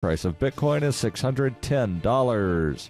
Price of Bitcoin is $610.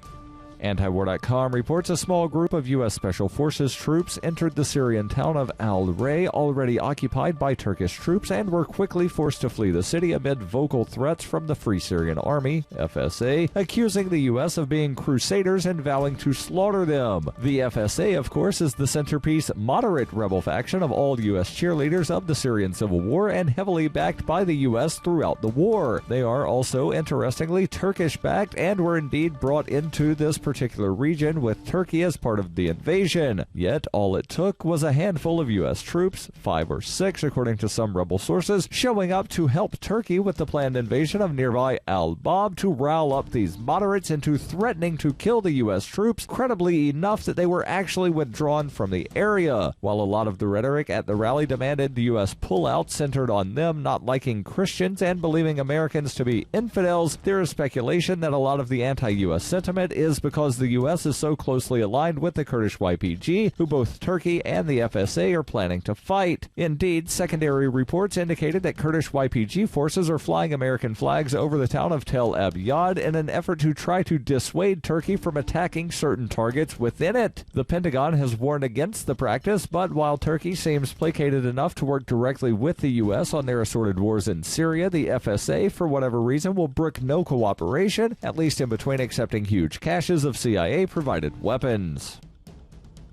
Antiwar.com reports a small group of U.S. Special Forces troops entered the Syrian town of al-Ray, already occupied by Turkish troops, and were quickly forced to flee the city amid vocal threats from the Free Syrian Army, FSA, accusing the U.S. of being crusaders and vowing to slaughter them. The FSA, of course, is the centerpiece moderate rebel faction of all U.S. cheerleaders of the Syrian Civil War and heavily backed by the U.S. throughout the war. They are also, interestingly, Turkish-backed and were indeed brought into this particular region with Turkey as part of the invasion. Yet all it took was a handful of U.S. troops, 5 or 6 according to some rebel sources, showing up to help Turkey with the planned invasion of nearby Al-Bab to rile up these moderates into threatening to kill the U.S. troops credibly enough that they were actually withdrawn from the area. While a lot of the rhetoric at the rally demanded the U.S. pullout centered on them not liking Christians and believing Americans to be infidels, there is speculation that a lot of the anti-U.S. sentiment is because the U.S. is so closely aligned with the Kurdish YPG, who both Turkey and the FSA are planning to fight. Indeed, secondary reports indicated that Kurdish YPG forces are flying American flags over the town of Tel Abyad in an effort to try to dissuade Turkey from attacking certain targets within it. The Pentagon has warned against the practice, but while Turkey seems placated enough to work directly with the U.S. on their assorted wars in Syria, the FSA, for whatever reason, will brook no cooperation, at least in between accepting huge caches of CIA-provided weapons.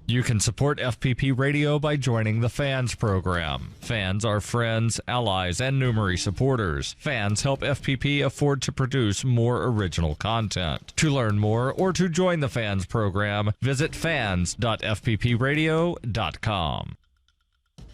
You can support FPP Radio by joining the Fans program. Fans are friends, allies, and numerary supporters. Fans help FPP afford to produce more original content. To learn more or to join the Fans program, visit fans.fppradio.com.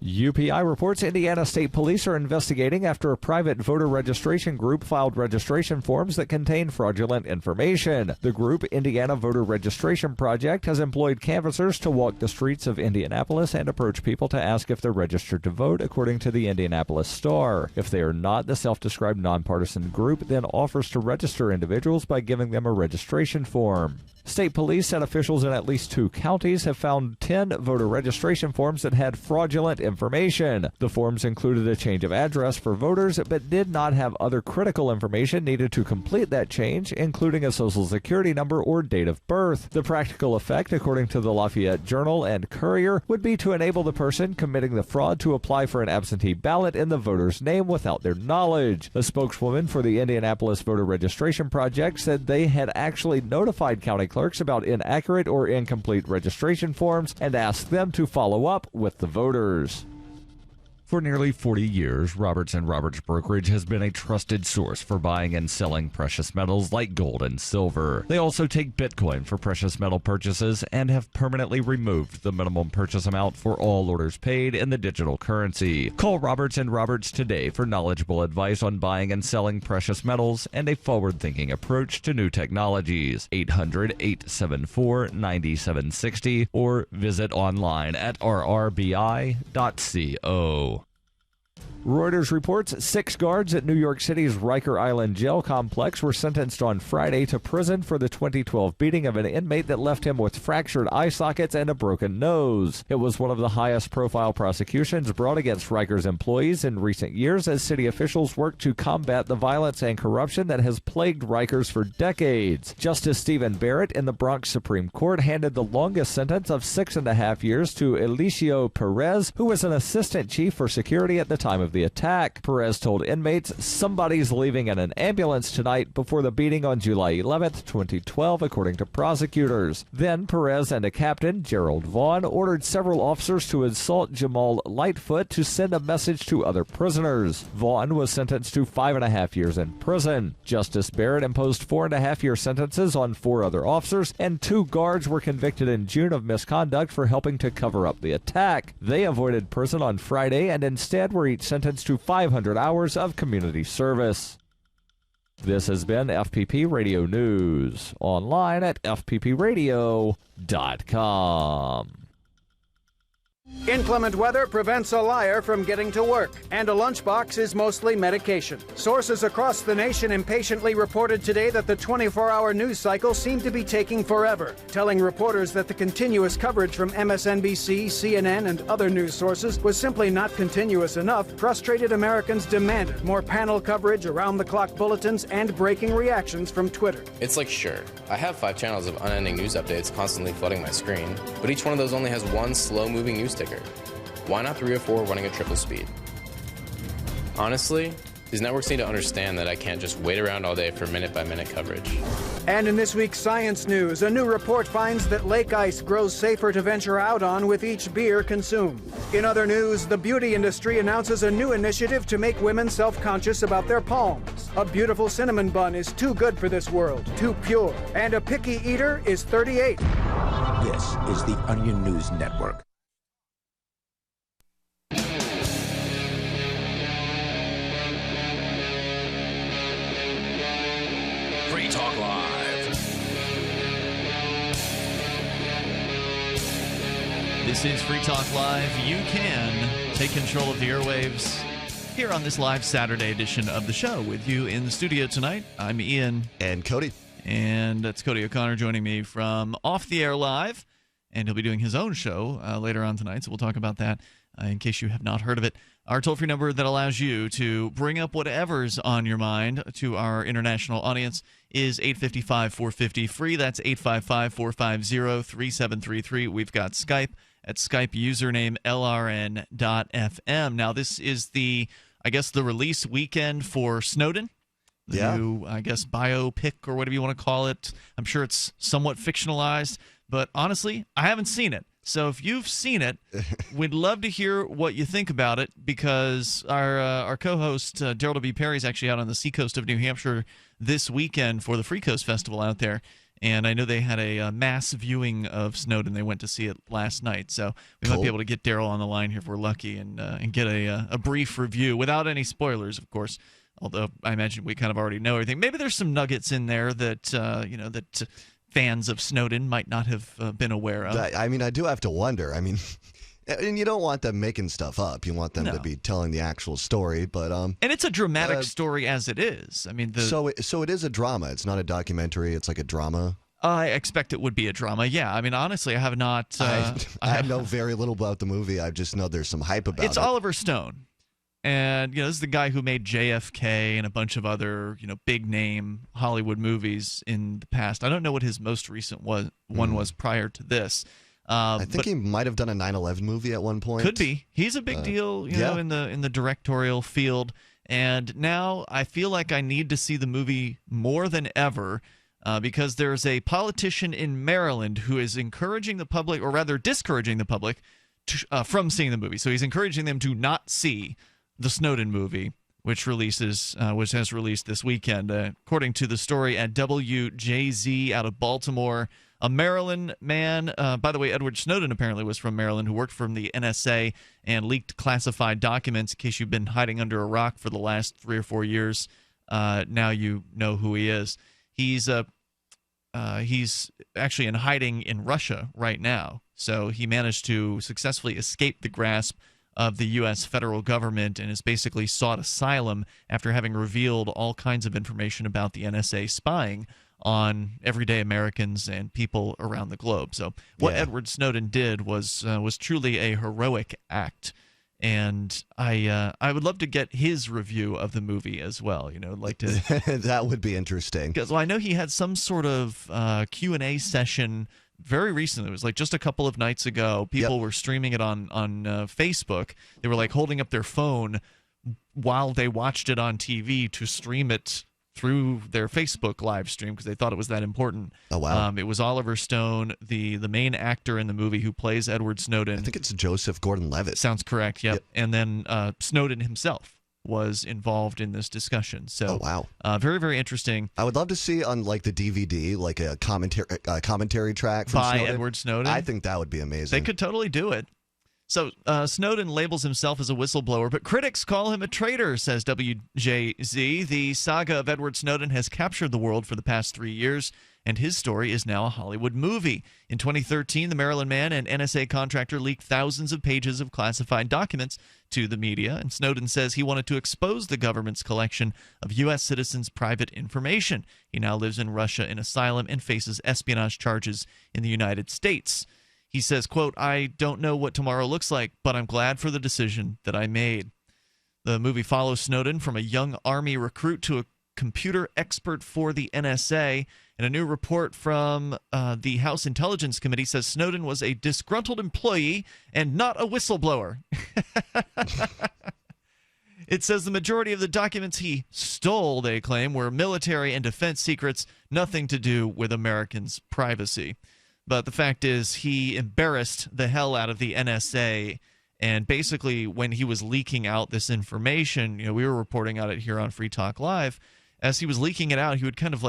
UPI reports Indiana State Police are investigating after a private voter registration group filed registration forms that contain fraudulent information. The group, Indiana Voter Registration Project, has employed canvassers to walk the streets of Indianapolis and approach people to ask if they're registered to vote, according to the Indianapolis Star. If they are not, the self-described nonpartisan group then offers to register individuals by giving them a registration form. State police said officials in at least 2 counties have found 10 voter registration forms that had fraudulent information. The forms included a change of address for voters, but did not have other critical information needed to complete that change, including a social security number or date of birth. The practical effect, according to the Lafayette Journal and Courier, would be to enable the person committing the fraud to apply for an absentee ballot in the voter's name without their knowledge. A spokeswoman for the Indianapolis Voter Registration Project said they had actually notified county clerks about inaccurate or incomplete registration forms and asked them to follow up with the voters. For nearly 40 years, Roberts & Roberts Brokerage has been a trusted source for buying and selling precious metals like gold and silver. They also take Bitcoin for precious metal purchases and have permanently removed the minimum purchase amount for all orders paid in the digital currency. Call Roberts & Roberts today for knowledgeable advice on buying and selling precious metals and a forward-thinking approach to new technologies. 800-874-9760 or visit online at rrbi.co. Reuters reports 6 guards at New York City's Riker Island jail complex were sentenced on Friday to prison for the 2012 beating of an inmate that left him with fractured eye sockets and a broken nose. It was one of the highest-profile prosecutions brought against Riker's employees in recent years as city officials work to combat the violence and corruption that has plagued Rikers for decades. Justice Stephen Barrett in the Bronx Supreme Court handed the longest sentence of 6.5 years to Eliseo Perez, who was an assistant chief for security at the time of the attack. Perez told inmates, "Somebody's leaving in an ambulance tonight," before the beating on July 11th, 2012, according to prosecutors. Then Perez and a captain, Gerald Vaughn, ordered several officers to assault Jamal Lightfoot to send a message to other prisoners. Vaughn was sentenced to 5.5 years in prison. Justice Barrett imposed 4.5-year sentences on 4 other officers, and 2 guards were convicted in June of misconduct for helping to cover up the attack. They avoided prison on Friday and instead were each sentenced to 500 hours of community service. This has been FPP Radio News, online at fppradio.com. Inclement weather prevents a liar from getting to work, and a lunchbox is mostly medication. Sources across the nation impatiently reported today that the 24-hour news cycle seemed to be taking forever, telling reporters that the continuous coverage from MSNBC, CNN, and other news sources was simply not continuous enough. Frustrated Americans demanded more panel coverage, around-the-clock bulletins, and breaking reactions from Twitter. It's like, sure, I have 5 channels of unending news updates constantly flooding my screen, but each one of those only has one slow-moving news ticker. Why not 3 or 4 running at triple speed? Honestly, these networks need to understand that I can't just wait around all day for minute-by-minute coverage. And in this week's science news, a new report finds that lake ice grows safer to venture out on with each beer consumed. In other news, the beauty industry announces a new initiative to make women self-conscious about their palms. A beautiful cinnamon bun is too good for this world, too pure. And a picky eater is 38. This is the Onion News Network. Free Talk Live. This is Free Talk Live. You can take control of the airwaves here on this live Saturday edition of the show. With you in the studio tonight, I'm Ian. And Cody. And that's Cody O'Connor joining me from Off the Air Live. And he'll be doing his own show later on tonight, so we'll talk about that in case you have not heard of it. Our toll-free number that allows you to bring up whatever's on your mind to our international audience is 855-450-FREE. That's 855-450-3733. We've got Skype at Skype username LRN.FM. Now, this is the release weekend for Snowden. The new, biopic or whatever you want to call it. I'm sure it's somewhat fictionalized, but honestly, I haven't seen it. So if you've seen it, we'd love to hear what you think about it, because our co-host, Darryl W. Perry, is actually out on the seacoast of New Hampshire this weekend for the Free Coast Festival out there. And I know they had a mass viewing of Snowden. They went to see it last night. So we might be able to get Darryl on the line here if we're lucky and get a brief review without any spoilers, of course. Although I imagine we kind of already know everything. Maybe there's some nuggets in there that fans of Snowden might not have been aware of. I mean, I do have to wonder. I mean, and you don't want them making stuff up. You want them to be telling the actual story. But and it's a dramatic story as it is. I mean, so it is a drama. It's not a documentary. It's like a drama. I expect it would be a drama. Yeah. I mean, honestly, I have not. I know very little about the movie. I just know there's some hype about it. It's Oliver Stone. And, this is the guy who made JFK and a bunch of other, big-name Hollywood movies in the past. I don't know what his most recent one was prior to this. I think he might have done a 9/11 movie at one point. Could be. He's a big deal, in the directorial field. And now I feel like I need to see the movie more than ever, because there's a politician in Maryland who is encouraging the public, or rather discouraging the public, from seeing the movie. So he's encouraging them to not see the Snowden movie, which has released this weekend. According to the story at WJZ out of Baltimore, a Maryland man, by the way, Edward Snowden apparently was from Maryland, who worked from the NSA and leaked classified documents. In case you've been hiding under a rock for the last 3 or 4 years, now you know who he is. He's actually in hiding in Russia right now. So he managed to successfully escape the grasp of the U.S. federal government and has basically sought asylum after having revealed all kinds of information about the NSA spying on everyday Americans and people around the globe. So what Edward Snowden did was truly a heroic act. And I would love to get his review of the movie as well. Like to that would be interesting. Because I know he had some sort of Q&A session very recently. It was like just a couple of nights ago. People were streaming it on Facebook. They were like holding up their phone while they watched it on TV to stream it through their Facebook live stream because they thought it was that important. Oh, wow. It was Oliver Stone, the main actor in the movie who plays Edward Snowden. I think it's Joseph Gordon-Levitt. Sounds correct, yep. And then Snowden himself was involved in this discussion. So, very, very interesting. I would love to see on like the DVD, like a commentary track from by Snowden. Edward Snowden. I think that would be amazing. They could totally do it. So Snowden labels himself as a whistleblower, but critics call him a traitor, says WJZ. The saga of Edward Snowden has captured the world for the past 3 years, and his story is now a Hollywood movie. In 2013, the Maryland man and NSA contractor leaked thousands of pages of classified documents to the media, and Snowden says he wanted to expose the government's collection of U.S. citizens' private information. He now lives in Russia in asylum and faces espionage charges in the United States. He says, quote, "I don't know what tomorrow looks like, but I'm glad for the decision that I made." The movie follows Snowden from a young Army recruit to a computer expert for the NSA. And a new report from the House Intelligence Committee says Snowden was a disgruntled employee and not a whistleblower. It says the majority of the documents he stole, they claim, were military and defense secrets, nothing to do with Americans' privacy. But the fact is, he embarrassed the hell out of the NSA. And basically, when he was leaking out this information, we were reporting on it here on Free Talk Live. As he was leaking it out, he would kind of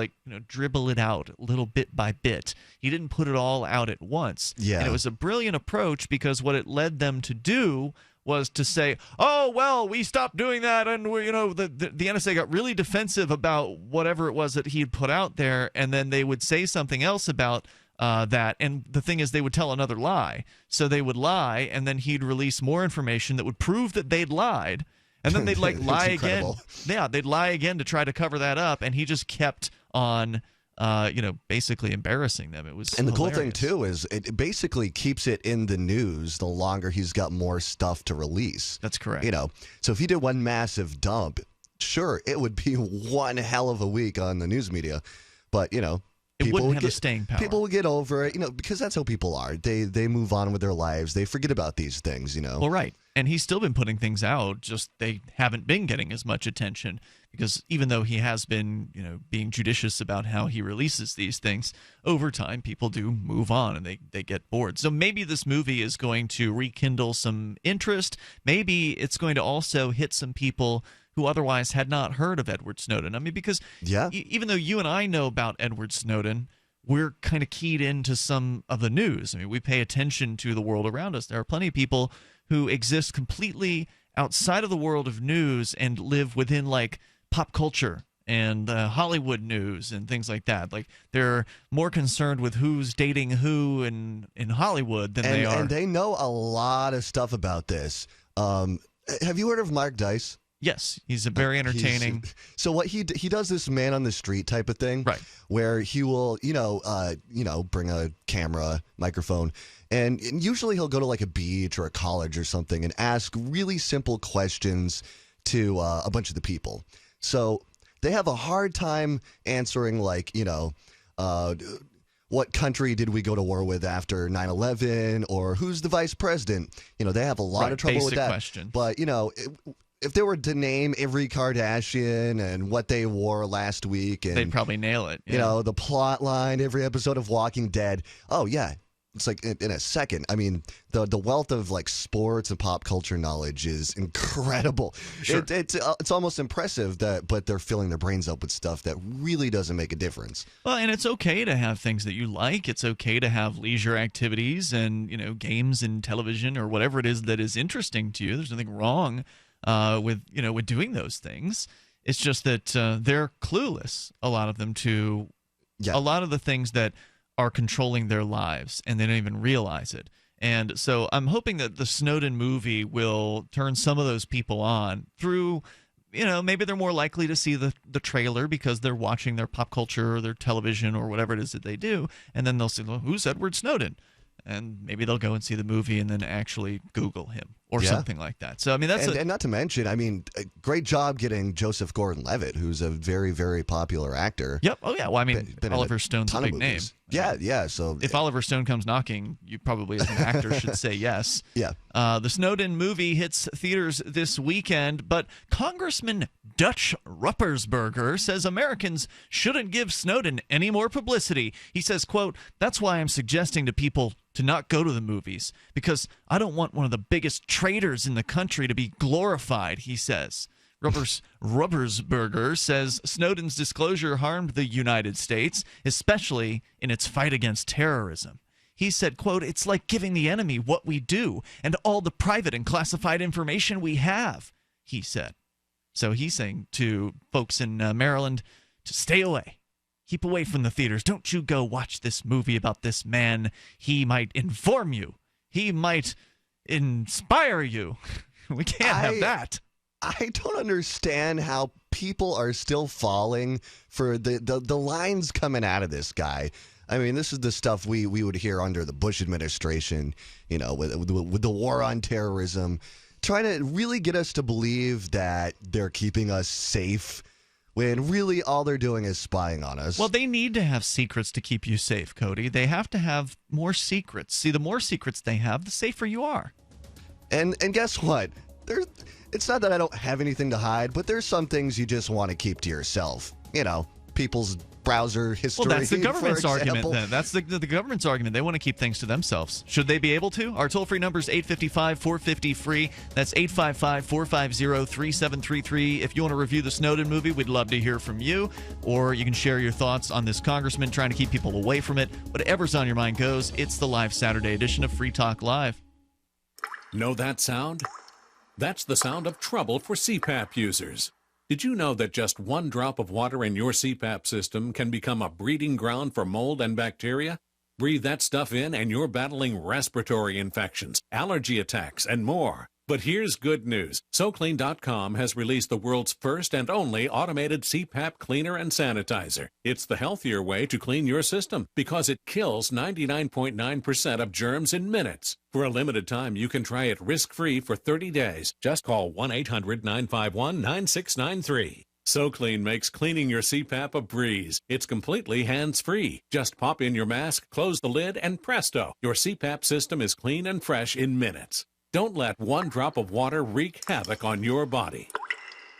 dribble it out little bit by bit. He didn't put it all out at once. Yeah. And it was a brilliant approach because what it led them to do was to say, oh, well, we stopped doing that, and the NSA got really defensive about whatever it was that he had put out there, and then they would say something else about that. And the thing is, they would tell another lie. So they would lie, and then he'd release more information that would prove that they'd lied. And then they'd lie again. Yeah, they'd lie again to try to cover that up. And he just kept on, basically embarrassing them. It was and the hilarious. cool thing too is it basically keeps it in the news the longer he's got more stuff to release. That's correct. So if he did one massive dump, sure, it would be one hell of a week on the news media. But it wouldn't have the staying power. People will get over it, because that's how people are. They move on with their lives. They forget about these things, Well, right. And he's still been putting things out, just they haven't been getting as much attention because even though he has been, being judicious about how he releases these things, over time people do move on and they get bored. So maybe this movie is going to rekindle some interest. Maybe it's going to also hit some people who otherwise had not heard of Edward Snowden. I mean, because even though you and I know about Edward Snowden, we're kind of keyed into some of the news. I mean, we pay attention to the world around us. There are plenty of people who exist completely outside of the world of news and live within pop culture and Hollywood news and things like that. They're more concerned with who's dating who in Hollywood than they are. And they know a lot of stuff about this. Have you heard of Mark Dice? Yes, he's a very entertaining. So what he does this man on the street type of thing, right? Where he will, bring a camera, microphone, and usually he'll go to a beach or a college or something and ask really simple questions to a bunch of the people. So they have a hard time answering what country did we go to war with after 9/11 or who's the vice president? They have a lot of trouble with that. Question. But if they were to name every Kardashian and what they wore last week, and they'd probably nail it. The plot line, every episode of Walking Dead. Oh yeah, it's in a second. I mean, the wealth of sports and pop culture knowledge is incredible. Sure. It's almost impressive but they're filling their brains up with stuff that really doesn't make a difference. Well, and it's okay to have things that you like. It's okay to have leisure activities and games and television or whatever it is that is interesting to you. There's nothing wrong with doing those things. It's just that they're clueless, a lot of them, to a lot of the things that are controlling their lives, and they don't even realize it. And so I'm hoping that the Snowden movie will turn some of those people on through, maybe they're more likely to see the trailer because they're watching their pop culture or their television or whatever it is that they do, and then they'll say, well, who's Edward Snowden? And maybe they'll go and see the movie and then actually Google him or something like that. So, I mean, and not to mention, a great job getting Joseph Gordon-Levitt, who's a very, very popular actor. Yep. Oh, yeah. Well, I mean, Oliver Stone's a big name. Yeah. So if Oliver Stone comes knocking, you probably, as an actor, should say yes. Yeah. The Snowden movie hits theaters this weekend, but Congressman Dutch Ruppersberger says Americans shouldn't give Snowden any more publicity. He says, quote, "That's why I'm suggesting to people to not go to the movies, because I don't want one of the biggest traitors in the country to be glorified," he says. Ruppersberger says Snowden's disclosure harmed the United States, especially in its fight against terrorism. He said, quote, "It's like giving the enemy what we do and all the private and classified information we have," he said. So he's saying to folks in Maryland to stay away. Keep away from the theaters. Don't you go watch this movie about this man. He might inform you. He might inspire you. We can't have that. I don't understand how people are still falling for the lines coming out of this guy. I mean, this is the stuff we would hear under the Bush administration, you know, with the war on terrorism, trying to really get us to believe that they're keeping us safe when really all they're doing is spying on us. Well, they need to have secrets to keep you safe, Cody. They have to have more secrets. See, the more secrets they have, the safer you are. And guess what? It's not that I don't have anything to hide, but there's some things you just want to keep to yourself. You know, people's browser history. Well, that's the government's for argument example. then. That's the government's argument. They want to keep things to themselves. Should they be able to? Our toll-free number is 855-450-FREE. That's 855-450-3733. If you want to review the Snowden movie, we'd love to hear from you. Or you can share your thoughts on this congressman trying to keep people away from it. Whatever's on your mind goes. It's the live Saturday edition of Free Talk Live. Know that sound? That's the sound of trouble for CPAP users. Did you know that just one drop of water in your CPAP system can become a breeding ground for mold and bacteria? Breathe that stuff in and you're battling respiratory infections, allergy attacks, and more. But here's good news. SoClean.com has released the world's first and only automated CPAP cleaner and sanitizer. It's the healthier way to clean your system because it kills 99.9% of germs in minutes. For a limited time, you can try it risk-free for 30 days. Just call 1-800-951-9693. SoClean makes cleaning your CPAP a breeze. It's completely hands-free. Just pop in your mask, close the lid, and presto, your CPAP system is clean and fresh in minutes. Don't let one drop of water wreak havoc on your body.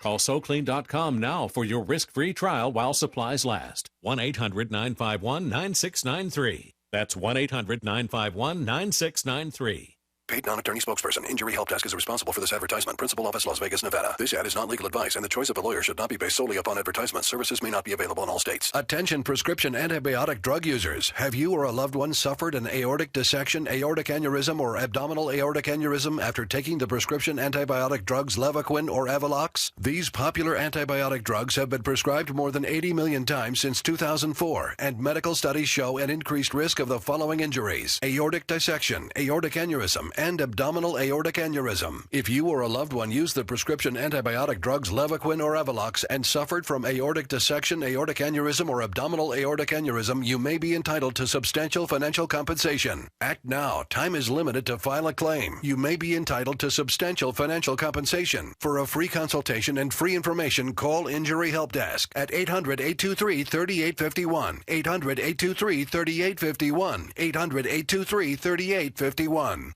Call SoClean.com now for your risk-free trial while supplies last. 1-800-951-9693. That's 1-800-951-9693. Paid non-attorney spokesperson. Injury Help Desk is responsible for this advertisement. Principal office, Las Vegas, Nevada. This ad is not legal advice, and the choice of a lawyer should not be based solely upon advertisement. Services may not be available in all states. Attention prescription antibiotic drug users. Have you or a loved one suffered an aortic dissection, aortic aneurysm, or abdominal aortic aneurysm after taking the prescription antibiotic drugs Levaquin or Avelox? These popular antibiotic drugs have been prescribed more than 80 million times since 2004, and medical studies show an increased risk of the following injuries: aortic dissection, aortic aneurysm, and abdominal aortic aneurysm. If you or a loved one used the prescription antibiotic drugs Levaquin or Avelox and suffered from aortic dissection, aortic aneurysm, or abdominal aortic aneurysm, you may be entitled to substantial financial compensation. Act now. Time is limited to file a claim. You may be entitled to substantial financial compensation. For a free consultation and free information, call Injury Help Desk at 800-823-3851. 800-823-3851. 800-823-3851.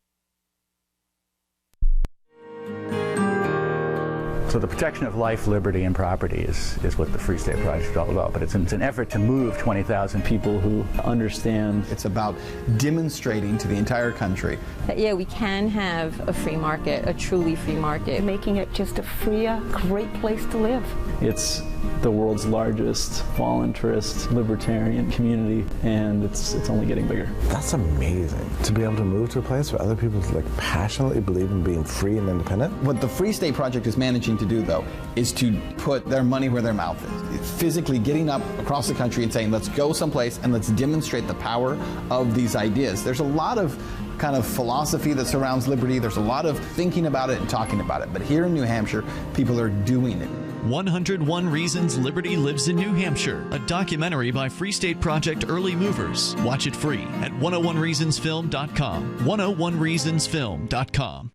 So the protection of life, liberty, and property is what the Free State Project is all about. But it's an effort to move 20,000 people who understand. It's about demonstrating to the entire country that, yeah, we can have a free market, a truly free market. Making it just a freer, great place to live. It's the world's largest voluntarist libertarian community, and it's only getting bigger. That's amazing, to be able to move to a place where other people passionately believe in being free and independent. What the Free State Project is managing to do, though, is to put their money where their mouth is. It's physically getting up across the country and saying, let's go someplace and let's demonstrate the power of these ideas. There's a lot of kind of philosophy that surrounds liberty. There's a lot of thinking about it and talking about it. But here in New Hampshire, people are doing it. 101 Reasons Liberty Lives in New Hampshire, a documentary by Free State Project early movers. Watch it free at 101reasonsfilm.com. 101reasonsfilm.com.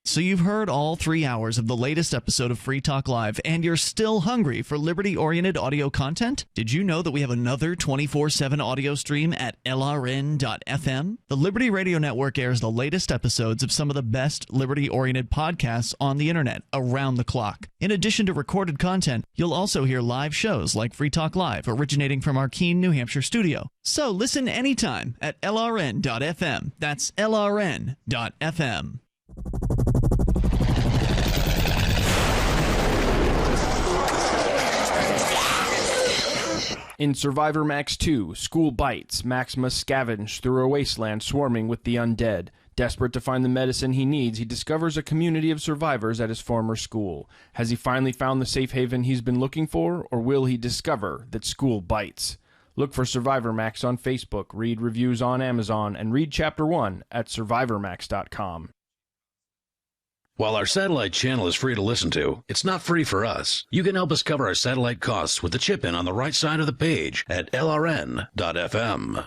So you've heard all 3 hours of the latest episode of Free Talk Live, and you're still hungry for liberty-oriented audio content? Did you know that we have another 24/7 audio stream at LRN.FM? The Liberty Radio Network airs the latest episodes of some of the best liberty-oriented podcasts on the internet around the clock. In addition to recorded content, you'll also hear live shows like Free Talk Live, originating from our Keene, New Hampshire studio. So listen anytime at LRN.FM. That's LRN.FM. In Survivor Max 2, School Bites, Max must scavenge through a wasteland swarming with the undead. Desperate to find the medicine he needs, he discovers a community of survivors at his former school. Has he finally found the safe haven he's been looking for, or will he discover that school bites? Look for Survivor Max on Facebook, read reviews on Amazon, and read Chapter 1 at survivormax.com. While our satellite channel is free to listen to, it's not free for us. You can help us cover our satellite costs with the chip-in on the right side of the page at lrn.fm.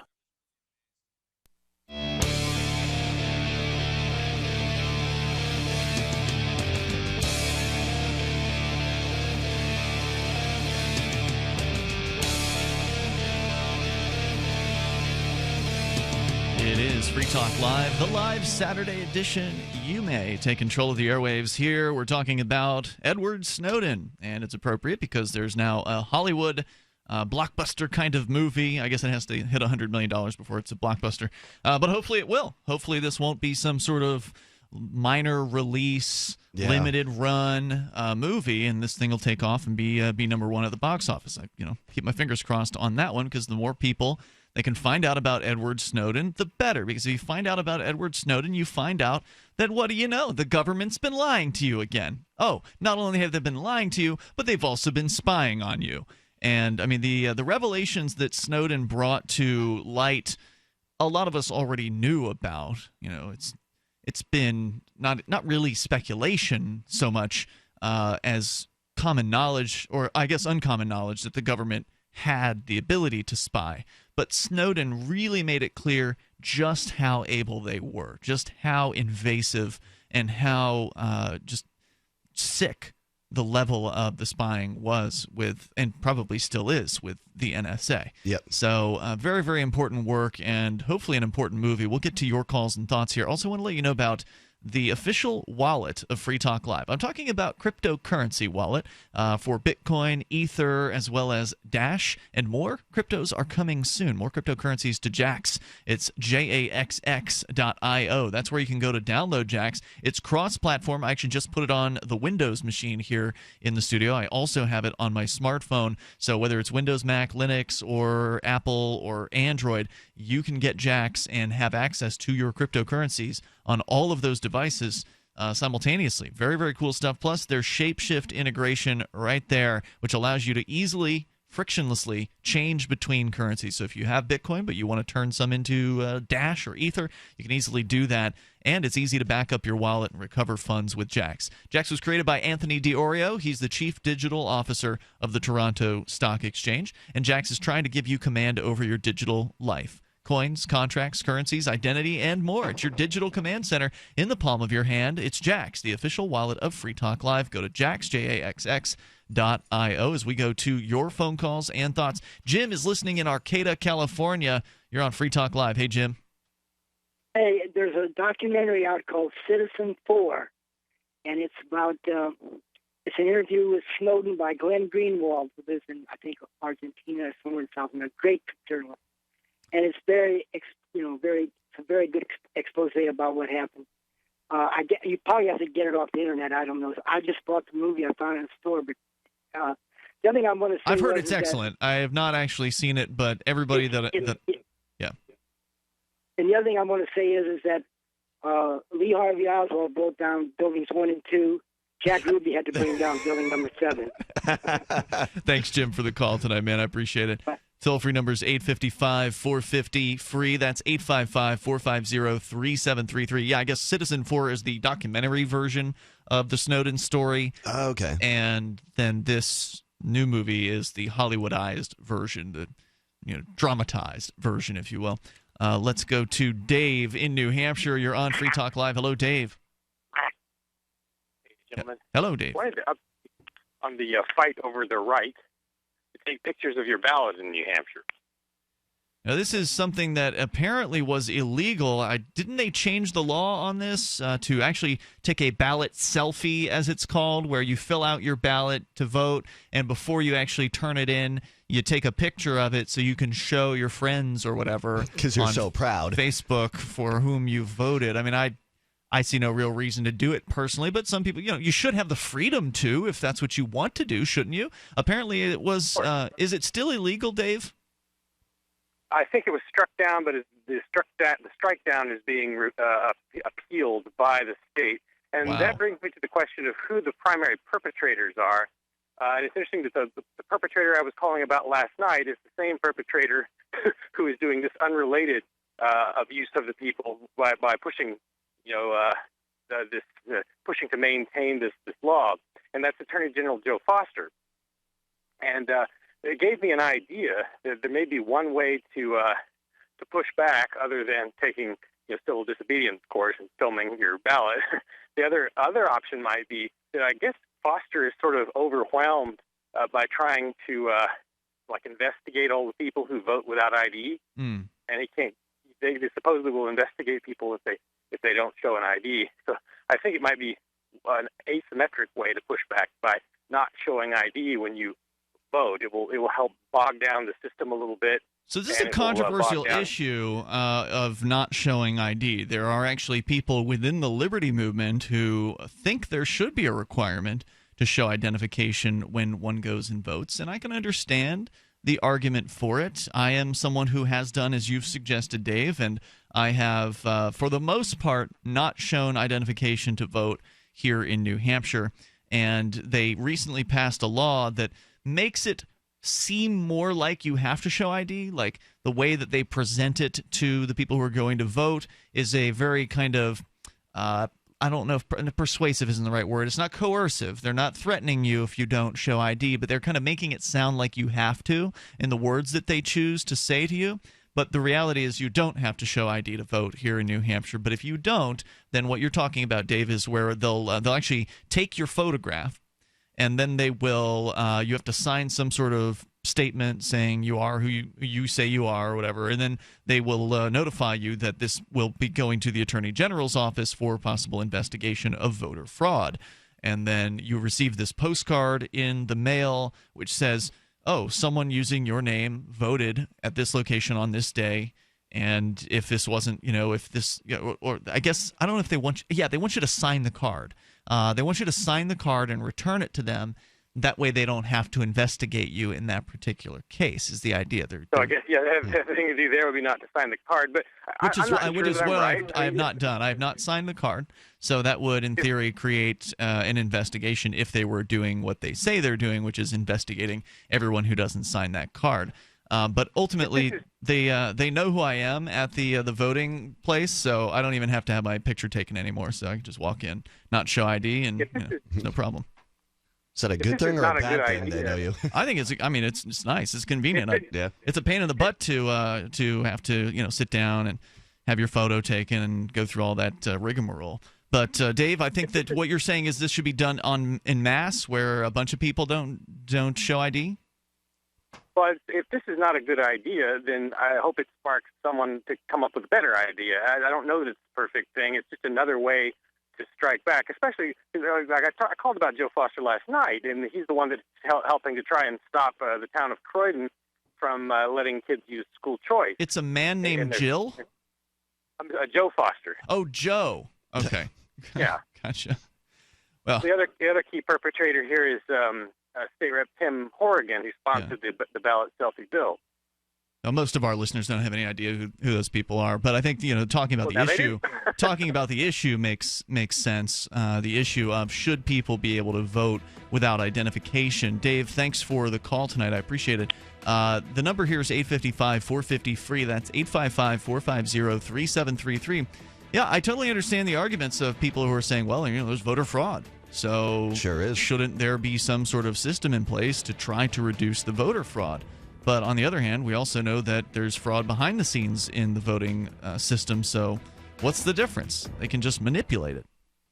It is Free Talk Live, the live Saturday edition. You may take control of the airwaves here. We're talking about Edward Snowden, and it's appropriate because there's now a Hollywood blockbuster kind of movie. I guess it has to hit $100 million before it's a blockbuster, but hopefully it will. Hopefully this won't be some sort of minor release, limited run movie, and this thing will take off and be number one at the box office. I keep my fingers crossed on that one, because the more people they can find out about Edward Snowden, the better. Because if you find out about Edward Snowden, you find out that, what do you know? The government's been lying to you again. Oh, not only have they been lying to you, but they've also been spying on you. And, I mean, the revelations that Snowden brought to light, a lot of us already knew about. It's been not really speculation so much as common knowledge, or I guess uncommon knowledge, that the government had the ability to spy. But Snowden really made it clear just how able they were, just how invasive and how just sick the level of the spying was with, and probably still is, with the NSA. Yep. So very, very important work, and hopefully an important movie. We'll get to your calls and thoughts here. Also want to let you know about the official wallet of Free Talk Live. I'm talking about cryptocurrency wallet for Bitcoin, Ether, as well as Dash and more. Cryptos are coming soon. More cryptocurrencies to Jax. It's jaxx.io. That's where you can go to download Jax. It's cross-platform. I actually just put it on the Windows machine here in the studio. I also have it on my smartphone. So whether it's Windows, Mac, Linux, or Apple, or Android, you can get Jax and have access to your cryptocurrencies on all of those devices simultaneously. Very, very cool stuff. Plus, there's Shapeshift integration right there, which allows you to easily, frictionlessly change between currencies. So if you have Bitcoin, but you want to turn some into Dash or Ether, you can easily do that. And it's easy to back up your wallet and recover funds with Jax. Jax was created by Anthony DiOrio. He's the Chief Digital Officer of the Toronto Stock Exchange. And Jax is trying to give you command over your digital life. Coins, contracts, currencies, identity, and more. It's your digital command center in the palm of your hand. It's Jax, the official wallet of Free Talk Live. Go to jaxx.io as we go to your phone calls and thoughts. Jim is listening in Arcata, California. You're on Free Talk Live. Hey, Jim. Hey, there's a documentary out called Citizen 4, and it's about it's an interview with Snowden by Glenn Greenwald, who lives in, I think, Argentina or somewhere in South America. Great journalist. And it's very good expose about what happened. You probably have to get it off the internet. I don't know. I just bought the movie. I found it in the store. But the other thing I want to say, I've heard it's excellent. I have not actually seen it, but everybody yeah. And the other thing I want to say is that Lee Harvey Oswald broke down buildings 1 and 2. Jack Ruby had to bring down building number 7. Thanks, Jim, for the call tonight, man. I appreciate it. Toll-free number is 855-450-FREE. That's 855-450-3733. Yeah, I guess Citizen 4 is the documentary version of the Snowden story. Oh, okay. And then this new movie is the Hollywoodized version, the dramatized version, if you will. Let's go to Dave in New Hampshire. You're on Free Talk Live. Hello, Dave. Hey, gentlemen. Hello, Dave. On the fight over the right, take pictures of your ballot in New Hampshire. Now, this is something that apparently was illegal. Didn't they change the law on this to actually take a ballot selfie, as it's called, where you fill out your ballot to vote, and before you actually turn it in, you take a picture of it so you can show your friends or whatever. Because you're so proud. Facebook for whom you voted. I mean, I I see no real reason to do it personally, but some people, you should have the freedom to, if that's what you want to do, shouldn't you? Apparently it was, is it still illegal, Dave? I think it was struck down, but the strike down is being appealed by the state. And that brings me to the question of who the primary perpetrators are. And it's interesting that the perpetrator I was calling about last night is the same perpetrator who is doing this unrelated abuse of the people by pushing, pushing to maintain this law, and that's Attorney General Joe Foster. And it gave me an idea that there may be one way to push back, other than taking civil disobedience course and filming your ballot. The other option might be that I guess Foster is sort of overwhelmed by trying to investigate all the people who vote without ID, and he can't. They supposedly will investigate people if they don't show an ID. So I think it might be an asymmetric way to push back by not showing ID when you vote. It will help bog down the system a little bit. So this is a controversial issue of not showing ID. There are actually people within the liberty movement who think there should be a requirement to show identification when one goes and votes, and I can understand the argument for it. I am someone who has done as you've suggested, Dave, and I have, for the most part, not shown identification to vote here in New Hampshire. And they recently passed a law that makes it seem more like you have to show ID. Like the way that they present it to the people who are going to vote is a very kind of I don't know if persuasive isn't the right word. It's not coercive. They're not threatening you if you don't show ID, but they're kind of making it sound like you have to in the words that they choose to say to you. But the reality is you don't have to show ID to vote here in New Hampshire. But if you don't, then what you're talking about, Dave, is where they'll actually take your photograph, and then they will you have to sign some sort of statement saying you are who you say you are or whatever, and then they will notify you that this will be going to the Attorney General's office for possible investigation of voter fraud. And then you receive this postcard in the mail which says, oh, someone using your name voted at this location on this day, and if this wasn't, if this, or I guess, I don't know if they want you, they want you to sign the card. They want you to sign the card and return it to them. That way they don't have to investigate you in that particular case, is the idea. So I guess, the thing to do there would be not to sign the card. But which is what right. I have not done. I have not signed the card. So that would, in theory, create an investigation if they were doing what they say they're doing, which is investigating everyone who doesn't sign that card. But ultimately, they know who I am at the voting place, so I don't even have to have my picture taken anymore. So I can just walk in, not show ID, and no problem. Is that a good thing or a bad thing? They know you. I think it's nice. It's convenient. It's a pain in the butt to have to sit down and have your photo taken and go through all that rigmarole. But Dave, I think that what you're saying is this should be done en masse, where a bunch of people don't show ID. Well, if this is not a good idea, then I hope it sparks someone to come up with a better idea. I don't know that it's a perfect thing. It's just another way to strike back, especially like I called about Joe Foster last night, and he's the one that's helping to try and stop the town of Croydon from letting kids use school choice. It's a man named Jill? Joe Foster. Oh, Joe. Okay. Yeah. Gotcha. Well, the other key perpetrator here is State Rep Tim Horrigan, who sponsored the Ballot Selfie bill. Now, most of our listeners don't have any idea who those people are, but I think talking about the issue makes sense. The issue of should people be able to vote without identification. Dave, thanks for the call tonight. I appreciate it. The number here is 855-450-FREE. That's 855-450-3733. Yeah, I totally understand the arguments of people who are saying, well, there's voter fraud. So sure is. Shouldn't there be some sort of system in place to try to reduce the voter fraud? But on the other hand, we also know that there's fraud behind the scenes in the voting system. So what's the difference? They can just manipulate it.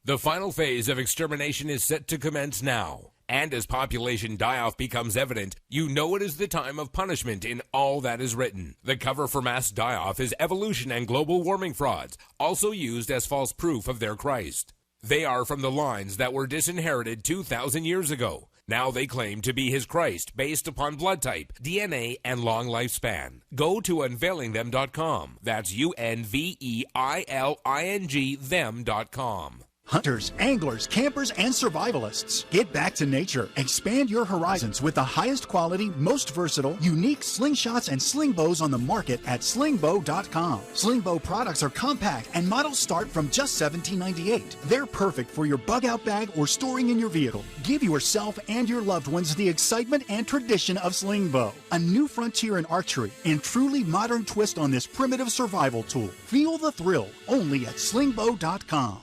The final phase of extermination is set to commence now. And as population die-off becomes evident, you know it is the time of punishment in all that is written. The cover for mass die-off is evolution and global warming frauds, also used as false proof of their Christ. They are from the lines that were disinherited 2,000 years ago. Now they claim to be his Christ based upon blood type, DNA, and long lifespan. Go to unveilingthem.com. That's UNVEILING them.com. Hunters, anglers, campers, and survivalists. Get back to nature. Expand your horizons with the highest quality, most versatile, unique slingshots and sling bows on the market at slingbow.com. Sling bow products are compact and models start from just $17.98. They're perfect for your bug out bag or storing in your vehicle. Give yourself and your loved ones the excitement and tradition of sling bow. A new frontier in archery and truly modern twist on this primitive survival tool. Feel the thrill only at slingbow.com.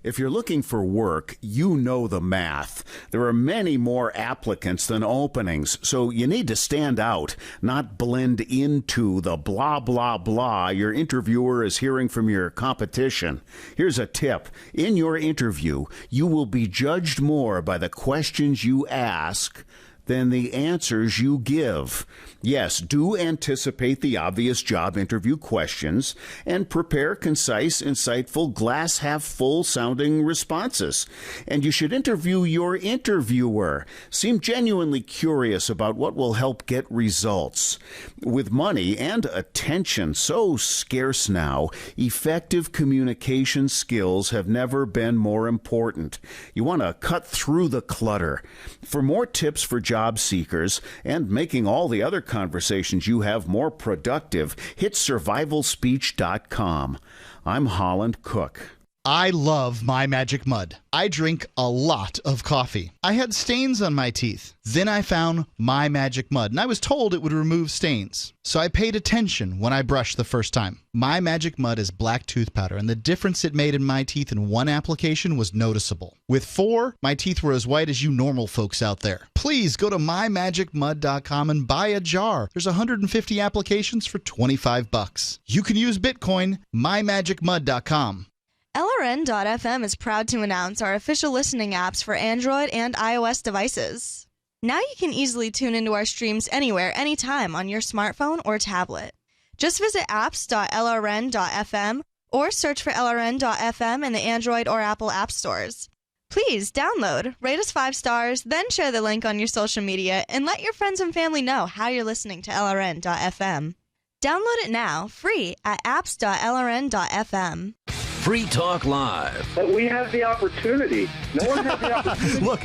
If you're looking for work, you know the math. There are many more applicants than openings, so you need to stand out, not blend into the blah, blah, blah your interviewer is hearing from your competition. Here's a tip. In your interview, you will be judged more by the questions you ask than the answers you give. Yes, do anticipate the obvious job interview questions and prepare concise, insightful, glass-half-full sounding responses. And you should interview your interviewer. Seem genuinely curious about what will help get results. With money and attention so scarce now, effective communication skills have never been more important. You want to cut through the clutter. For more tips for job seekers and making all the other conversations you have more productive, hit survivalspeech.com. I'm Holland Cook. I love My Magic Mud. I drink a lot of coffee. I had stains on my teeth. Then I found My Magic Mud, and I was told it would remove stains. So I paid attention when I brushed the first time. My Magic Mud is black tooth powder, and the difference it made in my teeth in one application was noticeable. With 4, my teeth were as white as you normal folks out there. Please go to mymagicmud.com and buy a jar. There's 150 applications for $25. You can use Bitcoin, mymagicmud.com. LRN.FM is proud to announce our official listening apps for Android and iOS devices. Now you can easily tune into our streams anywhere, anytime on your smartphone or tablet. Just visit apps.lrn.fm or search for LRN.FM in the Android or Apple app stores. Please download, rate us 5 stars, then share the link on your social media and let your friends and family know how you're listening to LRN.FM. Download it now, free at apps.lrn.fm. Free Talk Live. But we have the opportunity. No one has the opportunity. Look,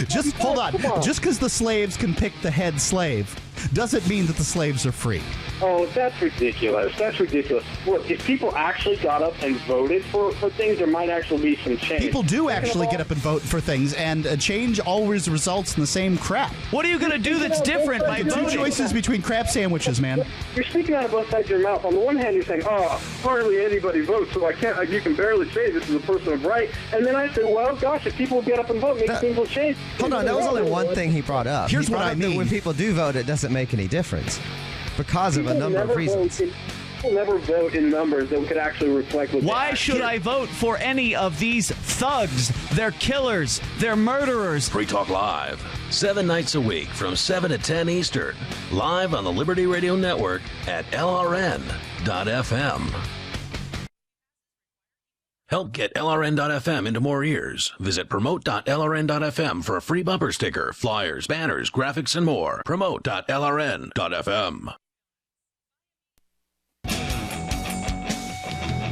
just hold on. Just because the slaves can pick the head slave doesn't mean that the slaves are free. Oh, that's ridiculous. That's ridiculous. Look, if people actually got up and voted for things, there might actually be some change. People do actually get up and vote for things, and change always results in the same crap. What are you going to do that's different by voting? 2 choices between crap sandwiches, man. You're speaking out of both sides of your mouth. On the one hand, you're saying, oh, hardly anybody votes, so you can barely say this is a person of right. And then I said, well, gosh, if people get up and vote, maybe things will change. Hold on, that was only one thing he brought up. Here's what I mean. When people do vote, it doesn't make any difference because of a number of reasons. People never vote in numbers that could actually reflect what Why should I vote for any of these thugs? They're killers. They're murderers. Free Talk Live, 7 nights a week from 7 to 10 Eastern. Live on the Liberty Radio Network at LRN.FM. Help get LRN.FM into more ears. Visit promote.lrn.fm for a free bumper sticker, flyers, banners, graphics, and more. Promote.lrn.fm.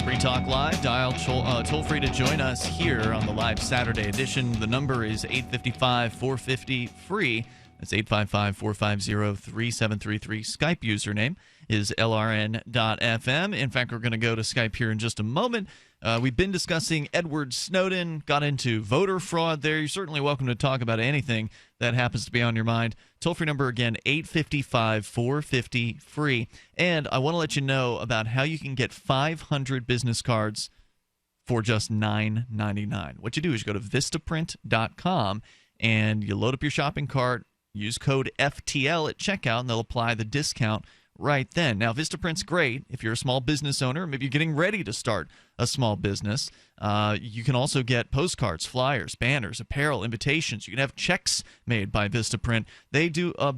Free Talk Live. Dial toll free to join us here on the live Saturday edition. The number is 855-450-FREE. That's 855-450-3733. Skype username is LRN.FM. In fact, we're going to go to Skype here in just a moment. We've been discussing Edward Snowden, got into voter fraud there. You're certainly welcome to talk about anything that happens to be on your mind. Toll-free number again, 855-450-FREE. And I want to let you know about how you can get 500 business cards for just $9.99. What you do is you go to Vistaprint.com and you load up your shopping cart, use code FTL at checkout, and they'll apply the discount right then. Now, Vistaprint's great if you're a small business owner, maybe you're getting ready to start a small business. You can also get postcards, flyers, banners, apparel, invitations. You can have checks made by Vistaprint. They do a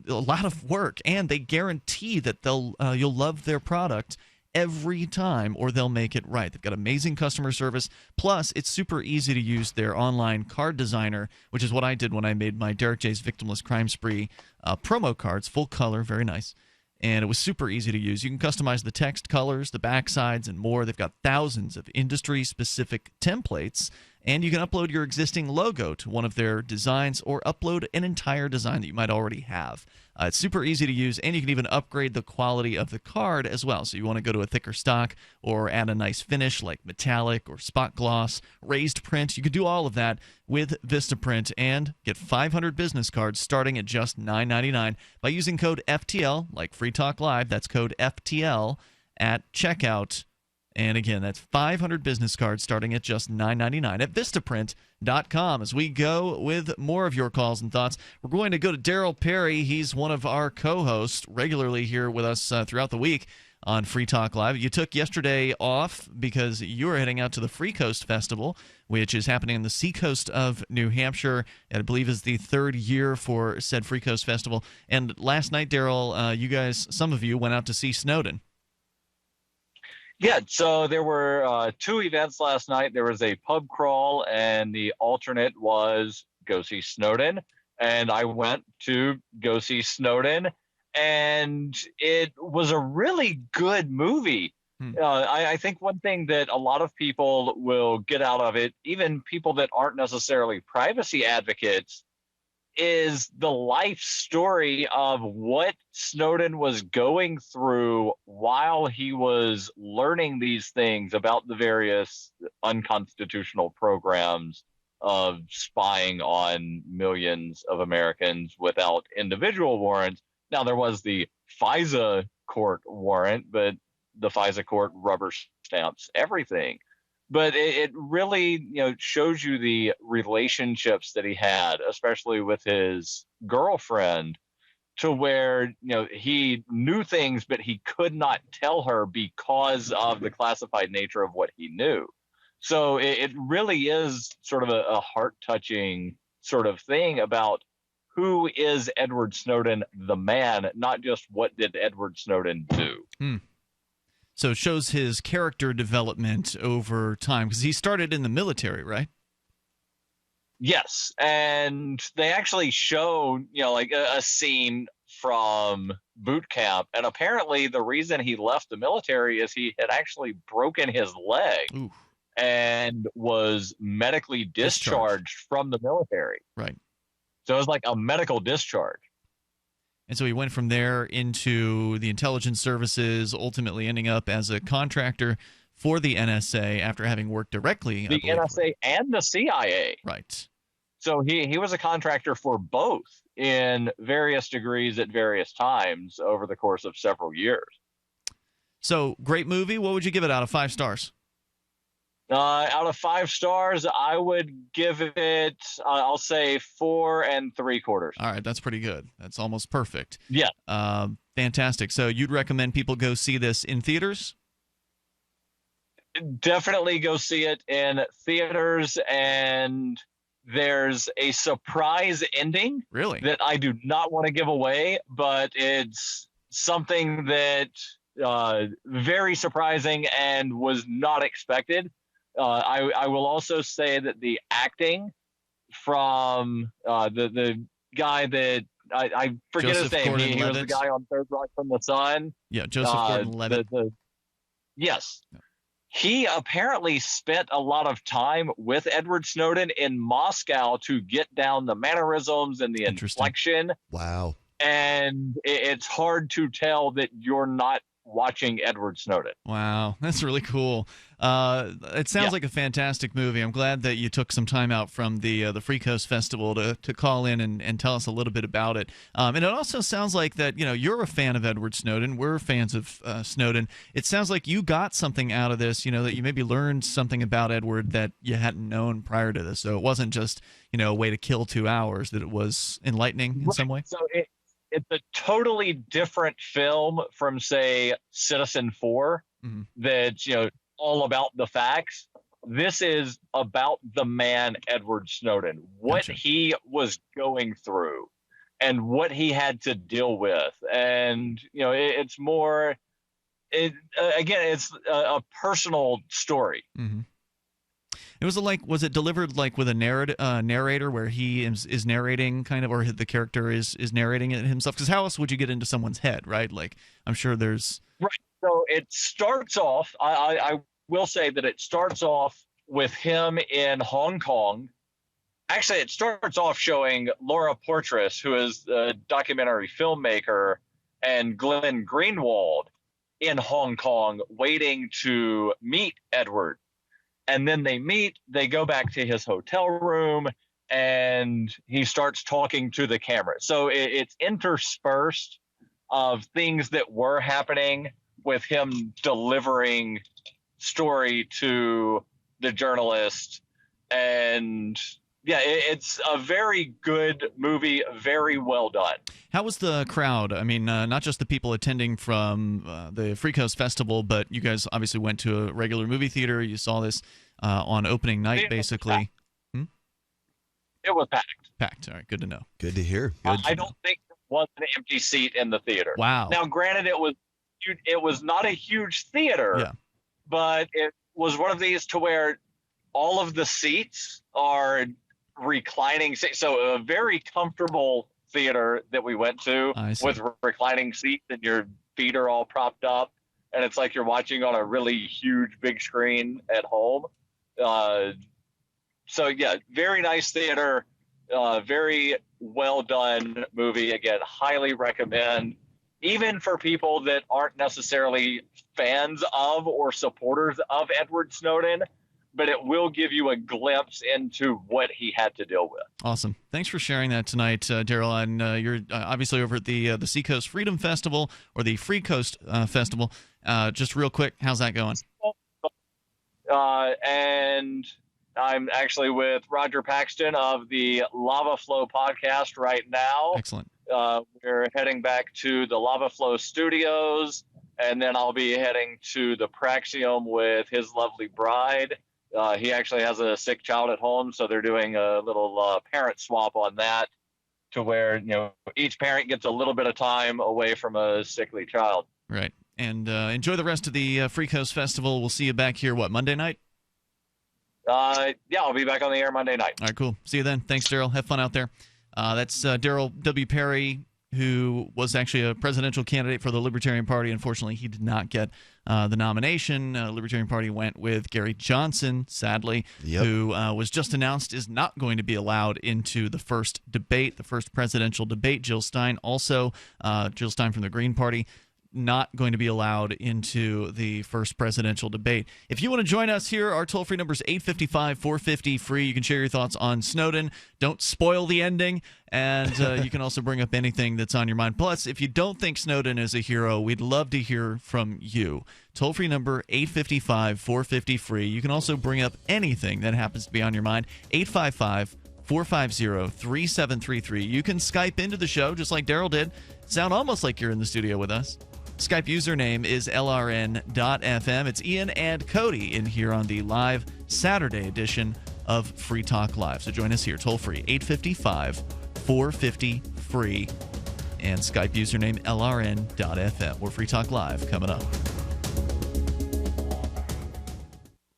lot of work, and they guarantee that you'll love their product every time, or they'll make it right. They've got amazing customer service. Plus, it's super easy to use their online card designer, which is what I did when I made my Derek J's Victimless Crime Spree promo cards, full color, very nice. And it was super easy to use. You can customize the text colors, the backsides, and more. They've got thousands of industry-specific templates, and you can upload your existing logo to one of their designs or upload an entire design that you might already have. It's super easy to use, and you can even upgrade the quality of the card as well. So you want to go to a thicker stock or add a nice finish like metallic or spot gloss, raised print. You can do all of that with Vistaprint and get 500 business cards starting at just $9.99 by using code FTL, like Free Talk Live. That's code FTL at checkout. And again, that's 500 business cards starting at just $9.99 at Vistaprint.com. As we go with more of your calls and thoughts, we're going to go to Darryl Perry. He's one of our co-hosts regularly here with us throughout the week on Free Talk Live. You took yesterday off because you were heading out to the Free Coast Festival, which is happening on the seacoast of New Hampshire. I believe is the third year for said Free Coast Festival. And last night, Darryl, you guys, some of you, went out to see Snowden. Yeah, so there were two events last night. There was a pub crawl, and the alternate was go see Snowden. And I went to go see Snowden, and it was a really good movie. I think one thing that a lot of people will get out of it, even people that aren't necessarily privacy advocates, is the life story of what Snowden was going through while he was learning these things about the various unconstitutional programs of spying on millions of Americans without individual warrants. Now, there was the FISA court warrant, but the FISA court rubber stamps everything. But it really, shows you the relationships that he had, especially with his girlfriend, to where, he knew things, but he could not tell her because of the classified nature of what he knew. So it really is sort of a heart-touching sort of thing about who is Edward Snowden, the man, not just what did Edward Snowden do. So it shows his character development over time, because he started in the military, right? Yes, and they actually show, like a scene from boot camp, and apparently the reason he left the military is he had actually broken his leg. Ooh. And was medically discharged from the military. Right. So it was like a medical discharge. And so he went from there into the intelligence services, ultimately ending up as a contractor for the NSA after having worked directly. The NSA and the CIA. Right. So he was a contractor for both in various degrees at various times over the course of several years. So, great movie. What would you give it out of 5 stars? Out of 5 stars, I would give it, I'll say 4 3/4. All right, that's pretty good. That's almost perfect. Yeah. Fantastic. So you'd recommend people go see this in theaters? Definitely go see it in theaters, and there's a surprise ending. Really? That I do not want to give away, but it's something that very surprising and was not expected. I will also say that the acting from the guy that I forget Joseph his name. He was the guy on Third Rock from the Sun. Yeah, Joseph Gordon-Levitt. Yes. He apparently spent a lot of time with Edward Snowden in Moscow to get down the mannerisms and the inflection. Wow. And it's hard to tell that you're not watching Edward Snowden. Wow, that's really cool. It sounds like a fantastic movie. I'm glad that you took some time out from the Free Coast Festival to call in and tell us a little bit about it. And it also sounds like that you're a fan of Edward Snowden. We're fans of Snowden. It sounds like you got something out of this. That you maybe learned something about Edward that you hadn't known prior to this. So it wasn't just a way to kill 2 hours. That it was enlightening in some way. So it's a totally different film from, say, Citizen 4, that's, all about the facts. This is about the man, Edward Snowden, what he was going through and what he had to deal with. And, it's more again, it's a personal story. Mm-hmm. It was was it delivered like with a narrator where he is narrating kind of, or the character is narrating it himself? Because how else would you get into someone's head, right? Like, I'm sure there's... Right. So it starts off, I will say that it starts off with him in Hong Kong. Actually, it starts off showing Laura Portress, who is a documentary filmmaker, and Glenn Greenwald in Hong Kong waiting to meet Edward. And then they go back to his hotel room, and he starts talking to the camera. So it's interspersed of things that were happening with him delivering story to the journalist. And yeah, it's a very good movie, very well done. How was the crowd? I mean, not just the people attending from the Free Coast Festival, but you guys obviously went to a regular movie theater. You saw this on opening night, basically. It was packed. Packed. All right, good to know. Good to hear. I don't think there was an empty seat in the theater. Wow. Now, granted, it was not a huge theater, but it was one of these to where all of the seats are reclining seats. So a very comfortable theater that we went to with reclining seats, and your feet are all propped up, and it's like you're watching on a really huge big screen at home. So yeah, very nice theater, very well done movie. Again, highly recommend, even for people that aren't necessarily fans of or supporters of Edward Snowden, but it will give you a glimpse into what he had to deal with. Awesome. Thanks for sharing that tonight, Darryl. And you're obviously over at the Seacoast Freedom Festival, or the Free Coast Festival. Just real quick, how's that going? And I'm actually with Roger Paxton of the Lava Flow podcast right now. Excellent. We're heading back to the Lava Flow studios, and then I'll be heading to the Praxium with his lovely bride. He actually has a sick child at home, so they're doing a little parent swap on that, to where each parent gets a little bit of time away from a sickly child. Right. And enjoy the rest of the Free Coast Festival. We'll see you back here, Monday night? Yeah, I'll be back on the air Monday night. All right, cool. See you then. Thanks, Darryl. Have fun out there. That's Darryl W. Perry, who was actually a presidential candidate for the Libertarian Party. Unfortunately, he did not get the nomination. Libertarian Party went with Gary Johnson, sadly, who was just announced is not going to be allowed into the first debate, the first presidential debate. Jill Stein also, Jill Stein from the Green Party, not going to be allowed into the first presidential debate. If you want to join us here, our toll-free number is 855-450-FREE. You can share your thoughts on Snowden. Don't spoil the ending. And you can also bring up anything that's on your mind. Plus, if you don't think Snowden is a hero, we'd love to hear from you. Toll-free number 855-450-FREE. You can also bring up anything that happens to be on your mind. 855-450-3733. You can Skype into the show just like Darryl did. Sound almost like you're in the studio with us. Skype username is LRN.FM. It's Ian and Cody in here on the live Saturday edition of Free Talk Live. So join us here, toll free, 855-450-FREE, and Skype username LRN.FM. We're Free Talk Live coming up.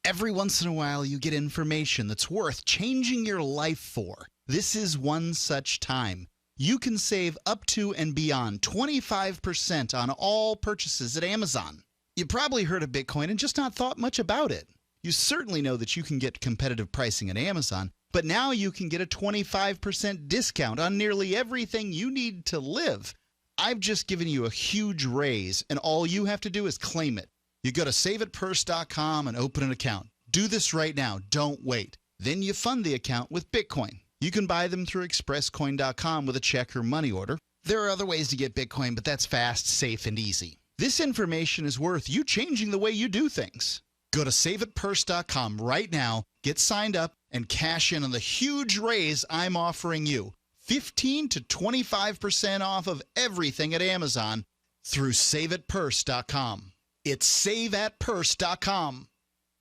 Every once in a while, you get information that's worth changing your life for. This is one such time. You can save up to and beyond 25% on all purchases at Amazon. You probably heard of Bitcoin and just not thought much about it. You certainly know that you can get competitive pricing at Amazon, but now you can get a 25% discount on nearly everything you need to live. I've just given you a huge raise, and all you have to do is claim it. You go to saveitpurse.com and open an account. Do this right now. Don't wait. Then you fund the account with Bitcoin. You can buy them through expresscoin.com with a check or money order. There are other ways to get Bitcoin, but that's fast, safe, and easy. This information is worth you changing the way you do things. Go to saveitpurse.com right now, get signed up, and cash in on the huge raise I'm offering you. 15 to 25% off of everything at Amazon through saveitpurse.com. It's saveatpurse.com.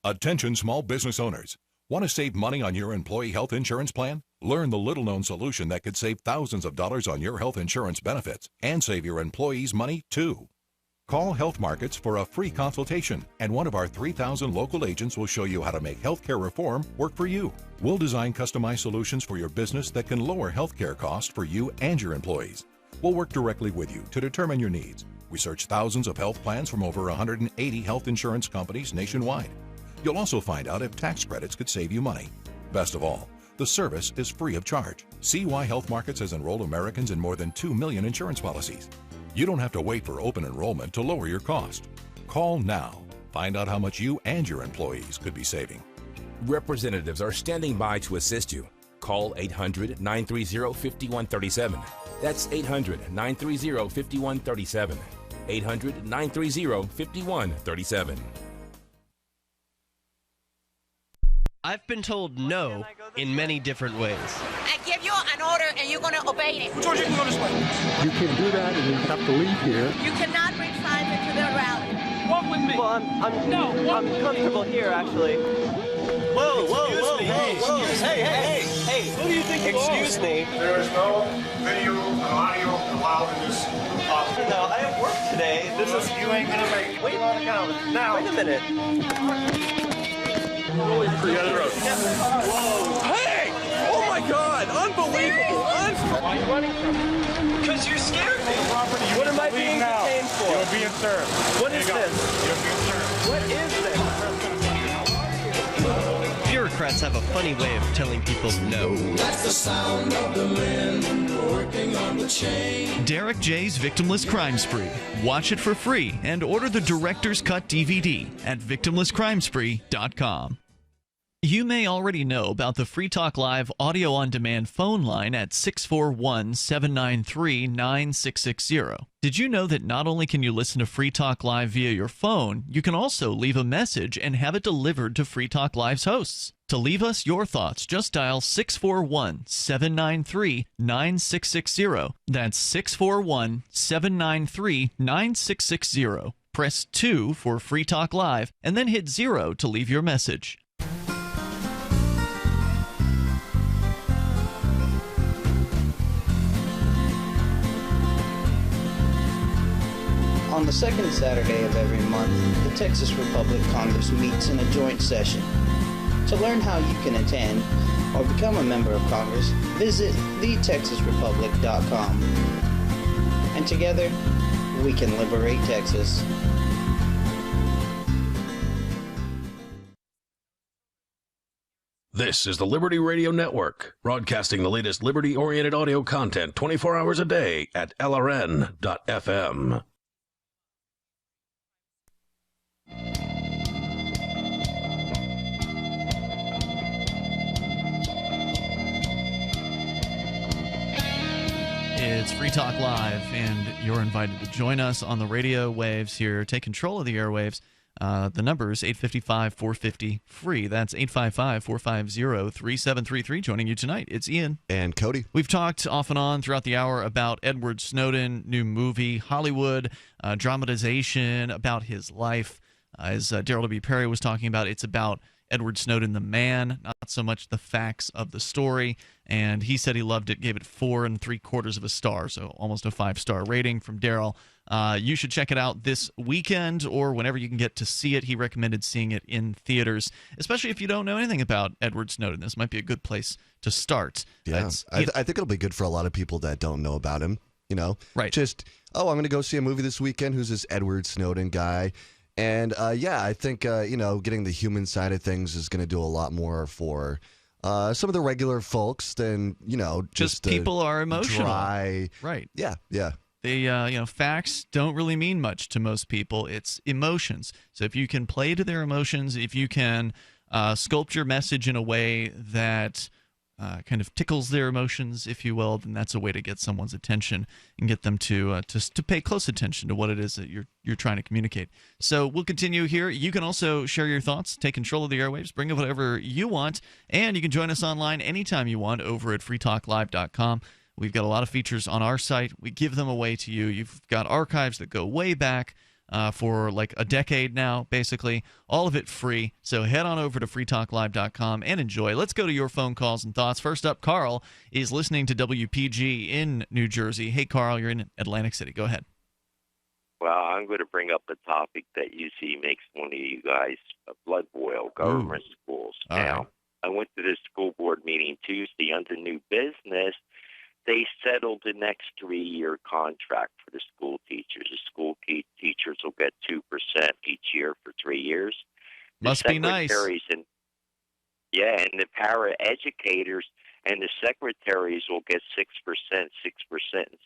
Attention small business owners. Want to save money on your employee health insurance plan? Learn the little-known solution that could save thousands of dollars on your health insurance benefits and save your employees money, too. Call Health Markets for a free consultation, and one of our 3,000 local agents will show you how to make healthcare reform work for you. We'll design customized solutions for your business that can lower healthcare costs for you and your employees. We'll work directly with you to determine your needs. Research thousands of health plans from over 180 health insurance companies nationwide. You'll also find out if tax credits could save you money. Best of all, the service is free of charge. See why Health Markets has enrolled Americans in more than 2 million insurance policies. You don't have to wait for open enrollment to lower your cost. Call now. Find out how much you and your employees could be saving. Representatives are standing by to assist you. Call 800-930-5137. That's 800-930-5137. 800-930-5137. I've been told no in many different ways. I give you an order and you're going to obey it. George, you can go this way. You can't do that and you have to leave here. You cannot bring signs into the rally. Walk with me. Well, I'm comfortable here, actually. Whoa, hey, who do you think you are? Excuse me. There is no video or audio allowed in this office. No, I have work today. You ain't going to make it. Wait on the calendar. Now. Wait a minute. Whoa. Hey! Oh my God! Unbelievable! Why are you running from me? Because you scared me. Property. What am I being detained for? You're being served. What is this? You're being served. What is this? Bureaucrats have a funny way of telling people no. That's the sound of the men working on the chain. Derek J's Victimless Crime Spree. Watch it for free and order the Director's Cut DVD at victimlesscrimespree.com. You may already know about the Free Talk Live audio-on-demand phone line at 641-793-9660. Did you know that not only can you listen to Free Talk Live via your phone, you can also leave a message and have it delivered to Free Talk Live's hosts? To leave us your thoughts, just dial 641-793-9660. That's 641-793-9660. Press 2 for Free Talk Live, and then hit 0 to leave your message. On the second Saturday of every month, the Texas Republic Congress meets in a joint session. To learn how you can attend or become a member of Congress, visit thetexasrepublic.com. And together, we can liberate Texas. This is the Liberty Radio Network, broadcasting the latest liberty-oriented audio content 24 hours a day at LRN.FM. It's Free Talk Live, and you're invited to join us on the radio waves here. Take control of the airwaves. The number is 855-450-FREE. That's 855-450-3733. Joining you tonight, it's Ian. And Cody. We've talked off and on throughout the hour about Edward Snowden, new movie, Hollywood, dramatization about his life. As Darryl W. Perry was talking about, it's about Edward Snowden, the man, not so much the facts of the story. And he said he loved it, gave it 4 3/4 of a star, so almost a 5-star rating from Darryl. You should check it out this weekend or whenever you can get to see it. He recommended seeing it in theaters, especially if you don't know anything about Edward Snowden. This might be a good place to start. Yeah, I think it'll be good for a lot of people that don't know about him. You know, right? Just, I'm going to go see a movie this weekend. Who's this Edward Snowden guy? And I think getting the human side of things is going to do a lot more for some of the regular folks than just people are emotional, dry. Right? Yeah. The facts don't really mean much to most people. It's emotions. So if you can play to their emotions, if you can sculpt your message in a way that kind of tickles their emotions, if you will, then that's a way to get someone's attention and get them to pay close attention to what it is that you're trying to communicate. So we'll continue here. You can also share your thoughts, take control of the airwaves, bring up whatever you want, and you can join us online anytime you want over at freetalklive.com. We've got a lot of features on our site. We give them away to you. You've got archives that go way back for like a decade now, basically. All of it free. So head on over to freetalklive.com and enjoy. Let's go to your phone calls and thoughts. First up, Carl is listening to WPG in New Jersey. Hey, Carl, you're in Atlantic City. Go ahead. Well, I'm going to bring up a topic that you see makes one of you guys blood boil, government schools. All now, right. I went to this school board meeting Tuesday under new business. They settled the next 3-year contract for the school teachers. The school teachers will get 2% each year for 3 years. Must be nice. And the para-educators and the secretaries will get 6%, 6%, and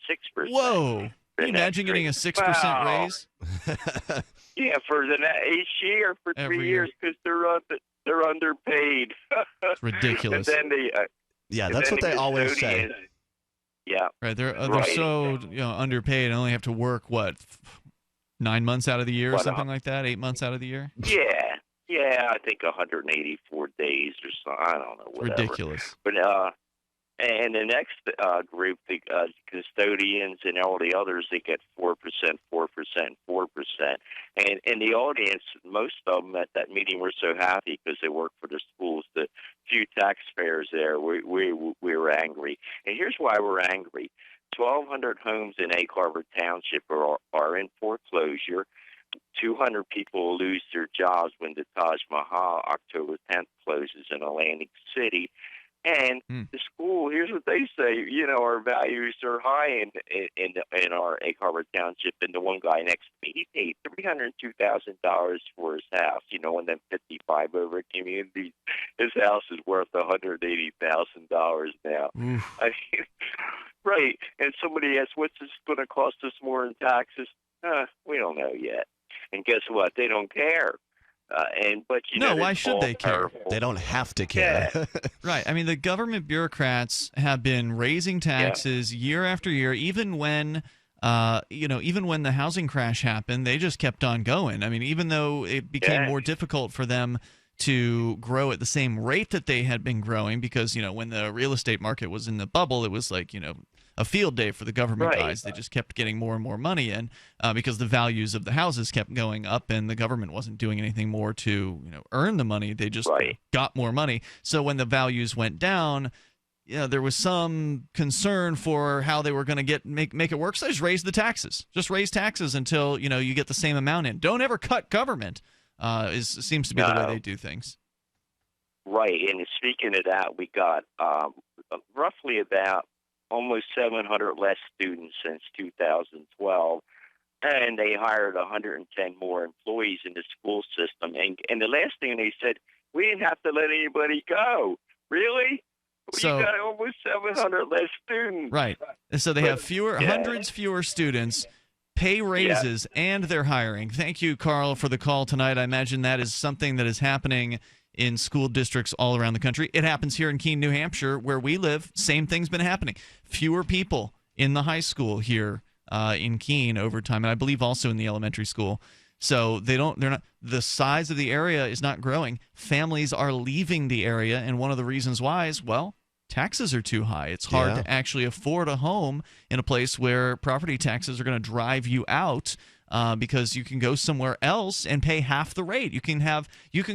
6%. Whoa. Can you imagine getting a 6% raise? Yeah, for each year for Every 3 years because they're underpaid. It's ridiculous. And then that's what they always say. Yeah. Right. They're so underpaid and only have to work, 9 months out of the year or something like that? 8 months out of the year? Yeah, I think 184 days or so. I don't know, whatever. Ridiculous. But and the next group, the custodians and all the others, they get 4%, 4%, 4%. And in the audience, most of them at that meeting were so happy because they work for the schools. The few taxpayers there, we were angry. And here's why we're angry. 1,200 homes in Egg Harbor Township are in foreclosure. 200 people will lose their jobs when the Taj Mahal October 10th closes in Atlantic City. And the school, here's what they say, our values are high in our Egg Harbor Township. And the one guy next to me, he paid $302,000 for his house. In them 55 over communities, his house is worth $180,000 now. I mean, right. And somebody asked, what's this going to cost us more in taxes? We don't know yet. And guess what? They don't care. But why should they care? They don't have to care. Yeah. Right. I mean, the government bureaucrats have been raising taxes year after year, even when the housing crash happened, they just kept on going. I mean, even though it became more difficult for them to grow at the same rate that they had been growing, because when the real estate market was in the bubble, it was like a field day for the government guys. They just kept getting more and more money in because the values of the houses kept going up, and the government wasn't doing anything more to earn the money. They just got more money. So when the values went down, there was some concern for how they were going to make it work. So they just raised the taxes. Just raise taxes until you get the same amount in. Don't ever cut government. Seems to be the way they do things. Right. And speaking of that, we got roughly about almost 700 less students since 2012, and they hired 110 more employees in the school system. And the last thing they said, we didn't have to let anybody go. Really? So, you got almost 700 less students. Right. And so they have hundreds fewer students, pay raises, and they're hiring. Thank you, Carl, for the call tonight. I imagine that is something that is happening in school districts all around the country. It happens here in Keene, New Hampshire, where we live. Same thing's been happening. Fewer people in the high school here in Keene over time, and I believe also in the elementary school. So they're not. The size of the area is not growing. Families are leaving the area, and one of the reasons why is, taxes are too high. It's hard to actually afford a home in a place where property taxes are going to drive you out. Because you can go somewhere else and pay half the rate. You can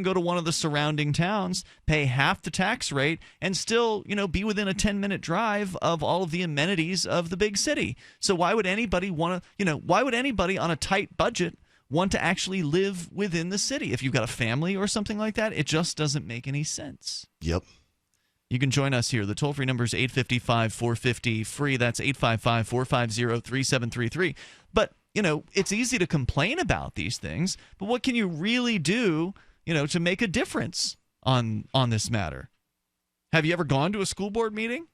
go to one of the surrounding towns, pay half the tax rate, and still, be within a 10-minute drive of all of the amenities of the big city. So why would anybody want to, why would anybody on a tight budget want to actually live within the city? If you've got a family or something like that, it just doesn't make any sense. Yep. You can join us here. The toll-free number is 855-450-FREE. That's 855-450-3733. But it's easy to complain about these things, but what can you really do, to make a difference on this matter? Have you ever gone to a school board meeting?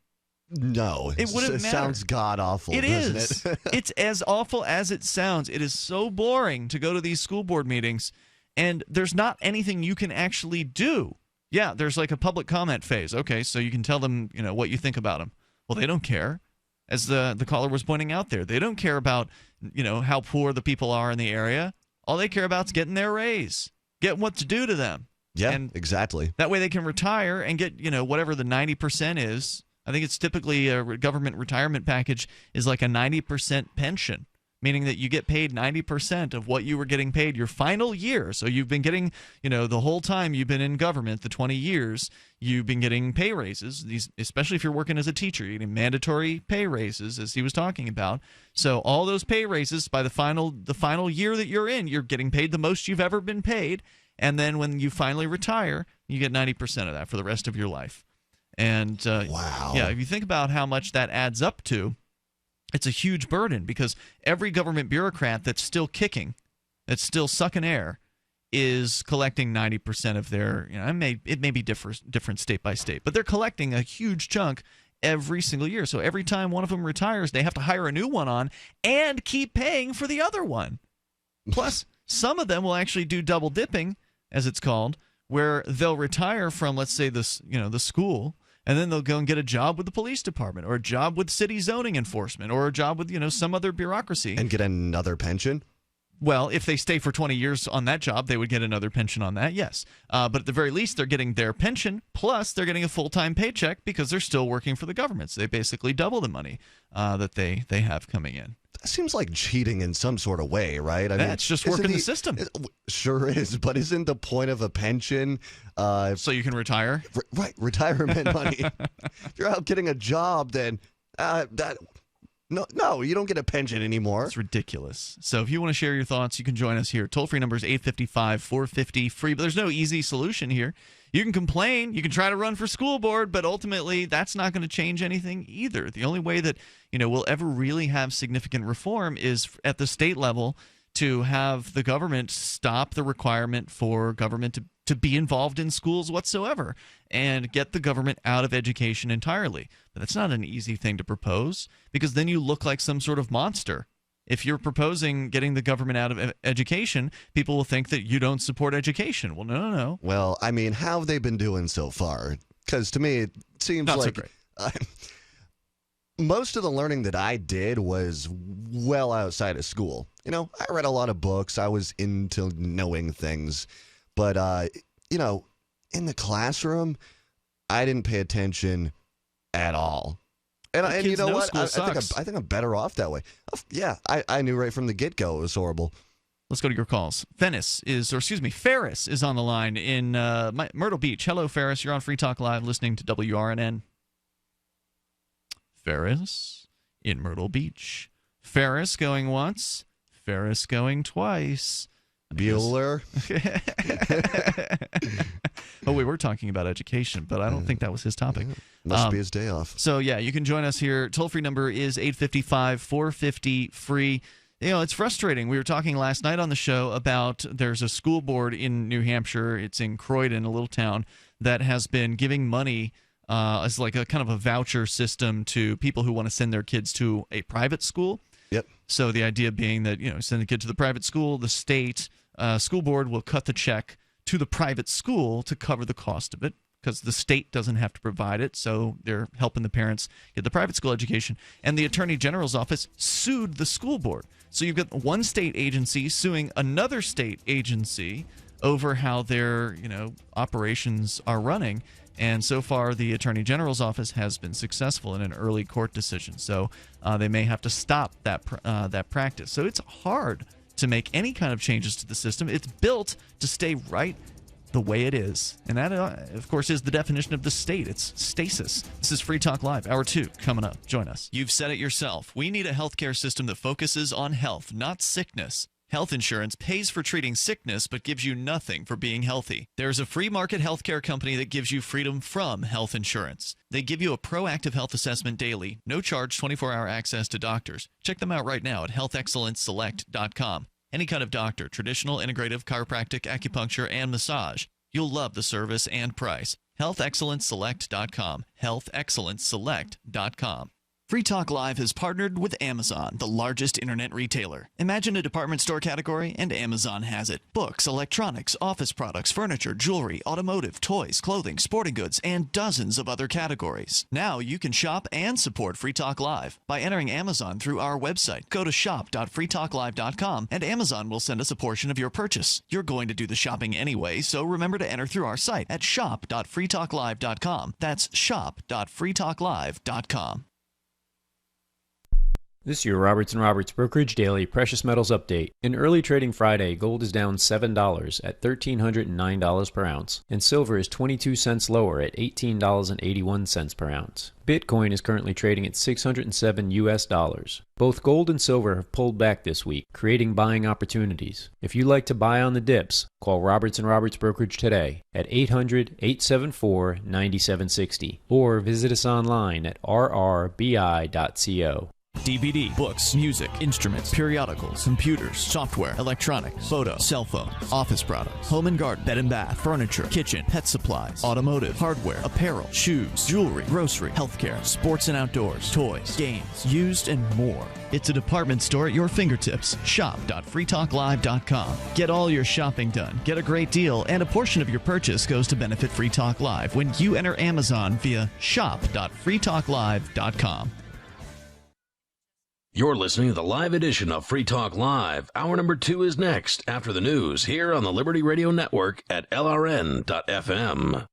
No. It wouldn't matter. Sounds god-awful, doesn't it? It's as awful as it sounds. It is so boring to go to these school board meetings, and there's not anything you can actually do. Yeah, there's like a public comment phase. Okay, so you can tell them, what you think about them. Well, they don't care. As the caller was pointing out there, they don't care about how poor the people are in the area. All they care about is getting their raise, getting what's due to them. Yeah, and exactly. That way they can retire and get whatever the 90% is. I think it's typically a government retirement package is like a 90% pension. meaning that you get paid 90% of what you were getting paid your final year. So you've been getting, the whole time you've been in government, the 20 years, you've been getting pay raises. These, especially if you're working as a teacher, you're getting mandatory pay raises, as he was talking about. So all those pay raises by the final year that you're in, you're getting paid the most you've ever been paid. And then when you finally retire, you get 90% of that for the rest of your life. And wow. Yeah, if you think about how much that adds up to, it's a huge burden, because every government bureaucrat that's still kicking, that's still sucking air, is collecting 90% of their, it may be different state by state, but they're collecting a huge chunk every single year. So every time one of them retires, they have to hire a new one on and keep paying for the other one. Plus, some of them will actually do double dipping, as it's called, where they'll retire from, let's say, the school, and then they'll go and get a job with the police department, or a job with city zoning enforcement, or a job with, some other bureaucracy. And get another pension? Well, if they stay for 20 years on that job, they would get another pension on that, yes. But at the very least, they're getting their pension, plus they're getting a full-time paycheck because they're still working for the government. So they basically double the money that they have coming in. That seems like cheating in some sort of way, right? That's just working the system. Sure is, but isn't the point of a pension so you can retire? Right, retirement money. If you're out getting a job, then no, you don't get a pension anymore. It's ridiculous. So if you want to share your thoughts, you can join us here. Toll-free number is 855-450-FREE, but there's no easy solution here. You can complain, you can try to run for school board, but ultimately that's not going to change anything either. The only way that we'll ever really have significant reform is at the state level, to have the government stop the requirement for government to be involved in schools whatsoever, and get the government out of education entirely. But that's not an easy thing to propose, because then you look like some sort of monster. If you're proposing getting the government out of education, people will think that you don't support education. Well, no. Well, I mean, how have they been doing so far? Because to me, it seems not like so great. Most of the learning that I did was well outside of school. I read a lot of books. I was into knowing things. But, in the classroom, I didn't pay attention at all. And you know what? I think I'm better off that way. Yeah, I knew right from the get-go it was horrible. Let's go to your calls. Ferris is on the line in Myrtle Beach. Hello, Ferris. You're on Free Talk Live listening to WRNN. Ferris in Myrtle Beach. Ferris going once. Ferris going twice. Bueller. Oh, we were talking about education, but I don't think that was his topic. Must be his day off. So, yeah, you can join us here. Toll-free number is 855-450-FREE. It's frustrating. We were talking last night on the show about there's a school board in New Hampshire. It's in Croydon, a little town, that has been giving money as like a kind of a voucher system to people who want to send their kids to a private school. Yep. So the idea being that, send the kid to the private school, the state school board will cut the check to the private school to cover the cost of it, because the state doesn't have to provide it, so they're helping the parents get the private school education. And the Attorney General's office sued the school board. So you've got one state agency suing another state agency over how their operations are running. And so far, the Attorney General's office has been successful in an early court decision. So they may have to stop that practice. So it's hard to make any kind of changes to the system. It's built to stay right the way it is. And that, of course, is the definition of the state. It's stasis. This is Free Talk Live, Hour 2, coming up. Join us. You've said it yourself. We need a healthcare system that focuses on health, not sickness. Health insurance pays for treating sickness but gives you nothing for being healthy. There's a free market healthcare company that gives you freedom from health insurance. They give you a proactive health assessment daily, no charge 24-hour access to doctors. Check them out right now at healthexcellenceselect.com. Any kind of doctor, traditional, integrative, chiropractic, acupuncture, and massage. You'll love the service and price. healthexcellenceselect.com. healthexcellenceselect.com. Free Talk Live has partnered with Amazon, the largest internet retailer. Imagine a department store category, and Amazon has it. Books, electronics, office products, furniture, jewelry, automotive, toys, clothing, sporting goods, and dozens of other categories. Now you can shop and support Free Talk Live by entering Amazon through our website. Go to shop.freetalklive.com, and Amazon will send us a portion of your purchase. You're going to do the shopping anyway, so remember to enter through our site at shop.freetalklive.com. That's shop.freetalklive.com. This is your Roberts & Roberts Brokerage Daily Precious Metals Update. In early trading Friday, gold is down $7 at $1,309 per ounce, and silver is 22 cents lower at $18.81 per ounce. Bitcoin is currently trading at $607 US. Both gold and silver have pulled back this week, creating buying opportunities. If you'd like to buy on the dips, call Roberts & Roberts Brokerage today at 800-874-9760 or visit us online at rrbi.co. DVD, books, music, instruments, periodicals, computers, software, electronics, photo, cell phones, office products, home and garden, bed and bath, furniture, kitchen, pet supplies, automotive, hardware, apparel, shoes, jewelry, grocery, healthcare, sports and outdoors, toys, games, used, and more. It's a department store at your fingertips. Shop.freetalklive.com. Get all your shopping done, get a great deal, and a portion of your purchase goes to benefit Free Talk Live when you enter Amazon via shop.freetalklive.com. You're listening to the live edition of Free Talk Live. Hour number 2 is next after the news here on the Liberty Radio Network at LRN.FM.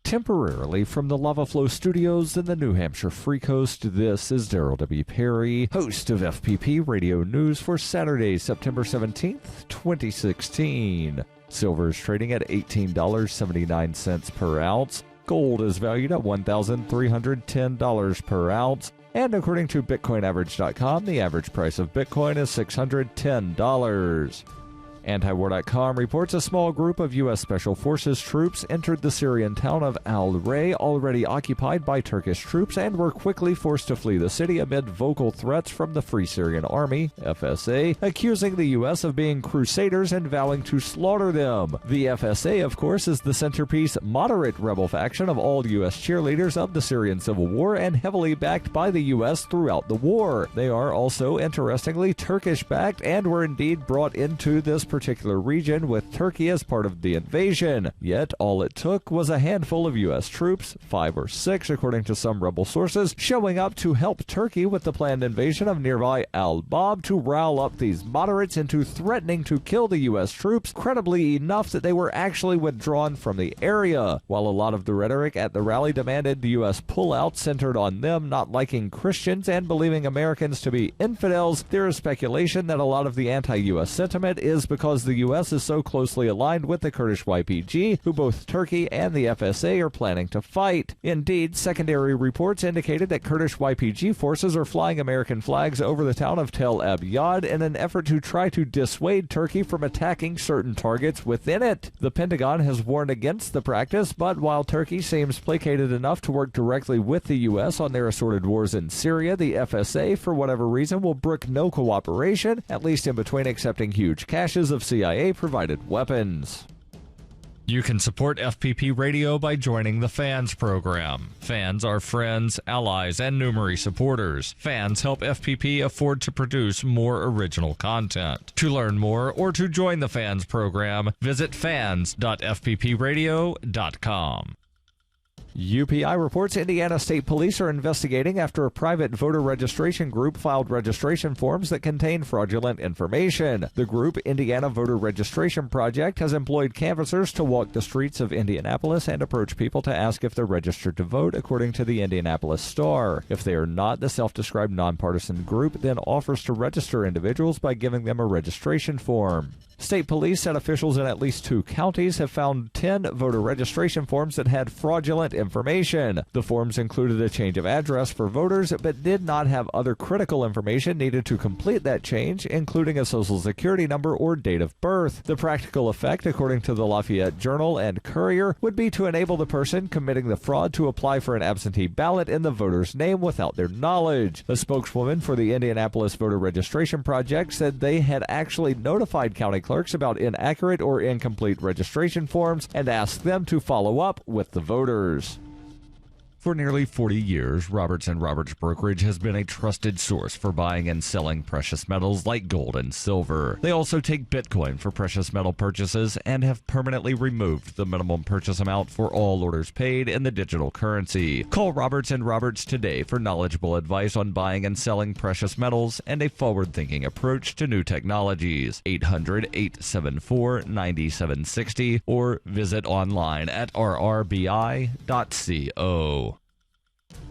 Temporarily from the Lava Flow Studios in the New Hampshire Free Coast, this is Darryl W. Perry, host of FPP Radio News for Saturday, September 17th, 2016. Silver is trading at $18.79 per ounce. Gold is valued at $1,310 per ounce. And according to BitcoinAverage.com, the average price of Bitcoin is $610. Antiwar.com reports a small group of U.S. Special Forces troops entered the Syrian town of al-Ray, already occupied by Turkish troops, and were quickly forced to flee the city amid vocal threats from the Free Syrian Army, FSA, accusing the U.S. of being crusaders and vowing to slaughter them. The FSA, of course, is the centerpiece moderate rebel faction of all U.S. cheerleaders of the Syrian Civil War and heavily backed by the U.S. throughout the war. They are also, interestingly, Turkish-backed and were indeed brought into this particular region with Turkey as part of the invasion. Yet all it took was a handful of U.S. troops, 5 or 6 according to some rebel sources, showing up to help Turkey with the planned invasion of nearby Al-Bab to rile up these moderates into threatening to kill the U.S. troops, credibly enough that they were actually withdrawn from the area. While a lot of the rhetoric at the rally demanded the U.S. pullout centered on them not liking Christians and believing Americans to be infidels, there is speculation that a lot of the anti-U.S. sentiment is because the U.S. is so closely aligned with the Kurdish YPG, who both Turkey and the FSA are planning to fight. Indeed, secondary reports indicated that Kurdish YPG forces are flying American flags over the town of Tel Abyad in an effort to try to dissuade Turkey from attacking certain targets within it. The Pentagon has warned against the practice, but while Turkey seems placated enough to work directly with the U.S. on their assorted wars in Syria, the FSA, for whatever reason, will brook no cooperation, at least in between accepting huge caches of CIA-provided weapons. You can support FPP Radio by joining the Fans program. Fans are friends, allies, and numerous supporters. Fans help FPP afford to produce more original content. To learn more or to join the Fans program, visit fans.fppradio.com. UPI reports Indiana State Police are investigating after a private voter registration group filed registration forms that contain fraudulent information. The group, Indiana Voter Registration Project, has employed canvassers to walk the streets of Indianapolis and approach people to ask if they're registered to vote, according to the Indianapolis Star. If they are not, the self-described nonpartisan group then offers to register individuals by giving them a registration form. State police said officials in at least 2 counties have found 10 voter registration forms that had fraudulent information. The forms included a change of address for voters, but did not have other critical information needed to complete that change, including a social security number or date of birth. The practical effect, according to the Lafayette Journal and Courier, would be to enable the person committing the fraud to apply for an absentee ballot in the voter's name without their knowledge. A spokeswoman for the Indianapolis Voter Registration Project said they had actually notified county clerks about inaccurate or incomplete registration forms and asked them to follow up with the voters. For nearly 40 years, Roberts & Roberts Brokerage has been a trusted source for buying and selling precious metals like gold and silver. They also take Bitcoin for precious metal purchases and have permanently removed the minimum purchase amount for all orders paid in the digital currency. Call Roberts & Roberts today for knowledgeable advice on buying and selling precious metals and a forward-thinking approach to new technologies. 800-874-9760 or visit online at rrbi.co.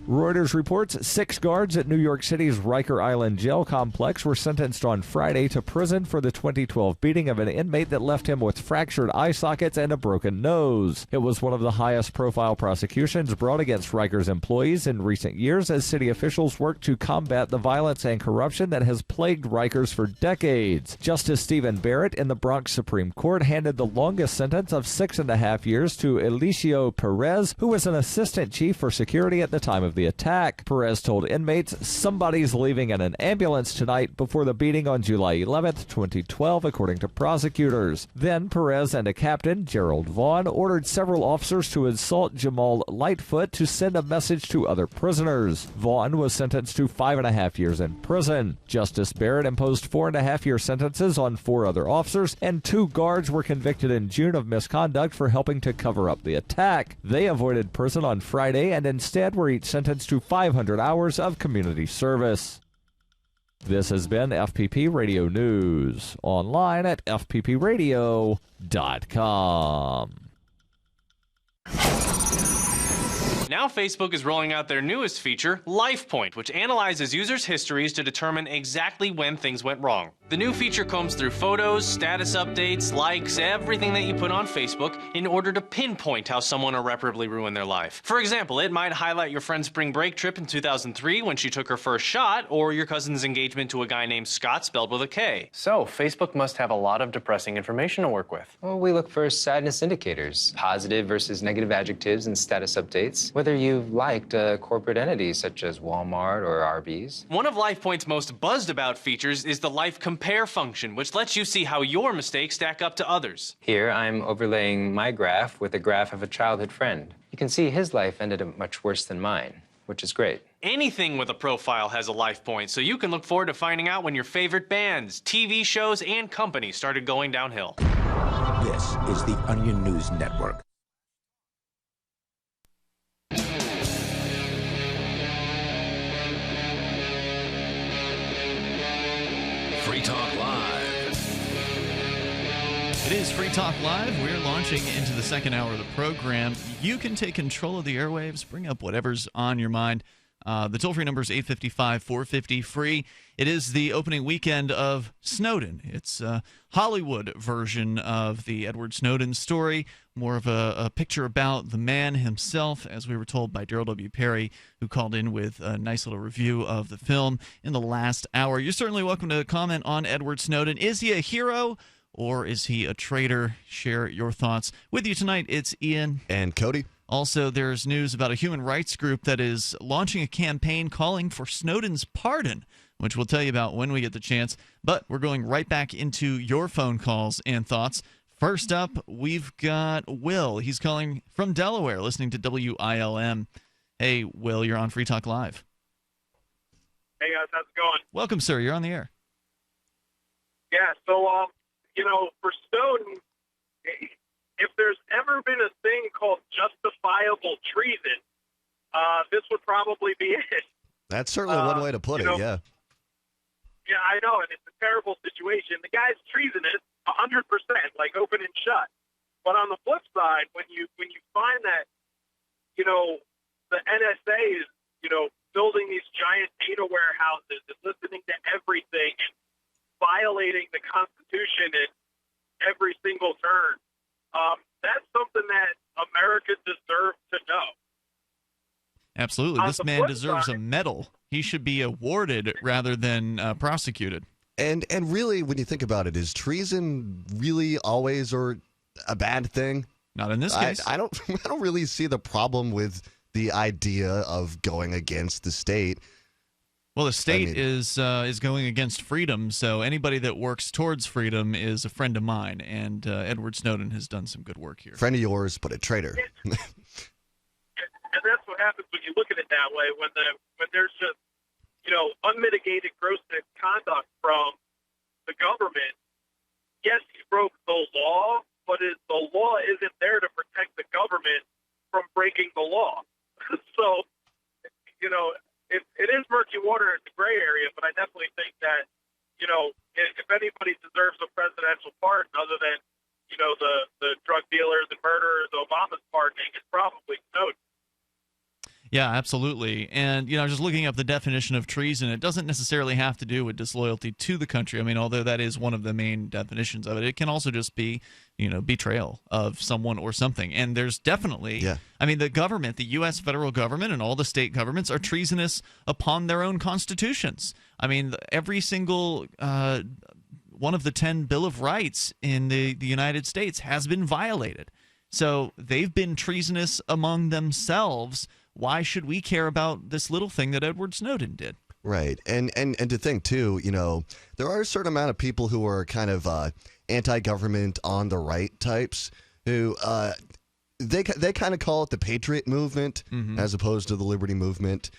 Reuters reports 6 guards at New York City's Riker Island jail complex were sentenced on Friday to prison for the 2012 beating of an inmate that left him with fractured eye sockets and a broken nose. It was one of the highest-profile prosecutions brought against Riker's employees in recent years as city officials work to combat the violence and corruption that has plagued Rikers for decades. Justice Stephen Barrett in the Bronx Supreme Court handed the longest sentence of 6.5 years to Eliseo Perez, who was an assistant chief for security at the time of the attack. Perez told inmates, "Somebody's leaving in an ambulance tonight," before the beating on July 11th, 2012, according to prosecutors. Then Perez and a captain, Gerald Vaughn, ordered several officers to assault Jamal Lightfoot to send a message to other prisoners. Vaughn was sentenced to 5.5 years in prison. Justice Barrett imposed 4.5-year sentences on 4 other officers, and 2 guards were convicted in June of misconduct for helping to cover up the attack. They avoided prison on Friday and instead were each sentenced to 500 hours of community service. This has been FPP Radio News, online at fppradio.com. Now Facebook is rolling out their newest feature, LifePoint, which analyzes users' histories to determine exactly when things went wrong. The new feature combs through photos, status updates, likes, everything that you put on Facebook in order to pinpoint how someone irreparably ruined their life. For example, it might highlight your friend's spring break trip in 2003 when she took her first shot, or your cousin's engagement to a guy named Scott spelled with a K. So, Facebook must have a lot of depressing information to work with. Well, we look for sadness indicators, positive versus negative adjectives and status updates, whether you've liked a corporate entity such as Walmart or Arby's. One of LifePoint's most buzzed about features is the Life Compare function, which lets you see how your mistakes stack up to others. Here, I'm overlaying my graph with a graph of a childhood friend. You can see his life ended up much worse than mine, which is great. Anything with a profile has a LifePoint, so you can look forward to finding out when your favorite bands, TV shows, and companies started going downhill. This is the Onion News Network. Free Talk Live. It is Free Talk Live. We're launching into the second hour of the program. You can take control of the airwaves, bring up whatever's on your mind. The toll-free number is 855-450-FREE. It is the opening weekend of Snowden. It's a Hollywood version of the Edward Snowden story, more of a picture about the man himself, as we were told by Darryl W. Perry, who called in with a nice little review of the film in the last hour. You're certainly welcome to comment on Edward Snowden. Is he a hero or is he a traitor? Share your thoughts. With you tonight, it's Ian. And Cody. Also, there's news about a human rights group that is launching a campaign calling for Snowden's pardon, which we'll tell you about when we get the chance. But we're going right back into your phone calls and thoughts. First up, we've got Will. He's calling from Delaware, listening to WILM. Hey, Will, you're on Free Talk Live. Hey, guys, how's it going? Welcome, sir. You're on the air. Yeah, so, for Snowden, if there's ever been a thing called justifiable treason, this would probably be it. That's certainly one way to put it, yeah. Yeah, I know, and it's a terrible situation. The guy's treasonous, 100%, like open and shut. But on the flip side, when you find that, the NSA is, building these giant data warehouses and listening to everything and violating the Constitution in every single turn, that's something that America deserves to know. Absolutely. This man deserves a medal. He should be awarded rather than prosecuted. And really, when you think about it, is treason really always or a bad thing? Not in this case. I don't really see the problem with the idea of going against the state. Well, the state is going against freedom, so anybody that works towards freedom is a friend of mine, and Edward Snowden has done some good work here. Friend of yours, but a traitor. And that's what happens when you look at it that way, when there's just, unmitigated gross misconduct from the government. Yes, he broke the law, but the law isn't there to protect the government from breaking the law. So, it is murky water. It's a gray area, but I definitely think that, if anybody deserves a presidential pardon other than, the drug dealers and murderers Obama's pardoning, it's probably Snowden. Yeah, absolutely. And, just looking up the definition of treason, it doesn't necessarily have to do with disloyalty to the country. I mean, although that is one of the main definitions of it, it can also just be, betrayal of someone or something. And there's definitely, I mean, the government, the U.S. federal government and all the state governments are treasonous upon their own constitutions. I mean, every single one of the 10 Bill of Rights in the United States has been violated. So they've been treasonous among themselves. Why should we care about this little thing that Edward Snowden did? Right. And to think, too, there are a certain amount of people who are kind of anti-government on the right types who they kind of call it the Patriot movement as opposed to the Liberty movement,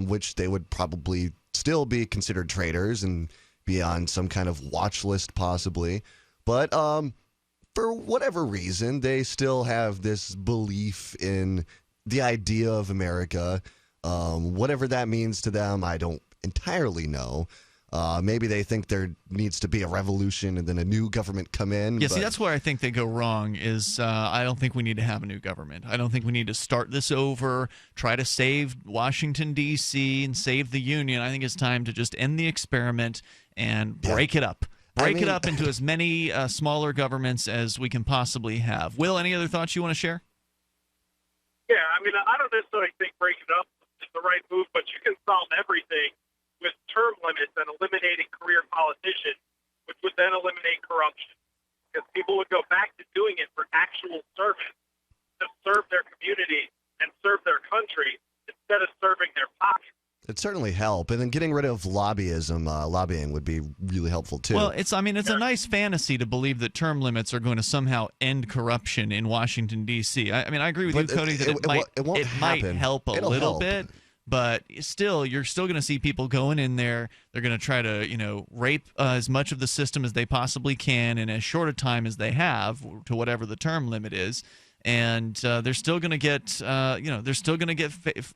which they would probably still be considered traitors and be on some kind of watch list possibly. But for whatever reason, they still have this belief in the idea of America. Whatever that means to them, I don't entirely know. Maybe they think there needs to be a revolution and then a new government come in. Yeah, see, that's where I think they go wrong is I don't think we need to have a new government. I don't think we need to start this over, try to save Washington, D.C., and save the Union. I think it's time to just end the experiment and break it up. Break it up into as many smaller governments as we can possibly have. Will, any other thoughts you want to share? Yeah, I mean, I don't necessarily think breaking up is the right move, but you can solve everything with term limits and eliminating career politicians, which would then eliminate corruption. Because people would go back to doing it for actual service, to serve their community and serve their country instead of serving their pockets. It'd certainly help. And then getting rid of lobbying would be really helpful, too. Well, it's a nice fantasy to believe that term limits are going to somehow end corruption in Washington, D.C. I mean, I agree with you, Cody, that it might help a little bit. But still, you're still going to see people going in there. They're going to try to, rape as much of the system as they possibly can in as short a time as they have to whatever the term limit is. And they're still going to get,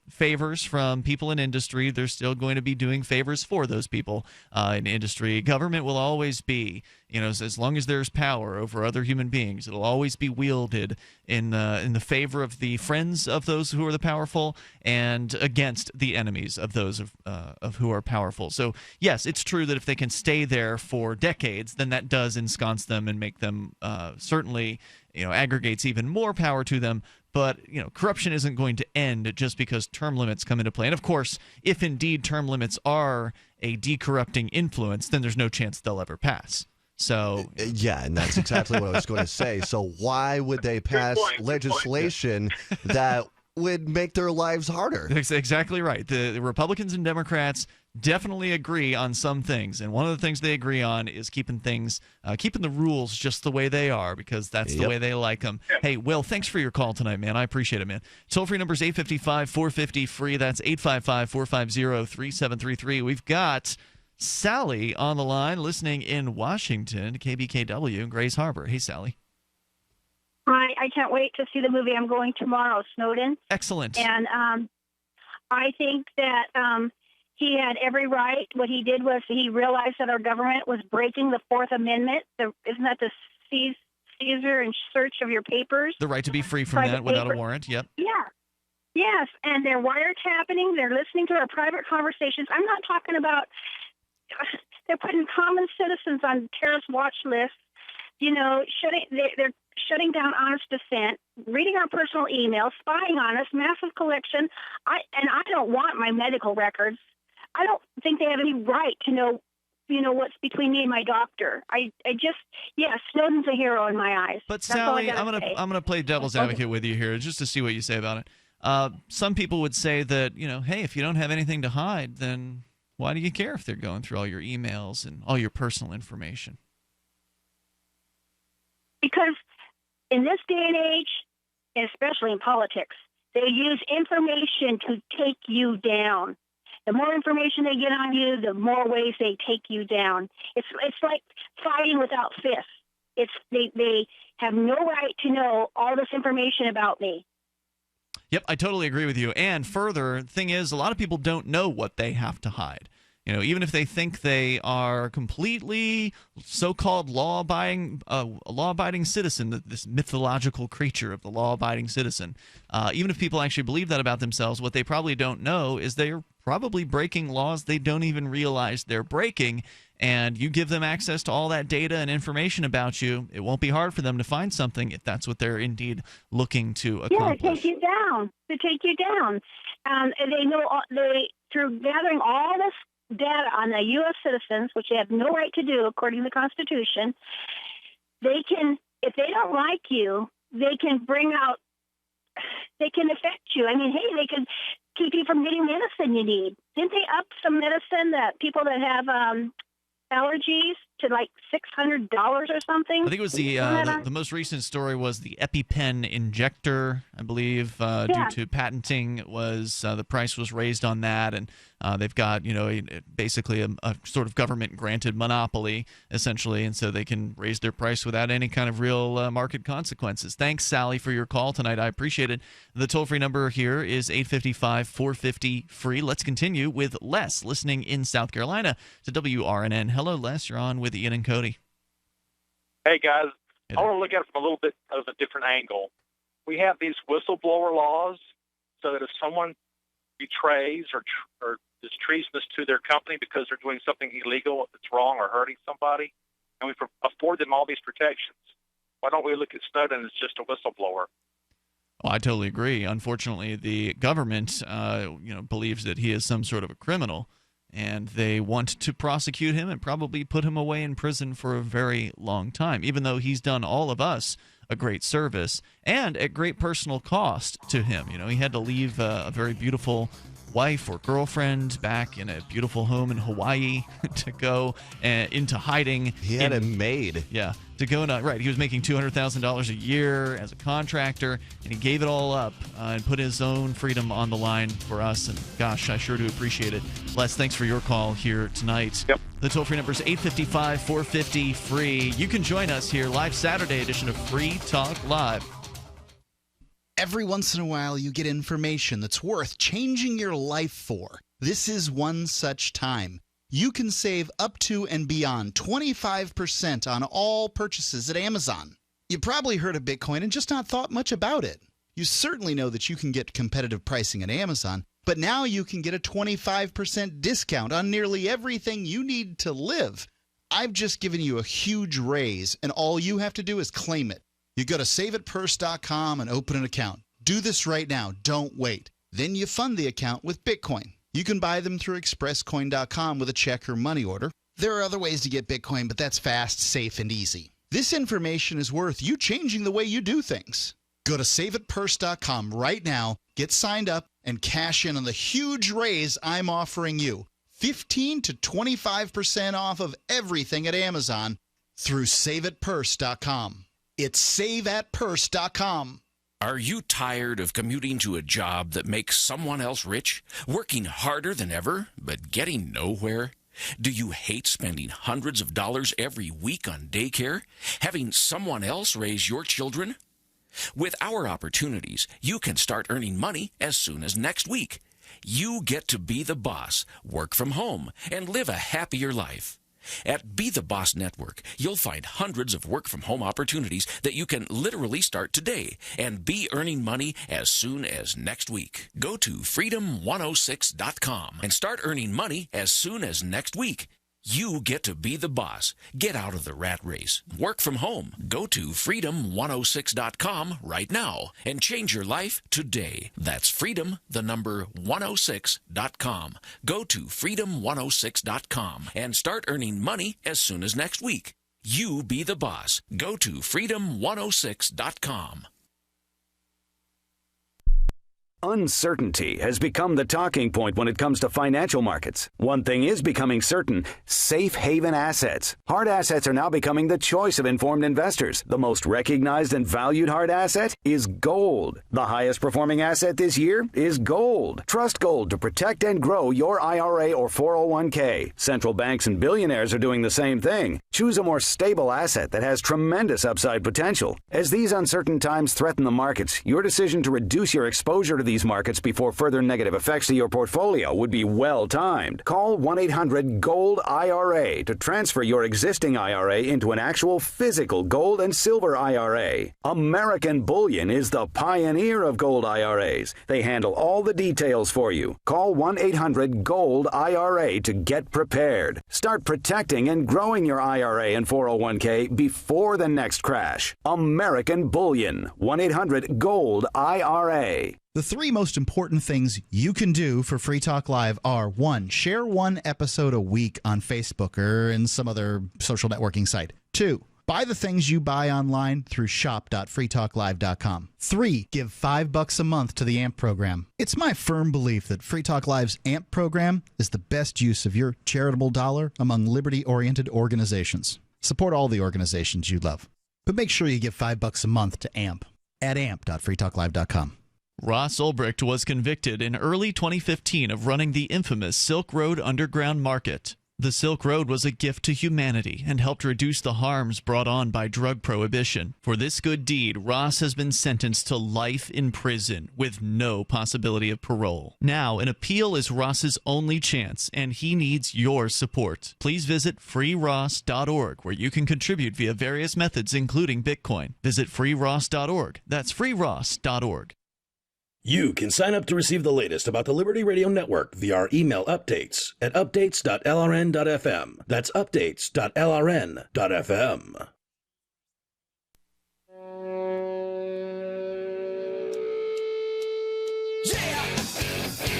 favors from people in industry. They're still going to be doing favors for those people in industry. Government will always be, as long as there's power over other human beings, it'll always be wielded in the favor of the friends of those who are the powerful and against the enemies of those of who are powerful. So yes, it's true that if they can stay there for decades, then that does ensconce them and make them certainly. Aggregates even more power to them. But, corruption isn't going to end just because term limits come into play. And, of course, if indeed term limits are a decorrupting influence, then there's no chance they'll ever pass. So yeah, and that's exactly what I was going to say. So why would they pass legislation that would make their lives harder? That's exactly right. The Republicans and Democrats definitely agree on some things, and one of the things they agree on is keeping the rules just the way they are because that's the way they like them. Hey, Will, thanks for your call tonight, man. I appreciate it, man. Toll-free number is 855-450-FREE. That's 855-450-3733. We've got Sally on the line listening in Washington, KBKW, Grays Harbor. Hey, Sally. Hi, I can't wait to see the movie. I'm going tomorrow, Snowden. Excellent. And I think that he had every right. What he did was he realized that our government was breaking the Fourth Amendment. Isn't that the seizure and search of your papers? The right to be free from that without a warrant, yep. Yeah. Yes, and they're wiretapping. They're listening to our private conversations. I'm not talking about they're putting common citizens on terrorist watch lists. They're shutting down honest dissent, reading our personal emails, spying on us, massive collection. I don't want my medical records. I don't think they have any right to know, what's between me and my doctor. Snowden's a hero in my eyes. But Sally, I'm gonna play devil's advocate with you here just to see what you say about it. Some people would say that, hey, if you don't have anything to hide, then why do you care if they're going through all your emails and all your personal information? Because in this day and age, and especially in politics, they use information to take you down. The more information they get on you, the more ways they take you down. It's like fighting without fists. They have no right to know all this information about me. Yep, I totally agree with you. And further, the thing is, a lot of people don't know what they have to hide. even if they think they are completely so-called law-abiding citizen, this mythological creature of the law-abiding citizen, even if people actually believe that about themselves, what they probably don't know is they're probably breaking laws they don't even realize they're breaking. And you give them access to all that data and information about you, it won't be hard for them to find something if that's what they're indeed looking to accomplish. Yeah, to take you down. They know through gathering all this data on the U.S. citizens, which they have no right to do according to the Constitution. They can, if they don't like you, they can affect you. I mean, hey, they can keep you from getting medicine you need. Didn't they up some medicine that people that have allergies to like $600 or something? I think it was the most recent story was the EpiPen injector, I believe, due to patenting was the price was raised on that, and they've got basically a sort of government granted monopoly essentially, and so they can raise their price without any kind of real market consequences. Thanks, Sally, for your call tonight. I appreciate it. The toll-free number here is 855-450-FREE. Let's continue with Les, listening in South Carolina to WRNN. Hello, Les. You're on with Ian and Cody. Hey, guys. I want to look at it from a little bit of a different angle. We have these whistleblower laws so that if someone betrays or is treasonous to their company because they're doing something illegal that's wrong or hurting somebody, and we afford them all these protections. Why don't we look at Snowden as just a whistleblower? Well, I totally agree. Unfortunately, the government, believes that he is some sort of a criminal, and they want to prosecute him and probably put him away in prison for a very long time, even though he's done all of us a great service and at great personal cost to him. He had to leave a very beautiful wife or girlfriend back in a beautiful home in Hawaii to go into hiding. He had a maid. Yeah, to go right. He was making $200,000 a year as a contractor, and he gave it all up and put his own freedom on the line for us. And gosh, I sure do appreciate it. Les, thanks for your call here tonight. Yep. The toll-free number is 855-450-FREE. You can join us here live Saturday edition of Free Talk Live. Every once in a while, you get information that's worth changing your life for. This is one such time. You can save up to and beyond 25% on all purchases at Amazon. You probably heard of Bitcoin and just not thought much about it. You certainly know that you can get competitive pricing at Amazon, but now you can get a 25% discount on nearly everything you need to live. I've just given you a huge raise, and all you have to do is claim it. You go to saveitpurse.com and open an account. Do this right now. Don't wait. Then you fund the account with Bitcoin. You can buy them through expresscoin.com with a check or money order. There are other ways to get Bitcoin, but that's fast, safe, and easy. This information is worth you changing the way you do things. Go to saveitpurse.com right now, get signed up, and cash in on the huge raise I'm offering you. 15 to 25% off of everything at Amazon through saveitpurse.com. It's saveatpurse.com. Are you tired of commuting to a job that makes someone else rich? Working harder than ever, but getting nowhere? Do you hate spending hundreds of dollars every week on daycare? Having someone else raise your children? With our opportunities, you can start earning money as soon as next week. You get to be the boss, work from home, and live a happier life. At Be the Boss Network, you'll find hundreds of work-from-home opportunities that you can literally start today and be earning money as soon as next week. Go to freedom106.com and start earning money as soon as next week. You get to be the boss. Get out of the rat race. Work from home. Go to freedom106.com right now and change your life today. That's freedom, the number 106.com. Go to freedom106.com and start earning money as soon as next week. You be the boss. Go to freedom106.com. Uncertainty has become the talking point when it comes to financial markets. One thing is becoming certain: safe haven assets. Hard assets are now becoming the choice of informed investors. The most recognized and valued hard asset is gold. The highest performing asset this year is gold. Trust gold to protect and grow your IRA or 401k. Central banks and billionaires are doing the same thing. Choose a more stable asset that has tremendous upside potential. As these uncertain times threaten the markets, your decision to reduce your exposure to these markets before further negative effects to your portfolio would be well timed. Call 1-800-GOLD-IRA to transfer your existing IRA into an actual physical gold and silver IRA. American Bullion is the pioneer of gold IRAs. They handle all the details for you. Call 1-800-GOLD-IRA to get prepared. Start protecting and growing your IRA and 401k before the next crash. American Bullion. 1-800-GOLD-IRA. The three most important things you can do for Free Talk Live are: 1, share one episode a week on Facebook or in some other social networking site. 2, buy the things you buy online through shop.freetalklive.com. 3, give $5 a month to the AMP program. It's my firm belief that Free Talk Live's AMP program is the best use of your charitable dollar among liberty-oriented organizations. Support all the organizations you love, but make sure you give $5 a month to AMP at amp.freetalklive.com. Ross Ulbricht was convicted in early 2015 of running the infamous Silk Road underground market. The Silk Road was a gift to humanity and helped reduce the harms brought on by drug prohibition. For this good deed, Ross has been sentenced to life in prison with no possibility of parole. Now, an appeal is Ross's only chance, and he needs your support. Please visit freeross.org, where you can contribute via various methods, including Bitcoin. Visit freeross.org. That's freeross.org. You can sign up to receive the latest about the Liberty Radio Network via our email updates at updates.lrn.fm. That's updates.lrn.fm.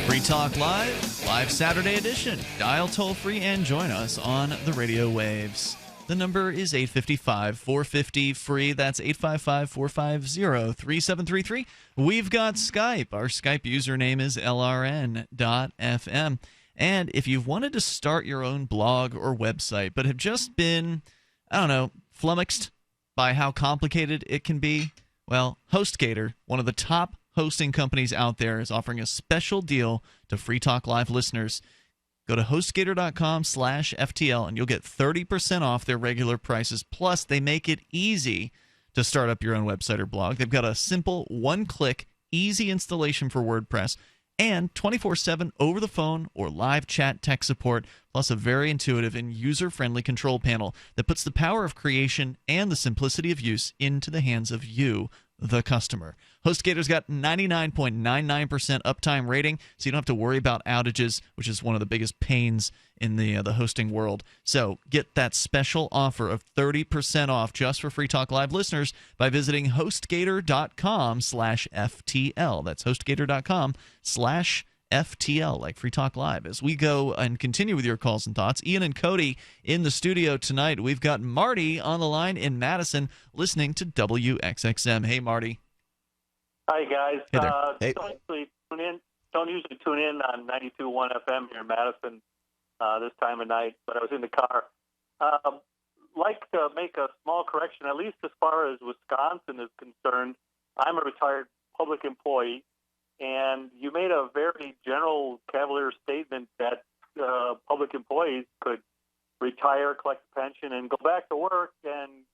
Free Talk Live Saturday edition. Dial toll-free and join us on the radio waves. The number is 855-450-FREE. That's 855-450-3733. We've got Skype. Our Skype username is lrn.fm. And if you've wanted to start your own blog or website but have just been, flummoxed by how complicated it can be, well, HostGator, one of the top hosting companies out there, is offering a special deal to Free Talk Live listeners. Go to hostgator.com/FTL and you'll get 30% off their regular prices. Plus, they make it easy to start up your own website or blog. They've got a simple one-click, easy installation for WordPress and 24/7 over-the-phone or live chat tech support, plus a very intuitive and user-friendly control panel that puts the power of creation and the simplicity of use into the hands of you, the customer. HostGator's got 99.99% uptime rating, so you don't have to worry about outages, which is one of the biggest pains in the hosting world. So get that special offer of 30% off just for Free Talk Live listeners by visiting HostGator.com/FTL. That's HostGator.com/FTL, like Free Talk Live. As we go and continue with your calls and thoughts, Ian and Cody in the studio tonight. We've got Marty on the line in Madison listening to WXXM. Hey, Marty. Hi, guys. Hey there. Hey. Don't usually tune in on 92.1 FM here in Madison this time of night, but I was in the car. Like to make a small correction, at least as far as Wisconsin is concerned. I'm a retired public employee, and you made a very general, cavalier statement that public employees could retire, collect a pension, and go back to work and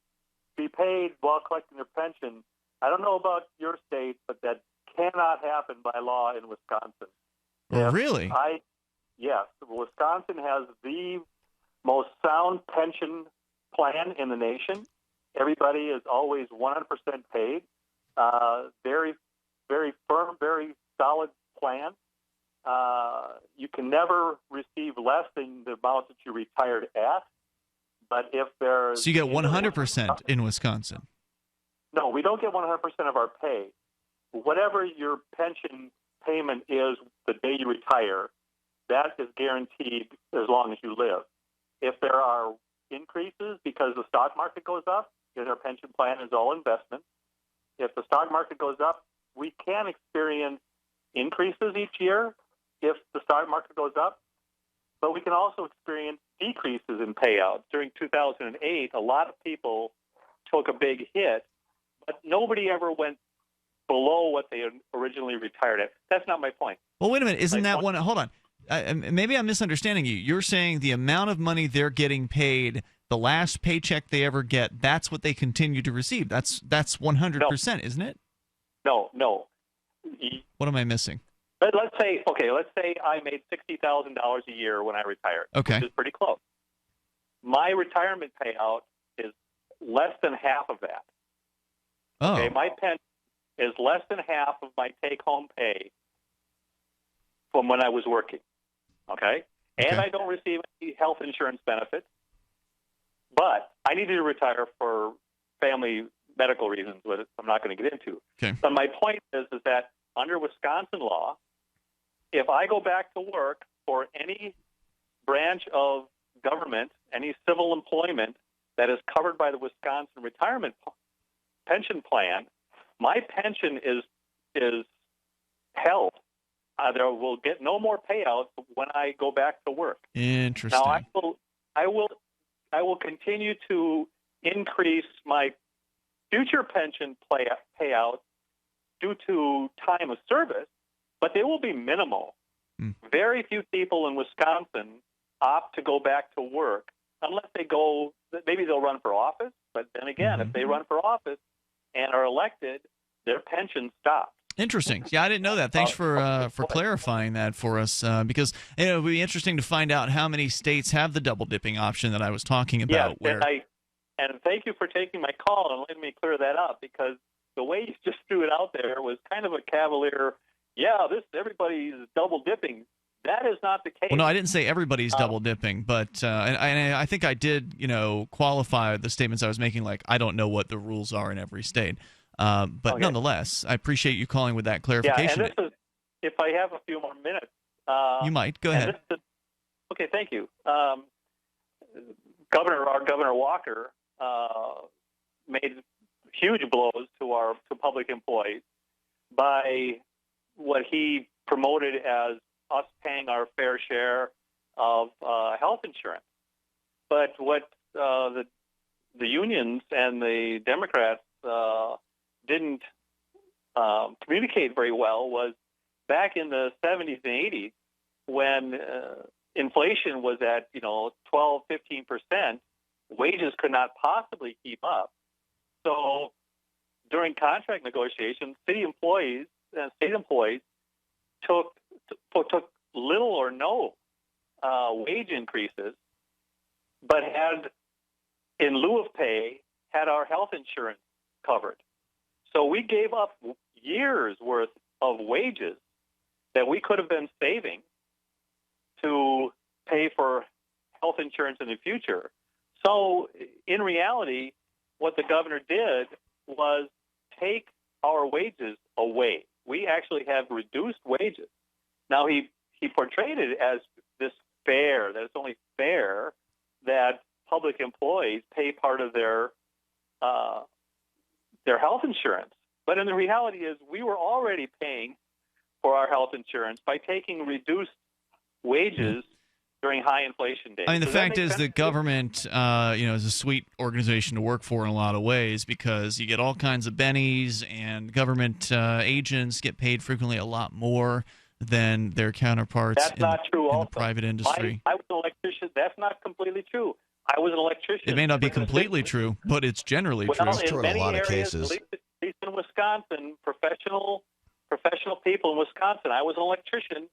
be paid while collecting their pension. I don't know about your state, but that cannot happen by law in Wisconsin. Oh, really? Yes. Wisconsin has the most sound pension plan in the nation. Everybody is always 100% paid. Very, very firm, very solid plan. You can never receive less than the amount that you retired at. But if there's... So you get 100% in Wisconsin? No, we don't get 100% of our pay. Whatever your pension payment is the day you retire, that is guaranteed as long as you live. If there are increases because the stock market goes up, because our pension plan is all investment, if the stock market goes up, we can experience increases each year if the stock market goes up, but we can also experience decreases in payouts. During 2008, a lot of people took a big hit, but nobody ever went below what they originally retired at. That's not my point. Well, wait a minute. Isn't that one? Hold on. Maybe I'm misunderstanding you. You're saying the amount of money they're getting paid, the last paycheck they ever get, that's what they continue to receive. That's 100%, isn't it? No. What am I missing? Let's say I made $60,000 a year when I retired, Okay. which is pretty close. My retirement payout is less than half of that. Oh. Okay, my pension is less than half of my take-home pay from when I was working. Okay? And I don't receive any health insurance benefits, but I needed to retire for family medical reasons, which I'm not going to get into. Okay. But my point is that under Wisconsin law, if I go back to work for any branch of government, any civil employment that is covered by the Wisconsin retirement pension plan, my pension is held. There will get no more payouts when I go back to work. Interesting. Now I will continue to increase my future pension payouts due to time of service, but they will be minimal. Very few people in Wisconsin opt to go back to work unless maybe they'll run for office, but then again, if they run for office and are elected, their pension stops. Interesting. Yeah, I didn't know that. Thanks for clarifying that for us, because it would be interesting to find out how many states have the double dipping option that I was talking about. And thank you for taking my call and letting me clear that up, because the way you just threw it out there was kind of a cavalier. Yeah, everybody's double dipping. That is not the case. Well, no, I didn't say everybody's double dipping, but and I think I did, qualify the statements I was making. Like, I don't know what the rules are in every state. But nonetheless, I appreciate you calling with that clarification. Yeah, and if I have a few more minutes. You might. Go ahead. Okay, thank you. Governor Walker made huge blows to public employees by what he promoted as us paying our fair share of health insurance. But what the unions and the Democrats didn't communicate very well was back in the 70s and 80s when inflation was at 12-15%, wages could not possibly keep up. So during contract negotiations, city employees and state employees took little or no wage increases, but had, in lieu of pay, had our health insurance covered. So we gave up years' worth of wages that we could have been saving to pay for health insurance in the future. So in reality, what the governor did was take our wages away. We actually have reduced wages. Now, he portrayed it as this fair, that it's only fair that public employees pay part of their health insurance. But in the reality is we were already paying for our health insurance by taking reduced wages during high inflation days. I mean, the fact is that government, is a sweet organization to work for in a lot of ways, because you get all kinds of bennies, and government agents get paid frequently a lot more than their counterparts in the private industry. I was an electrician. That's not completely true. I was an electrician. It may not be completely true, but it's generally true. It's true in a lot of cases. At least in Wisconsin, professional people in Wisconsin. I was an electrician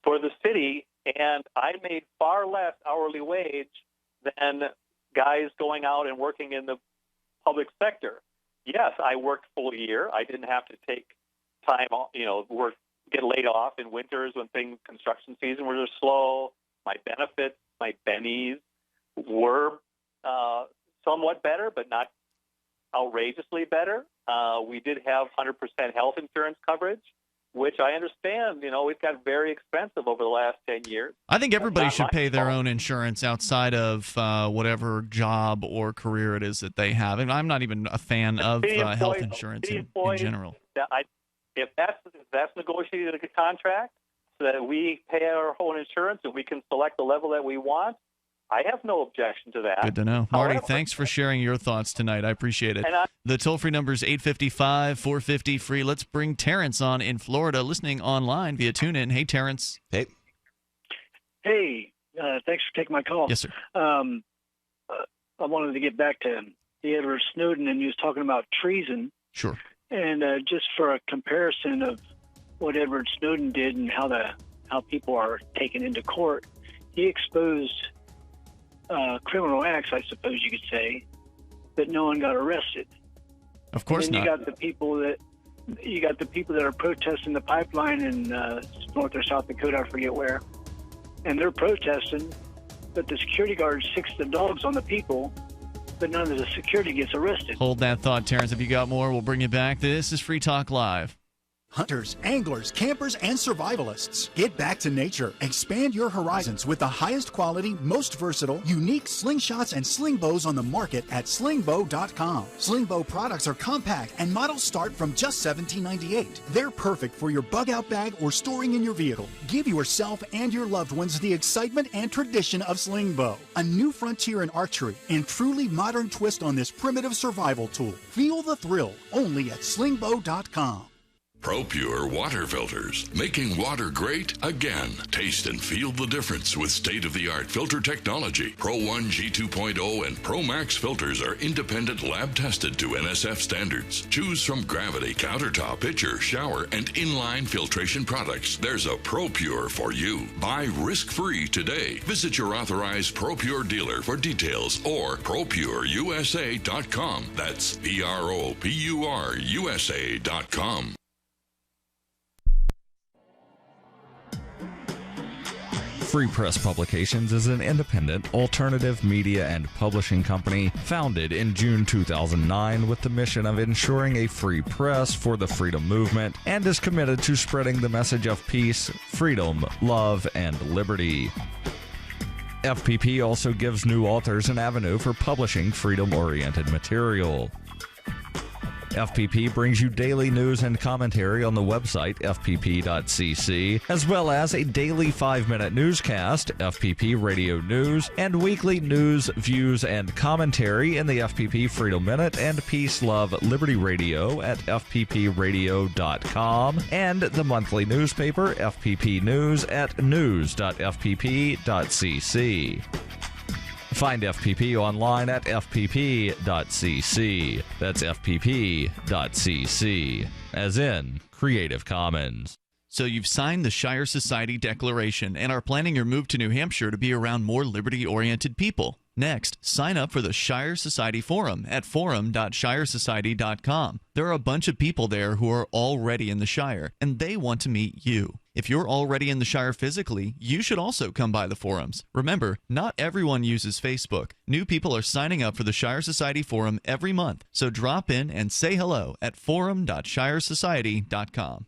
for the city, and I made far less hourly wage than guys going out and working in the public sector. Yes, I worked full year. I didn't have to take time off, get laid off in winters when construction season were slow. My benefits, my bennies were somewhat better, but not outrageously better. We did have 100% health insurance coverage, which I understand, it got very expensive over the last 10 years. I think everybody should pay their own insurance outside of whatever job or career it is that they have. And I'm not even a fan of health insurance in general. If that's negotiated in a contract so that we pay our own insurance and we can select the level that we want, I have no objection to that. Good to know. Marty, thanks for sharing your thoughts tonight. I appreciate it. The toll-free number is 855-450-FREE. Let's bring Terrence on in Florida, listening online via TuneIn. Hey, Terrence. Hey. Hey, thanks for taking my call. Yes, sir. I wanted to get back to Edward Snowden, and he was talking about treason. Sure. And just for a comparison of what Edward Snowden did and how people are taken into court, he exposed criminal acts, I suppose you could say, but no one got arrested. Of course and then not. You got the people that are protesting the pipeline in North or South Dakota, I forget where, and they're protesting, but the security guards fix the dogs on the people, but none of the security gets arrested. Hold that thought, Terrence. If you got more, we'll bring you back. This is Free Talk Live. Hunters, anglers, campers, and survivalists. Get back to nature. Expand your horizons with the highest quality, most versatile, unique slingshots and sling bows on the market at slingbow.com. Slingbow products are compact and models start from just $17.98. They're perfect for your bug-out bag or storing in your vehicle. Give yourself and your loved ones the excitement and tradition of Slingbow. A new frontier in archery and truly modern twist on this primitive survival tool. Feel the thrill only at slingbow.com. ProPure water filters, making water great again. Taste and feel the difference with state-of-the-art filter technology. Pro 1 G2.0 and Pro Max filters are independent lab-tested to NSF standards. Choose from Gravity, Countertop, Pitcher, Shower, and Inline filtration products. There's a ProPure for you. Buy risk-free today. Visit your authorized ProPure dealer for details or ProPureUSA.com. That's ProPureUSA.com. Free Press Publications is an independent, alternative media and publishing company founded in June 2009 with the mission of ensuring a free press for the freedom movement and is committed to spreading the message of peace, freedom, love, and liberty. FPP also gives new authors an avenue for publishing freedom-oriented material. FPP brings you daily news and commentary on the website fpp.cc, as well as a daily 5-minute newscast, FPP Radio News, and weekly news, views, and commentary in the FPP Freedom Minute and Peace, Love, Liberty Radio at fppradio.com, and the monthly newspaper, FPP News, at news.fpp.cc. Find FPP online at fpp.cc. That's fpp.cc, as in Creative Commons. So you've signed the Shire Society Declaration and are planning your move to New Hampshire to be around more liberty-oriented people. Next, sign up for the Shire Society Forum at forum.shiresociety.com. There are a bunch of people there who are already in the Shire, and they want to meet you. If you're already in the Shire physically, you should also come by the forums. Remember, not everyone uses Facebook. New people are signing up for the Shire Society Forum every month, so drop in and say hello at forum.shiresociety.com.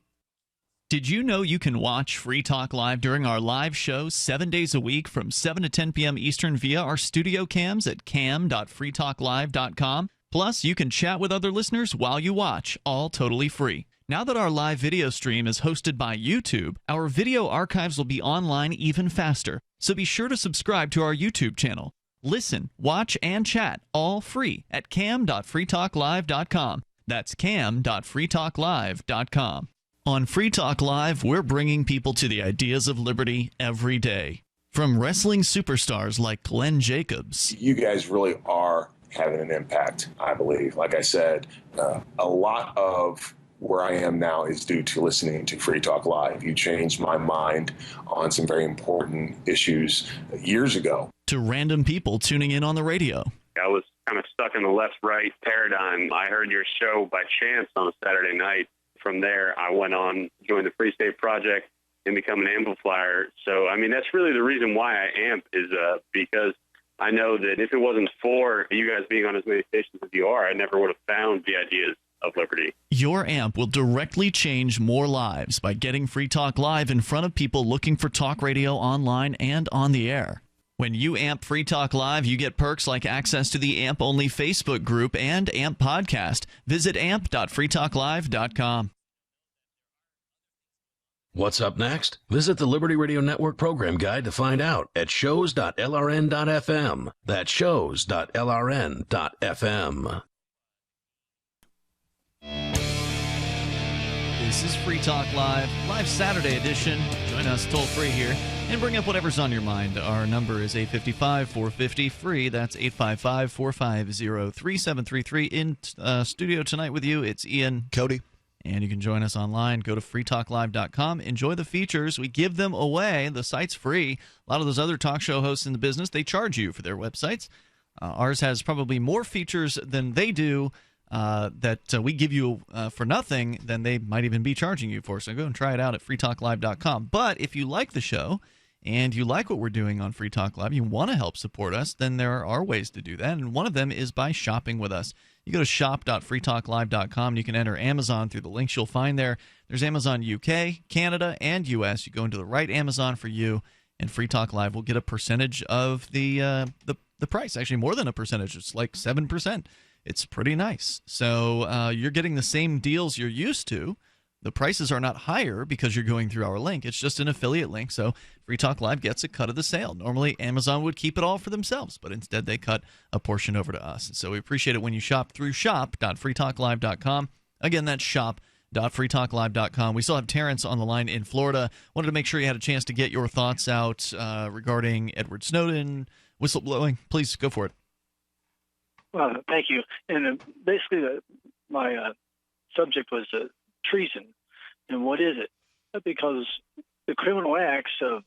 Did you know you can watch Free Talk Live during our live show 7 days a week from 7 to 10 p.m. Eastern via our studio cams at cam.freetalklive.com? Plus, you can chat with other listeners while you watch, all totally free. Now that our live video stream is hosted by YouTube, our video archives will be online even faster. So be sure to subscribe to our YouTube channel. Listen, watch, and chat all free at cam.freetalklive.com. That's cam.freetalklive.com. On Free Talk Live, we're bringing people to the ideas of liberty every day. From wrestling superstars like Glenn Jacobs. You guys really are having an impact, I believe. Like I said, a lot of where I am now is due to listening to Free Talk Live. You changed my mind on some very important issues years ago. To random people tuning in on the radio. I was kind of stuck in the left-right paradigm. I heard your show by chance on a Saturday night. From there, I went on, joined the Free State Project, and become an amplifier. So, I mean, that's really the reason why I amp is because I know that if it wasn't for you guys being on as many stations as you are, I never would have found the ideas of liberty. Your amp will directly change more lives by getting Free Talk Live in front of people looking for talk radio online and on the air. When you amp Free Talk Live, you get perks like access to the AMP-only Facebook group and AMP podcast. Visit amp.freetalklive.com. What's up next? Visit the Liberty Radio Network program guide to find out at shows.lrn.fm. That's shows.lrn.fm. This is Free Talk Live, live Saturday edition. Join us toll free here and bring up whatever's on your mind. Our number is 855-450-FREE. That's 855-450-3733. In studio tonight with you, it's Ian. Cody. And you can join us online. Go to freetalklive.com. Enjoy the features. We give them away. The site's free. A lot of those other talk show hosts in the business, they charge you for their websites. Ours has probably more features than they do that we give you for nothing than they might even be charging you for. So go and try it out at freetalklive.com. But if you like the show and you like what we're doing on Free Talk Live, you want to help support us, then there are ways to do that. And one of them is by shopping with us. You go to shop.freetalklive.com and you can enter Amazon through the links you'll find there. There's Amazon UK, Canada, and US. You go into the right Amazon for you, and Free Talk Live will get a percentage of the price. Actually, more than a percentage. It's like 7%. It's pretty nice. So you're getting the same deals you're used to. The prices are not higher because you're going through our link. It's just an affiliate link, so Free Talk Live gets a cut of the sale. Normally, Amazon would keep it all for themselves, but instead they cut a portion over to us. So we appreciate it when you shop through shop.freetalklive.com. Again, that's shop.freetalklive.com. We still have Terrence on the line in Florida. Wanted to make sure you had a chance to get your thoughts out regarding Edward Snowden, whistleblowing. Please go for it. Well, thank you. And basically, my subject was treason. And what is it? Because the criminal acts of,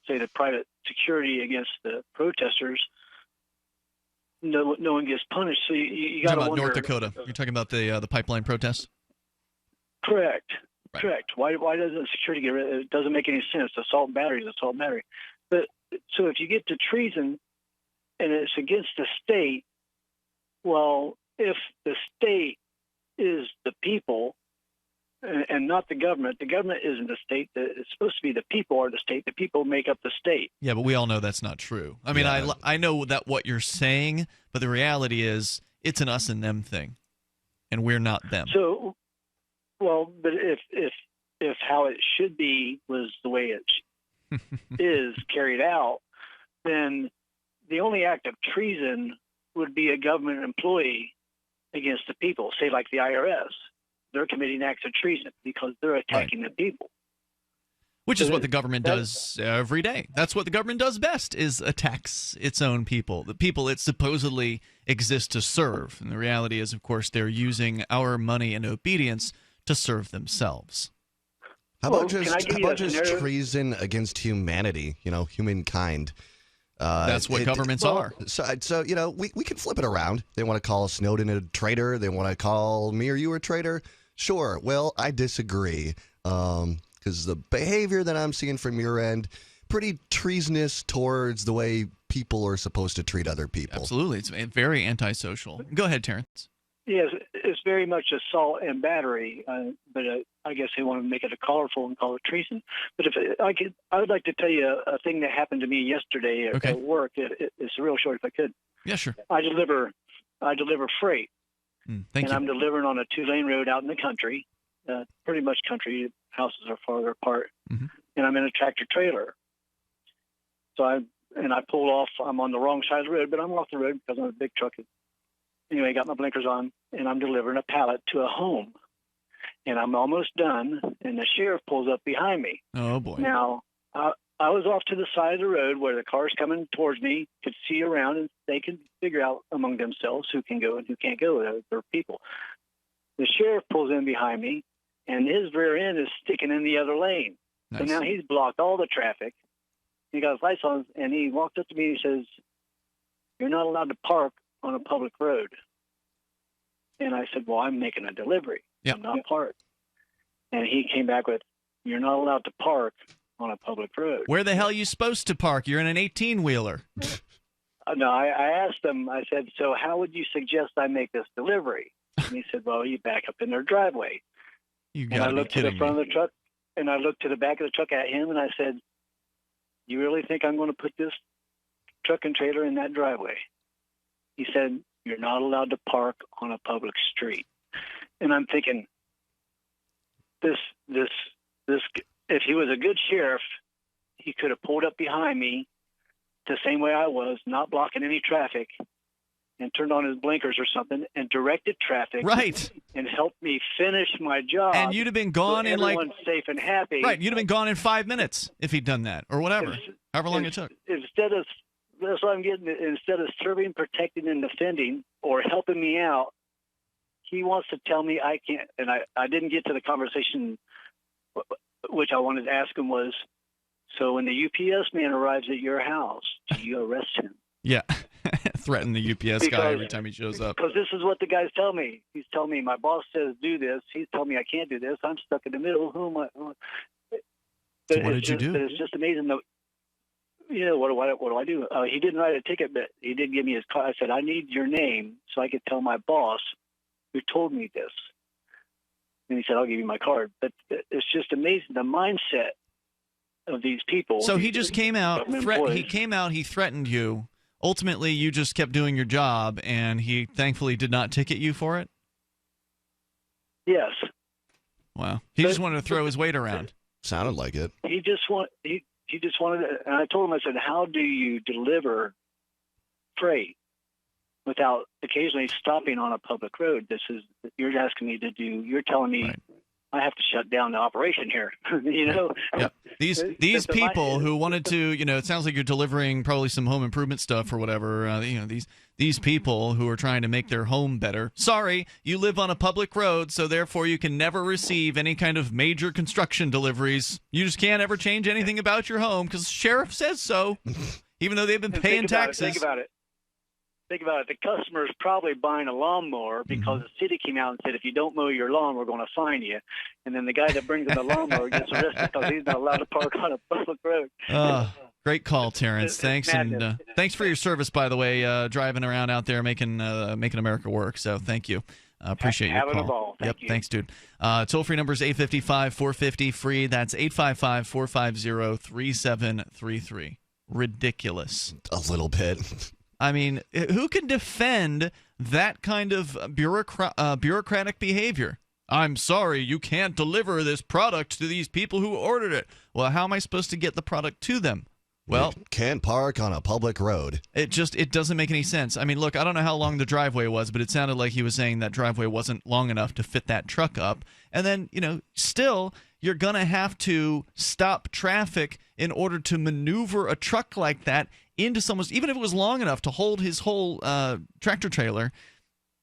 say, the private security against the protesters, no one gets punished. So you got to wonder. North Dakota. You're talking about the pipeline protests? Correct. Right. Correct. Why doesn't security get rid of it? It doesn't make any sense. Assault and battery is assault and battery. But so if you get to treason and it's against the state, well, if the state is the people and not the government isn't the state. It's supposed to be the people are the state. The people make up the state. Yeah, but we all know that's not true. I mean, yeah. I know that what you're saying, but the reality is it's an us and them thing, and we're not them. So, well, but if how it should be was the way it is carried out, then the only act of treason would be a government employee against the people, say like the IRS. They're committing acts of treason because they're attacking the people. Which is what the government does every day. That's what the government does best, is attacks its own people, the people it supposedly exists to serve. And the reality is, of course, they're using our money and obedience to serve themselves. How about just treason against humanity, humankind? That's what governments are. So we can flip it around. They want to call Snowden a traitor. They want to call me or you a traitor. Sure. Well, I disagree because the behavior that I'm seeing from your end, pretty treasonous towards the way people are supposed to treat other people. Absolutely. It's very antisocial. Go ahead, Terrence. Yes, it's very much assault and battery, but I guess they want to make it a colorful and call it treason. But I would like to tell you a thing that happened to me yesterday at work. It's real short, if I could. Yeah, sure. I deliver freight, thank you. I'm delivering on a 2-lane road out in the country, pretty much country. Houses are farther apart, and I'm in a tractor trailer. So I pulled off. I'm on the wrong side of the road, but I'm off the road because I'm a big truck. Anyway, I got my blinkers on, and I'm delivering a pallet to a home. And I'm almost done, and the sheriff pulls up behind me. Oh, boy. Now, I was off to the side of the road where the car's coming towards me, could see around, and they can figure out among themselves who can go and who can't go. They're people. The sheriff pulls in behind me, and his rear end is sticking in the other lane. Nice. So now he's blocked all the traffic. He got his lights on, and he walked up to me and he says, "You're not allowed to park on a public road." And I said, "Well, I'm making a delivery. I'm not parked." And he came back with, "You're not allowed to park on a public road." Where the hell are you supposed to park? You're in an 18-wheeler. No, I asked him, I said, "So how would you suggest I make this delivery?" And he said, "Well, you back up in their driveway." And I looked to the front of the truck, and I looked to the back of the truck at him, and I said, "You really think I'm going to put this truck and trailer in that driveway?" He said, "You're not allowed to park on a public street." And I'm thinking, this, if he was a good sheriff, he could have pulled up behind me the same way I was, not blocking any traffic, and turned on his blinkers or something and directed traffic. Right. And helped me finish my job. And you'd have been gone so in like everyone's safe and happy. Right, you'd have been gone in 5 minutes if he'd done that or whatever, however long it took. Instead of that's what I'm getting. Instead of serving, protecting, and defending, or helping me out, he wants to tell me I can't. And I didn't get to the conversation, which I wanted to ask him was, so when the UPS man arrives at your house, do you arrest him? Yeah, threaten the UPS guy every time he shows up. Because this is what the guys tell me. He's telling me my boss says do this. He's telling me I can't do this. I'm stuck in the middle. Who am I? So what did you do? It's just amazing. You know, what do I do? He didn't write a ticket, but he did give me his card. I said, I need your name so I could tell my boss who told me this. And he said, I'll give you my card. But it's just amazing the mindset of these people. So he just came out. He threatened you. Ultimately, you just kept doing your job, and he thankfully did not ticket you for it? Yes. Wow. He just wanted to throw his weight around. Sounded like it. He just wanted to, and I told him, I said, how do you deliver freight without occasionally stopping on a public road? You're asking me to do, you're telling me I have to shut down the operation here, you know? Yeah. These people who wanted to, you know, it sounds like you're delivering probably some home improvement stuff or whatever. You know, these people who are trying to make their home better. Sorry, you live on a public road, so therefore you can never receive any kind of major construction deliveries. You just can't ever change anything about your home because the sheriff says so, even though they've been paying taxes. Think about it. The customer's probably buying a lawnmower because the city came out and said, if you don't mow your lawn, we're going to fine you. And then the guy that brings in the lawnmower gets arrested because he's not allowed to park on a public road. Great call, Terrence. Thanks, and thanks for your service, by the way, driving around out there making America work. So thank you. Appreciate your call. Having a ball. Thank you. Thanks, dude. Toll-free number is 855-450-FREE. That's 855-450-3733. Ridiculous. A little bit. I mean, who can defend that kind of bureaucratic behavior? I'm sorry, you can't deliver this product to these people who ordered it. Well, how am I supposed to get the product to them? Well, you can't park on a public road. It doesn't make any sense. I mean, look, I don't know how long the driveway was, but it sounded like he was saying that driveway wasn't long enough to fit that truck up. And then, you know, still, you're going to have to stop traffic in order to maneuver a truck like that into someone's, even if it was long enough to hold his whole tractor trailer.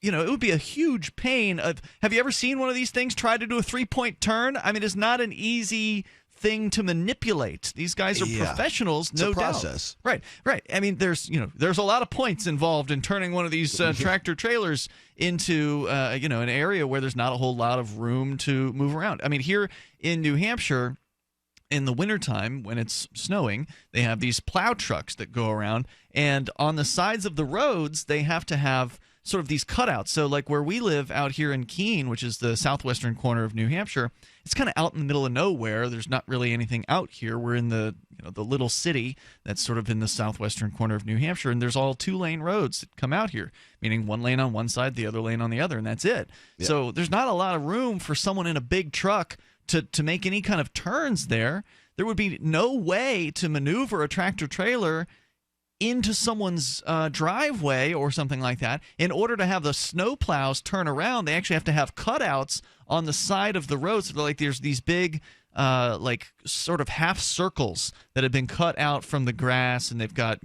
You know, it would be a huge pain. Have you ever seen one of these things try to do a 3-point turn? I mean, it's not an easy thing to manipulate. These guys are professionals, no doubt. It's a process. Right. I mean, there's a lot of points involved in turning one of these tractor trailers into an area where there's not a whole lot of room to move around. I mean, here in New Hampshire, in the wintertime, when it's snowing, they have these plow trucks that go around, and on the sides of the roads, they have to have sort of these cutouts. So like where we live out here in Keene, which is the southwestern corner of New Hampshire, it's kind of out in the middle of nowhere. There's not really anything out here. We're in the little city that's sort of in the southwestern corner of New Hampshire, and there's all 2-lane roads that come out here, meaning one lane on one side, the other lane on the other, and that's it. Yeah. So there's not a lot of room for someone in a big truck to make any kind of turns there. There would be no way to maneuver a tractor trailer into someone's driveway or something like that. In order to have the snow plows turn around, they actually have to have cutouts on the side of the road. So like there's these big like sort of half circles that have been cut out from the grass, and they've got,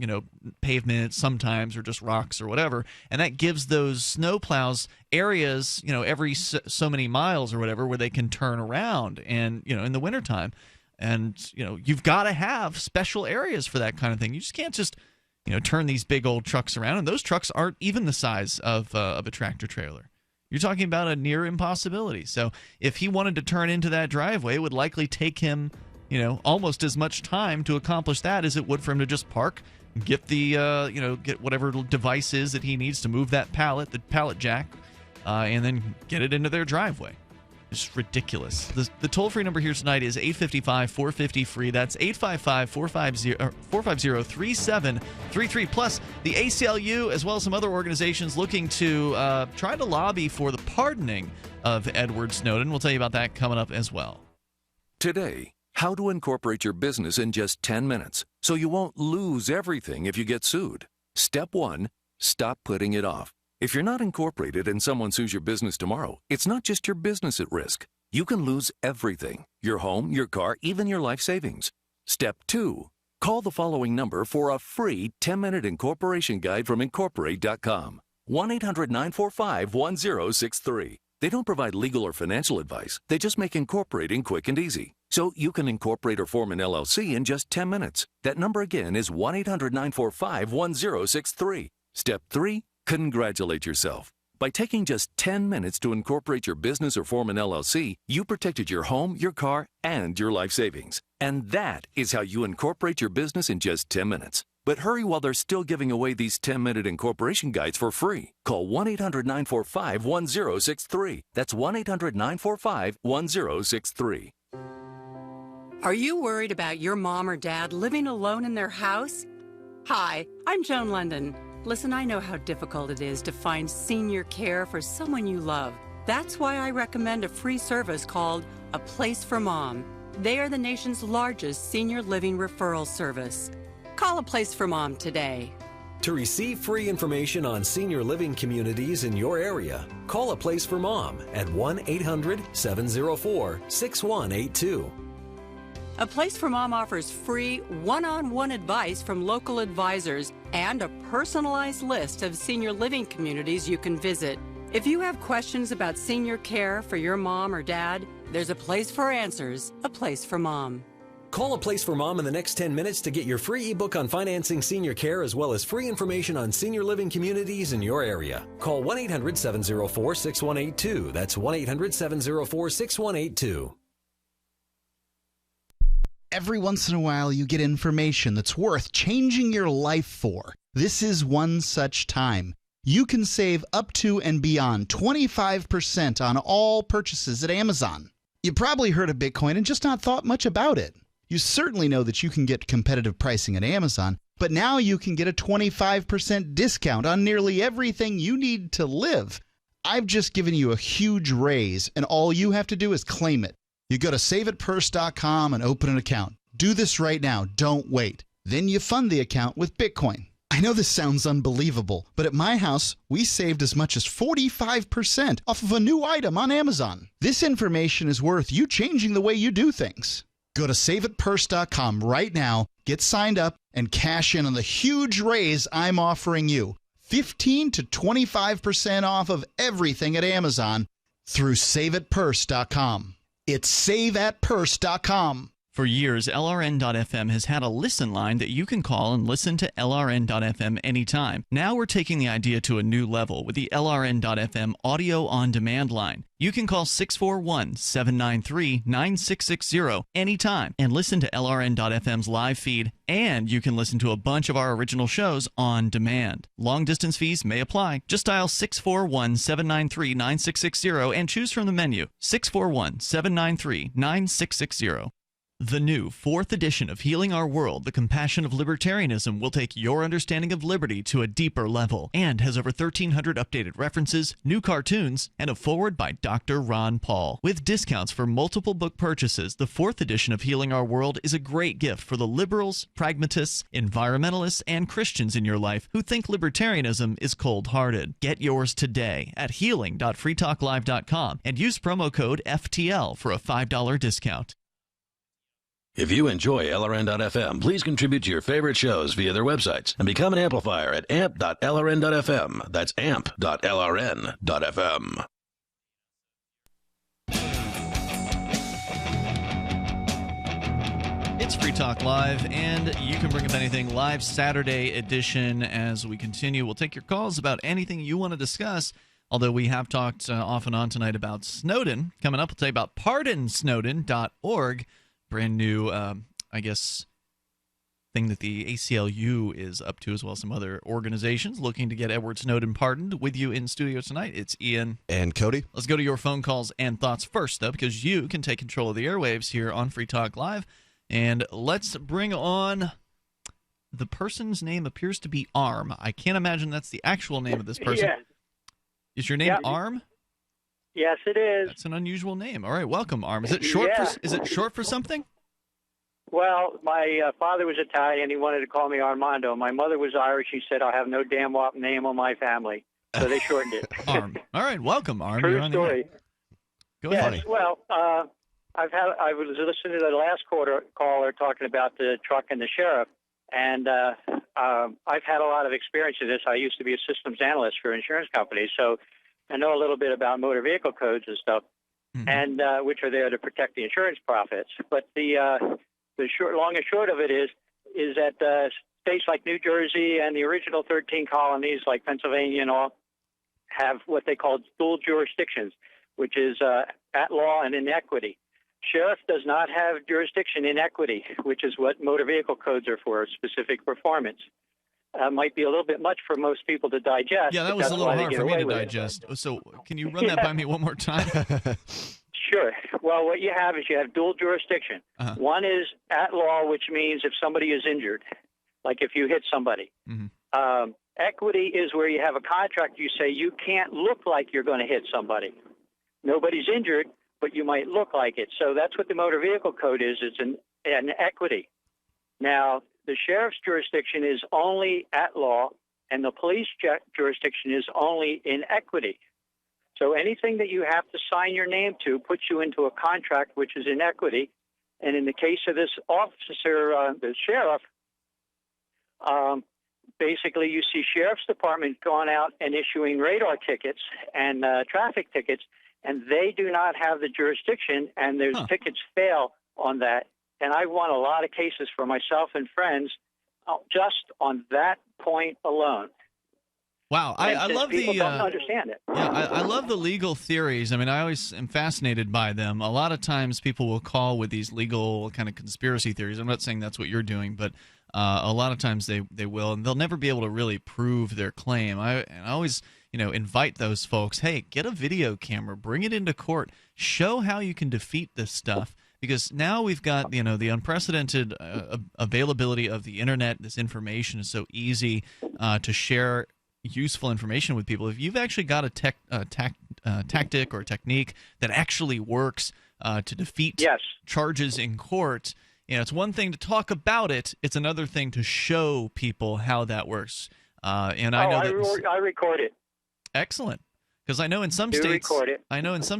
pavement sometimes or just rocks or whatever, and that gives those snow plows areas, every so many miles or whatever, where they can turn around, and in the wintertime. And you've got to have special areas for that kind of thing. You just can't just turn these big old trucks around, and those trucks aren't even the size of a tractor trailer. You're talking about a near impossibility. So if he wanted to turn into that driveway, it would likely take him, almost as much time to accomplish that as it would for him to just park, get the, get whatever device is that he needs to move that pallet, the pallet jack, and then get it into their driveway. It's ridiculous. The toll-free number here tonight is 855-450-FREE. That's 855-450-3733. Plus, the ACLU, as well as some other organizations, looking to try to lobby for the pardoning of Edward Snowden. We'll tell you about that coming up as well. Today, how to incorporate your business in just 10 minutes so you won't lose everything if you get sued. Step 1, Stop putting it off. If you're not incorporated and someone sues your business tomorrow, it's not just your business at risk. You can lose everything: your home, your car, even your life savings. Step 2. Call the following number for a free 10-minute incorporation guide from Incorporate.com. 1-800-945-1063. They don't provide legal or financial advice. They just make incorporating quick and easy. So you can incorporate or form an LLC in just 10 minutes. That number again is 1-800-945-1063. Step 3. Congratulate yourself. By taking just 10 minutes to incorporate your business or form an LLC, you protected your home, your car, and your life savings. And that is how you incorporate your business in just 10 minutes. But hurry while they're still giving away these 10-minute incorporation guides for free. Call 1-800-945-1063. That's 1-800-945-1063. Are you worried about your mom or dad living alone in their house? Hi, I'm Joan London. Listen, I know how difficult it is to find senior care for someone you love. That's why I recommend a free service called A Place for Mom. They are the nation's largest senior living referral service. Call A Place for Mom today. To receive free information on senior living communities in your area, call A Place for Mom at 1-800-704-6182. A Place for Mom offers free one-on-one advice from local advisors and a personalized list of senior living communities you can visit. If you have questions about senior care for your mom or dad, there's a place for answers, A Place for Mom. Call A Place for Mom in the next 10 minutes to get your free ebook on financing senior care as well as free information on senior living communities in your area. Call 1-800-704-6182. That's 1-800-704-6182. Every once in a while, you get information that's worth changing your life for. This is one such time. You can save up to and beyond 25% on all purchases at Amazon. You probably heard of Bitcoin and just not thought much about it. You certainly know that you can get competitive pricing at Amazon, but now you can get a 25% discount on nearly everything you need to live. I've just given you a huge raise, and all you have to do is claim it. You go to saveitpurse.com and open an account. Do this right now. Don't wait. Then you fund the account with Bitcoin. I know this sounds unbelievable, but at my house, we saved as much as 45% off of a new item on Amazon. This information is worth you changing the way you do things. Go to saveitpurse.com right now, get signed up, and cash in on the huge raise I'm offering you. 15 to 25% off of everything at Amazon through saveitpurse.com. It's saveatpurse.com. For years, LRN.FM has had a listen line that you can call and listen to LRN.FM anytime. Now we're taking the idea to a new level with the LRN.FM audio on demand line. You can call 641-793-9660 anytime and listen to LRN.FM's live feed, and you can listen to a bunch of our original shows on demand. Long distance fees may apply. Just dial 641-793-9660 and choose from the menu 641-793-9660. The new 4th edition of Healing Our World, The Compassion of Libertarianism, will take your understanding of liberty to a deeper level and has over 1,300 updated references, new cartoons, and a foreword by Dr. Ron Paul. With discounts for multiple book purchases, the 4th edition of Healing Our World is a great gift for the liberals, pragmatists, environmentalists, and Christians in your life who think libertarianism is cold-hearted. Get yours today at healing.freetalklive.com and use promo code FTL for a $5 discount. If you enjoy LRN.FM, please contribute to your favorite shows via their websites and become an amplifier at amp.lrn.fm. That's amp.lrn.fm. It's Free Talk Live, and you can bring up anything. Live Saturday edition as we continue. We'll take your calls about anything you want to discuss, although we have talked off and on tonight about Snowden. Coming up, we'll tell you about pardonsnowden.org. Brand new, thing that the ACLU is up to, as well as some other organizations looking to get Edward Snowden pardoned. With you in studio tonight, it's Ian. And Cody. Let's go to your phone calls and thoughts first, though, because you can take control of the airwaves here on Free Talk Live. And let's bring on the person's name appears to be Arm. I can't imagine that's the actual name of this person. Yeah. Is your name Arm? Yes, it is. That's an unusual name. All right, welcome, Arm. Is it short for something? Well, my father was Italian. He wanted to call me Armando. My mother was Irish. He said, I'll have no damn name on my family. So they shortened it. Arm. All right, welcome, Arm. True You're on the story. air. Go ahead. Yes, well, I was listening to the last caller talking about the truck and the sheriff, and I've had a lot of experience in this. I used to be a systems analyst for insurance companies, so I know a little bit about motor vehicle codes and stuff, and which are there to protect the insurance profits. But the long and short of it is that states like New Jersey and the original 13 colonies like Pennsylvania and all have what they call dual jurisdictions, which is at law and in equity. Sheriff does not have jurisdiction in equity, which is what motor vehicle codes are for, specific performance. Might be a little bit much for most people to digest. Yeah, that was a little hard for me to digest. So can you run that by me one more time? Sure. Well, what you have is you have dual jurisdiction. One is at law, which means if somebody is injured, like if you hit somebody. Equity is where you have a contract. You say you can't look like you're going to hit somebody. Nobody's injured, but you might look like it. So that's what the motor vehicle code is. It's an equity. Now, the sheriff's jurisdiction is only at law, and the police jurisdiction is only in equity. So anything that you have to sign your name to puts you into a contract which is in equity. And in the case of this officer, the sheriff, basically you see sheriff's department going out and issuing radar tickets and traffic tickets, and they do not have the jurisdiction, and those tickets fail on that. And I won a lot of cases for myself and friends just on that point alone. Wow, I love people the. Don't understand it. Yeah, I love the legal theories. I mean, I always am fascinated by them. A lot of times, people will call with these legal kind of conspiracy theories. I'm not saying that's what you're doing, but a lot of times they will, and they'll never be able to really prove their claim. I always invite those folks. Hey, get a video camera, bring it into court, show how you can defeat this stuff. Because now we've got the unprecedented availability of the internet. This information is so easy to share useful information with people. If you've actually got a tactic or a technique that actually works to defeat charges in court, it's one thing to talk about it. It's another thing to show people how that works. And I know that I record it. Excellent. Because I know in some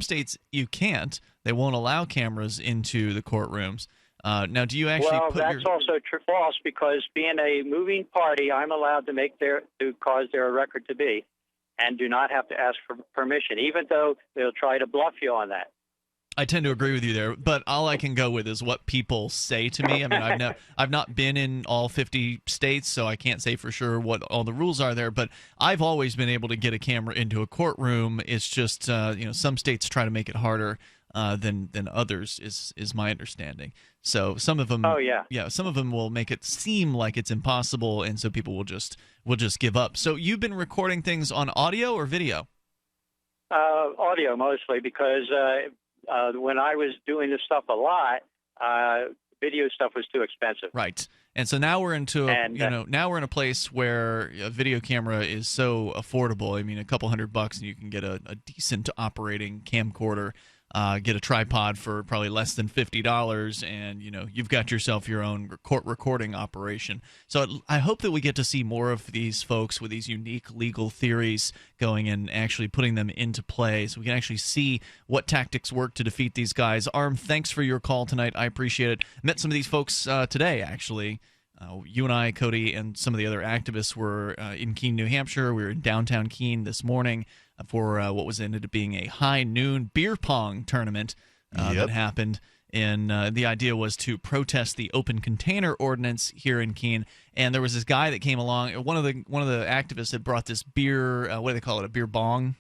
states you can't. They won't allow cameras into the courtrooms. Now, do you actually put that's also false, because being a moving party, I'm allowed to cause their record to be, and do not have to ask for permission, even though they'll try to bluff you on that. I tend to agree with you there, but all I can go with is what people say to me. I mean, I've not been in all 50 states, so I can't say for sure what all the rules are there. But I've always been able to get a camera into a courtroom. It's just some states try to make it harder than others is my understanding. So some of them, some of them will make it seem like it's impossible, and so people will just give up. So you've been recording things on audio or video? Audio mostly, because when I was doing this stuff a lot, video stuff was too expensive. Right. And so now we're into now we're in a place where a video camera is so affordable. I mean, a couple $100 and you can get a decent operating camcorder. Get a tripod for probably less than $50, and you've got yourself your own court recording operation. So I hope that we get to see more of these folks with these unique legal theories going and actually putting them into play, so we can actually see what tactics work to defeat these guys. Arm, thanks for your call tonight. I appreciate it. Met some of these folks today, actually. You and I, Cody, and some of the other activists were in Keene, New Hampshire. We were in downtown Keene this morning for what was ended up being a high noon beer pong tournament that happened. And the idea was to protest the open container ordinance here in Keene. And there was this guy that came along. One of the activists had brought this beer. What do they call it? A beer bong,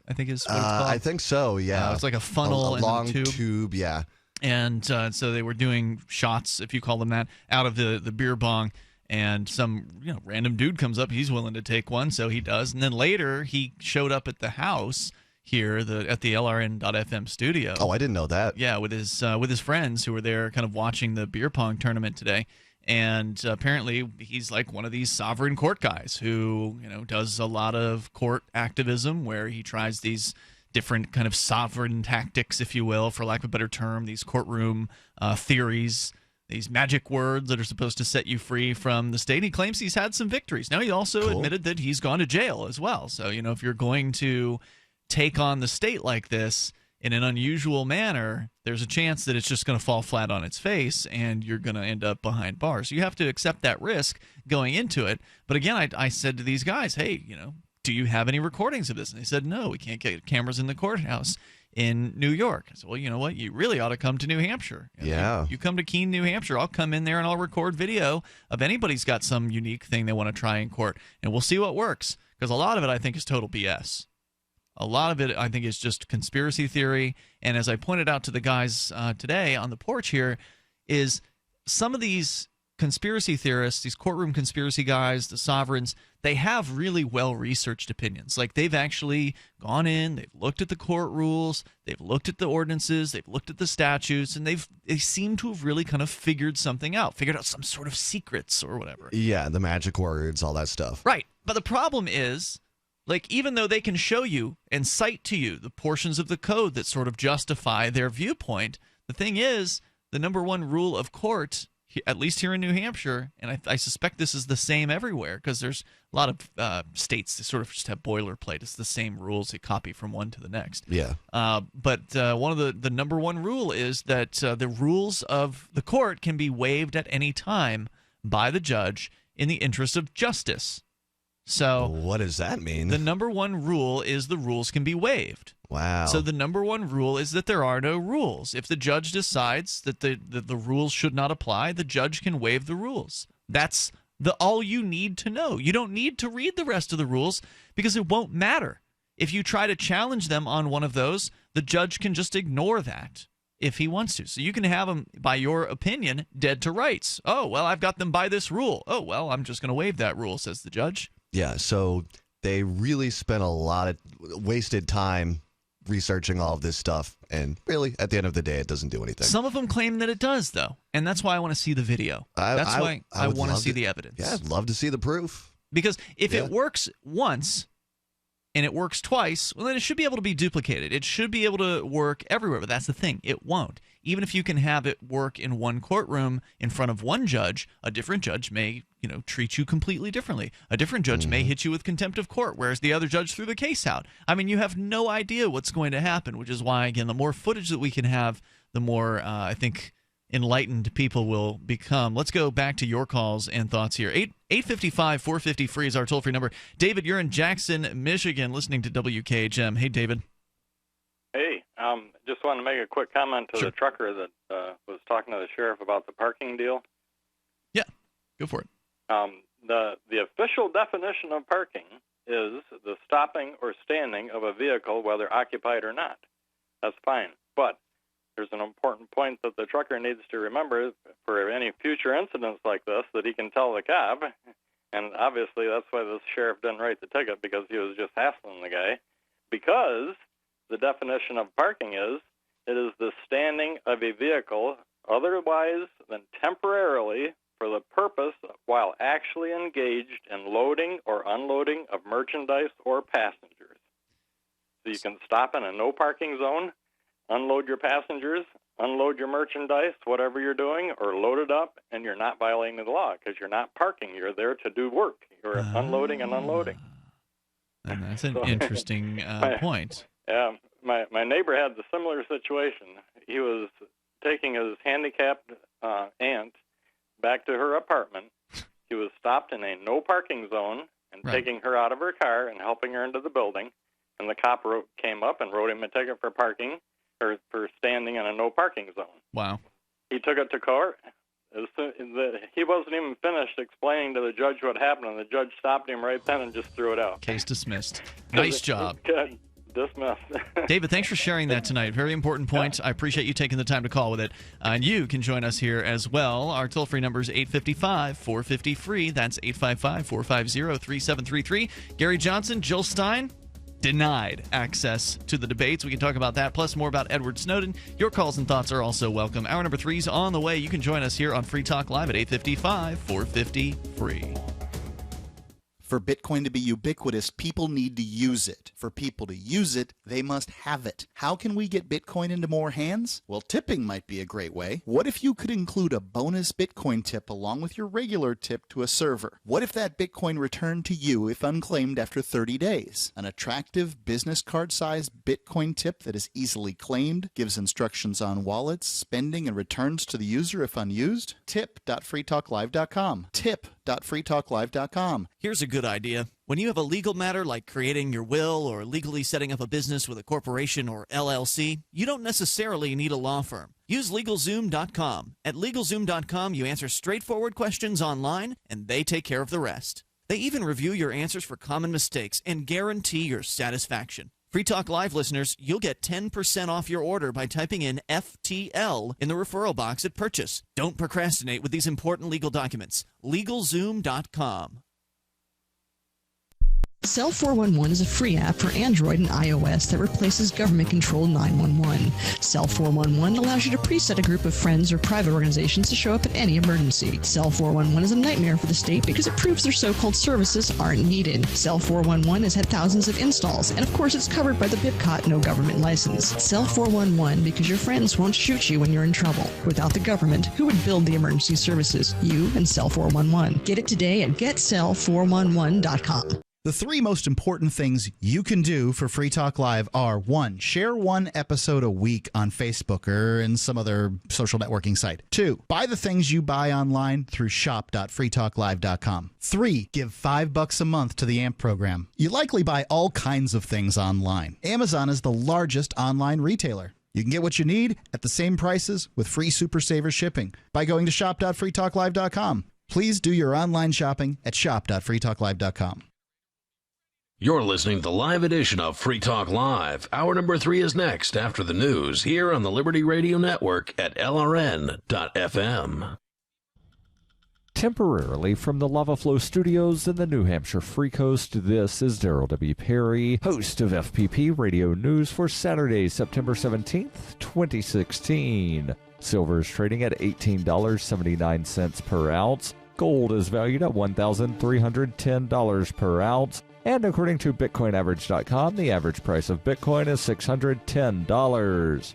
I think is what it's called. I think so. Yeah, it's like a funnel, a long and a tube. Yeah. And so they were doing shots, if you call them that, out of the beer bong. And some random dude comes up. He's willing to take one, so he does. And then later, he showed up at the house here at the LRN.FM studio. Oh, I didn't know that. Yeah, with his friends who were there kind of watching the beer pong tournament today. And apparently, he's like one of these sovereign court guys who does a lot of court activism where he tries these different kind of sovereign tactics, if you will, for lack of a better term, these courtroom theories these magic words that are supposed to set you free from the state. He claims he's had some victories. Now, he also admitted that he's gone to jail as well. So, if you're going to take on the state like this in an unusual manner, there's a chance that it's just going to fall flat on its face and you're going to end up behind bars. So you have to accept that risk going into it. But again, I said to these guys, hey, do you have any recordings of this? And they said, no, we can't get cameras in the courthouse in New York. I said, well, you know what? You really ought to come to New Hampshire. You come to Keene, New Hampshire. I'll come in there and I'll record video of anybody's got some unique thing they want to try in court, and we'll see what works. Because a lot of it, I think, is total BS. A lot of it, I think, is just conspiracy theory. And as I pointed out to the guys today on the porch here, is some of these conspiracy theorists, these courtroom conspiracy guys, the sovereigns, they have really well-researched opinions. Like, they've actually gone in, they've looked at the court rules, they've looked at the ordinances, they've looked at the statutes, and they seem to have really kind of figured something out, figured out some sort of secrets or whatever. Yeah, the magic words, all that stuff. Right. But the problem is, like, even though they can show you and cite to you the portions of the code that sort of justify their viewpoint, the thing is, the number one rule of court, at least here in New Hampshire, and I suspect this is the same everywhere, because there's a lot of states that sort of just have boilerplate. It's the same rules. They copy from one to the next. Yeah. But one of the number one rule is that the rules of the court can be waived at any time by the judge in the interest of justice. So what does that mean? The number one rule is the rules can be waived. Wow. So the number one rule is that there are no rules. If the judge decides that the rules should not apply, the judge can waive the rules. That's all you need to know. You don't need to read the rest of the rules because it won't matter. If you try to challenge them on one of those, the judge can just ignore that if he wants to. So you can have them, by your opinion, dead to rights. Oh, well, I've got them by this rule. Oh, well, I'm just going to waive that rule, says the judge. Yeah, so they really spent a lot of wasted time researching all of this stuff, and really, at the end of the day, it doesn't do anything. Some of them claim that it does, though, and that's why I want to see the video. That's why I want to see the evidence. Yeah, I'd love to see the proof. Because if it works once and it works twice, well, then it should be able to be duplicated. It should be able to work everywhere, but that's the thing. It won't. Even if you can have it work in one courtroom in front of one judge, a different judge may, treat you completely differently. A different judge may hit you with contempt of court, whereas the other judge threw the case out. I mean, you have no idea what's going to happen, which is why, again, the more footage that we can have, the more, I think, enlightened people will become. Let's go back to your calls and thoughts here. 855-450-FREE is our toll-free number. David, you're in Jackson, Michigan, listening to WKHM. Hey, David. Hey, just wanted to make a quick comment to the trucker that was talking to the sheriff about the parking deal. Yeah, go for it. The official definition of parking is the stopping or standing of a vehicle, whether occupied or not. That's fine. But there's an important point that the trucker needs to remember for any future incidents like this, that he can tell the cop, and obviously that's why the sheriff didn't write the ticket, because he was just hassling the guy, because the definition of parking is, it is the standing of a vehicle otherwise than temporarily for the purpose while actually engaged in loading or unloading of merchandise or passengers. So you can stop in a no parking zone, unload your passengers, unload your merchandise, whatever you're doing, or load it up, and you're not violating the law because you're not parking. You're there to do work. You're unloading and unloading. And that's an interesting point. Yeah, my neighbor had the similar situation. He was taking his handicapped aunt back to her apartment. He was stopped in a no parking zone and taking her out of her car and helping her into the building. And the cop came up and wrote him a ticket for parking, or for standing in a no parking zone. Wow. He took it to court. He wasn't even finished explaining to the judge what happened, and the judge stopped him right then and just threw it out. Case dismissed. Nice job. Good. Dismissed. David, thanks for sharing that tonight. Very important point. I appreciate you taking the time to call with it. And you can join us here as well. Our toll-free number is 855-450-FREE. That's 855-450-3733. Gary Johnson, Jill Stein, denied access to the debates. We can talk about that, plus more about Edward Snowden. Your calls and thoughts are also welcome. Hour number 3 is on the way. You can join us here on Free Talk Live at 855-450-FREE. For Bitcoin to be ubiquitous, people need to use it. For people to use it, they must have it. How can we get Bitcoin into more hands? Well, tipping might be a great way. What if you could include a bonus Bitcoin tip along with your regular tip to a server? What if that Bitcoin returned to you if unclaimed after 30 days? An attractive business card-sized Bitcoin tip that is easily claimed, gives instructions on wallets, spending, and returns to the user if unused? Tip.freetalklive.com. Tip.freetalklive.com. Here's a good idea. When you have a legal matter like creating your will or legally setting up a business with a corporation or LLC, you don't necessarily need a law firm. Use LegalZoom.com. At LegalZoom.com, you answer straightforward questions online, and they take care of the rest. They even review your answers for common mistakes and guarantee your satisfaction. Free Talk Live listeners, you'll get 10% off your order by typing in FTL in the referral box at purchase. Don't procrastinate with these important legal documents. LegalZoom.com. Cell 411 is a free app for Android and iOS that replaces government-controlled 911. Cell 411 allows you to preset a group of friends or private organizations to show up at any emergency. Cell 411 is a nightmare for the state because it proves their so-called services aren't needed. Cell 411 has had thousands of installs, and of course it's covered by the BIPCOT no government license. Cell 411 because your friends won't shoot you when you're in trouble. Without the government, who would build the emergency services? You and Cell 411. Get it today at getcell411.com. The three most important things you can do for Free Talk Live are: 1, share one episode a week on Facebook or in some other social networking site. 2, buy the things you buy online through shop.freetalklive.com. 3, give $5 a month to the AMP program. You likely buy all kinds of things online. Amazon is the largest online retailer. You can get what you need at the same prices with free Super Saver shipping by going to shop.freetalklive.com. Please do your online shopping at shop.freetalklive.com. You're listening to the live edition of Free Talk Live. Hour number 3 is next after the news here on the Liberty Radio Network at LRN.FM. Temporarily from the Lava Flow Studios in the New Hampshire Free Coast, this is Darryl W. Perry, host of FPP Radio News for Saturday, September 17th, 2016. Silver is trading at $18.79 per ounce. Gold is valued at $1,310 per ounce. And according to BitcoinAverage.com, the average price of Bitcoin is $610.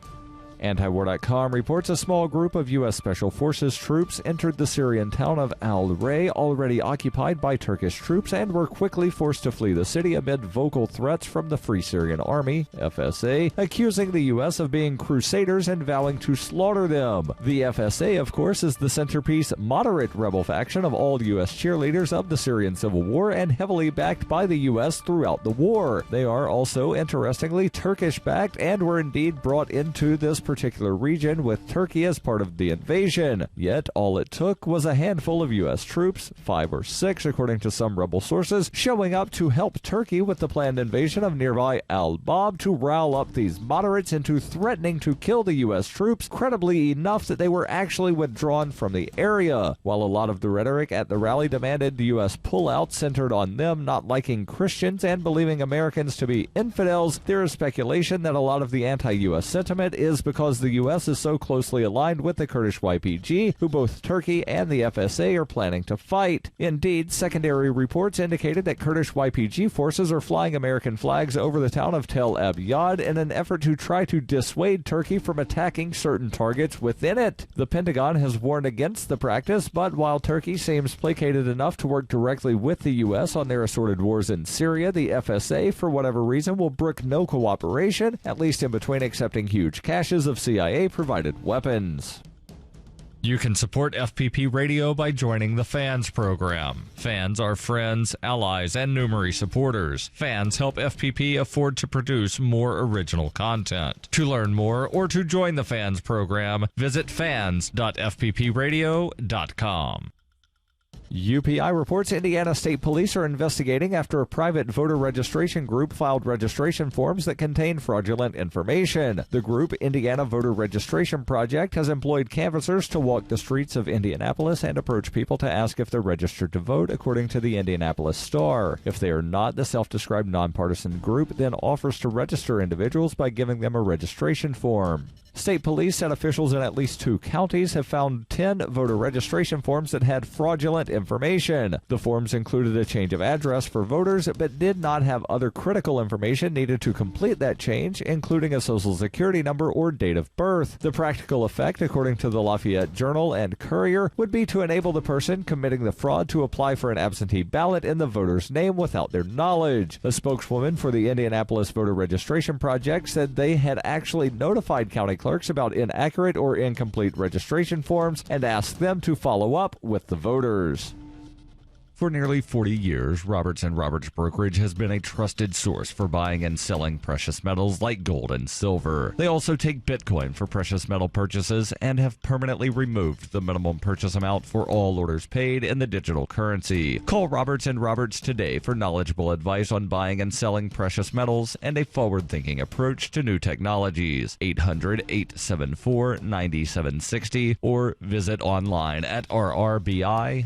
Antiwar.com reports a small group of U.S. Special Forces troops entered the Syrian town of al-Ray, already occupied by Turkish troops, and were quickly forced to flee the city amid vocal threats from the Free Syrian Army, FSA, accusing the U.S. of being crusaders and vowing to slaughter them. The FSA, of course, is the centerpiece moderate rebel faction of all U.S. cheerleaders of the Syrian Civil War and heavily backed by the U.S. throughout the war. They are also, interestingly, Turkish-backed and were indeed brought into this particular region with Turkey as part of the invasion. Yet all it took was a handful of U.S. troops, 5 or 6 according to some rebel sources, showing up to help Turkey with the planned invasion of nearby Al-Bab to rile up these moderates into threatening to kill the U.S. troops, credibly enough that they were actually withdrawn from the area. While a lot of the rhetoric at the rally demanded the U.S. pullout centered on them not liking Christians and believing Americans to be infidels, there is speculation that a lot of the anti-U.S. sentiment is because the U.S. is so closely aligned with the Kurdish YPG, who both Turkey and the FSA are planning to fight. Indeed, secondary reports indicated that Kurdish YPG forces are flying American flags over the town of Tel Abyad in an effort to try to dissuade Turkey from attacking certain targets within it. The Pentagon has warned against the practice, but while Turkey seems placated enough to work directly with the U.S. on their assorted wars in Syria, the FSA, for whatever reason, will brook no cooperation, at least in between accepting huge caches of CIA-provided weapons. You can support FPP Radio by joining the Fans program. Fans are friends, allies, and numerous supporters. Fans help FPP afford to produce more original content. To learn more or to join the Fans program, visit fans.fppradio.com. UPI reports Indiana State Police are investigating after a private voter registration group filed registration forms that contain fraudulent information. The group, Indiana Voter Registration Project, has employed canvassers to walk the streets of Indianapolis and approach people to ask if they're registered to vote, according to the Indianapolis Star. If they are not, the self-described nonpartisan group then offers to register individuals by giving them a registration form. State police said officials in at least 2 counties have found 10 voter registration forms that had fraudulent information. The forms included a change of address for voters, but did not have other critical information needed to complete that change, including a social security number or date of birth. The practical effect, according to the Lafayette Journal and Courier, would be to enable the person committing the fraud to apply for an absentee ballot in the voter's name without their knowledge. A spokeswoman for the Indianapolis Voter Registration Project said they had actually notified county clerks about inaccurate or incomplete registration forms and asked them to follow up with the voters. For nearly 40 years, Roberts & Roberts Brokerage has been a trusted source for buying and selling precious metals like gold and silver. They also take Bitcoin for precious metal purchases and have permanently removed the minimum purchase amount for all orders paid in the digital currency. Call Roberts & Roberts today for knowledgeable advice on buying and selling precious metals and a forward-thinking approach to new technologies. 800-874-9760 or visit online at rrbi.co.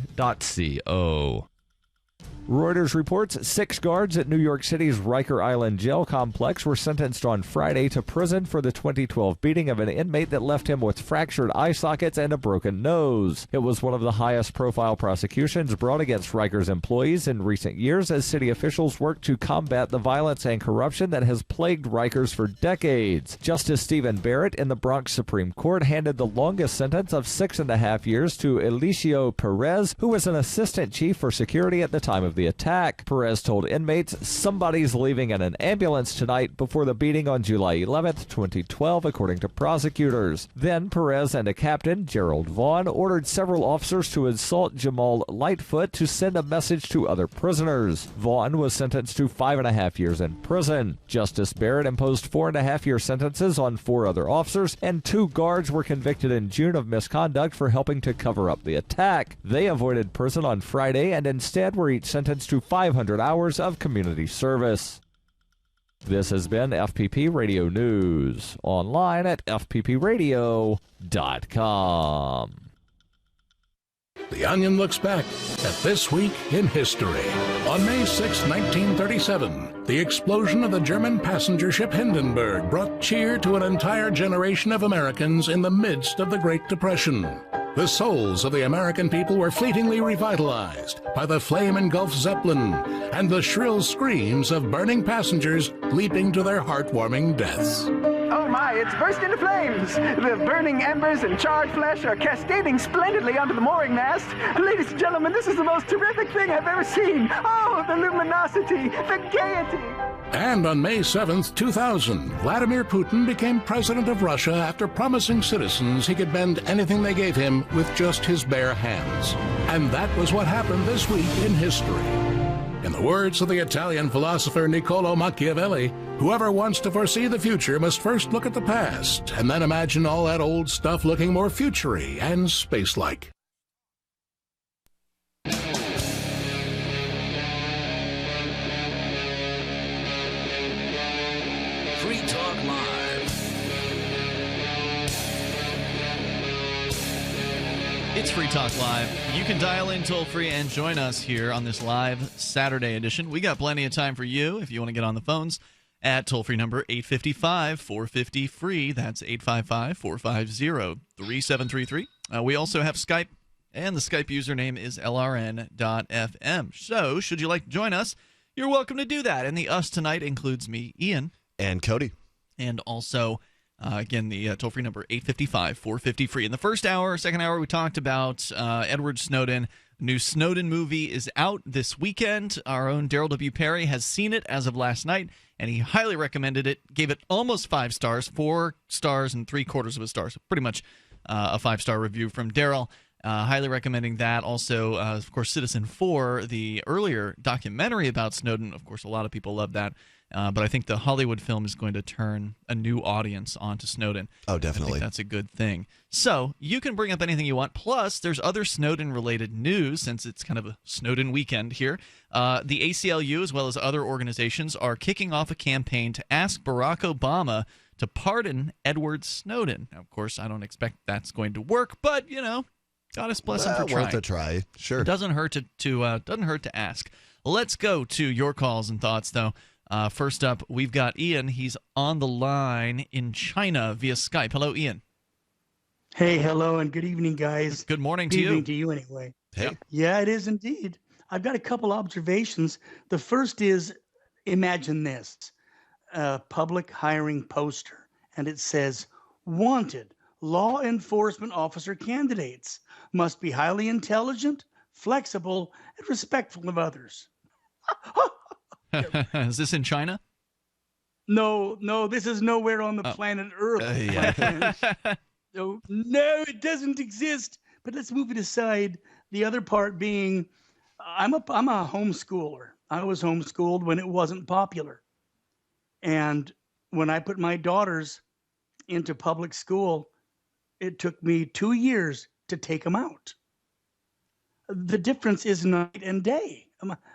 Reuters reports 6 guards at New York City's Riker Island jail complex were sentenced on Friday to prison for the 2012 beating of an inmate that left him with fractured eye sockets and a broken nose. It was one of the highest-profile prosecutions brought against Riker's employees in recent years as city officials work to combat the violence and corruption that has plagued Rikers for decades. Justice Stephen Barrett in the Bronx Supreme Court handed the longest sentence of 6.5 years to Eliseo Perez, who was an assistant chief for security at the time of the attack. Perez told inmates, "Somebody's leaving in an ambulance tonight," before the beating on July 11th, 2012, according to prosecutors. Then Perez and a captain, Gerald Vaughn, ordered several officers to assault Jamal Lightfoot to send a message to other prisoners. Vaughn was sentenced to 5.5 years in prison. Justice Barrett imposed 4.5-year sentences on 4 other officers, and 2 guards were convicted in June of misconduct for helping to cover up the attack. They avoided prison on Friday and instead were each sentenced to 500 hours of community service. This has been FPP Radio News, online at fppradio.com. The Onion looks back at this week in history. On May 6, 1937, the explosion of the German passenger ship Hindenburg brought cheer to an entire generation of Americans in the midst of the Great Depression. The souls of the American people were fleetingly revitalized by the flame-engulfed Zeppelin and the shrill screams of burning passengers leaping to their heartwarming deaths. Oh my, it's burst into flames! The burning embers and charred flesh are cascading splendidly onto the mooring mast. Ladies and gentlemen, this is the most terrific thing I've ever seen. Oh, the luminosity, the gaiety! And on May 7th, 2000, Vladimir Putin became president of Russia after promising citizens he could bend anything they gave him with just his bare hands. And that was what happened this week in history. In the words of the Italian philosopher Niccolò Machiavelli, whoever wants to foresee the future must first look at the past and then imagine all that old stuff looking more future-y and space-like. Free Talk Live. It's Free Talk Live. You can dial in toll-free and join us here on this live Saturday edition. We got plenty of time for you if you want to get on the phones at toll-free number 855-450-FREE. That's 855-450-3733. We also have Skype, and the Skype username is lrn.fm. So, should you like to join us, you're welcome to do that. And the us tonight includes me, Ian. And Cody. And also, again, the toll-free number, 855-450-FREE. In the first hour, second hour, we talked about Edward Snowden. New Snowden movie is out this weekend. Our own Darryl W. Perry has seen it as of last night, and he highly recommended it, gave it almost 5 stars, 4 stars and 3/4 of a star. So pretty much a 5-star review from Darryl. Highly recommending that. Also, of course, Citizen 4, the earlier documentary about Snowden. Of course, a lot of people love that. But I think the Hollywood film is going to turn a new audience onto Snowden. Oh, definitely. I think that's a good thing. So you can bring up anything you want. Plus, there's other Snowden-related news, since it's kind of a Snowden weekend here. The ACLU, as well as other organizations, are kicking off a campaign to ask Barack Obama to pardon Edward Snowden. Now, of course, I don't expect that's going to work, but, you know, gotta bless him for trying. Worth a try, sure. It doesn't hurt to ask. Let's go to your calls and thoughts, though. First up, we've got Ian. He's on the line in China via Skype. Hello, Ian. Hey, hello, and good evening, guys. Good morning to Good you. evening to you, anyway. Hey. Yeah, it is indeed. I've got a couple observations. The first is, imagine this, a public hiring poster, and it says, wanted law enforcement officer candidates must be highly intelligent, flexible, and respectful of others. Is this in China? No, this is nowhere on the planet Earth. my friend. No, it doesn't exist. But let's move it aside. The other part being, I'm a homeschooler. I was homeschooled when it wasn't popular. And when I put my daughters into public school, it took me 2 years to take them out. The difference is night and day.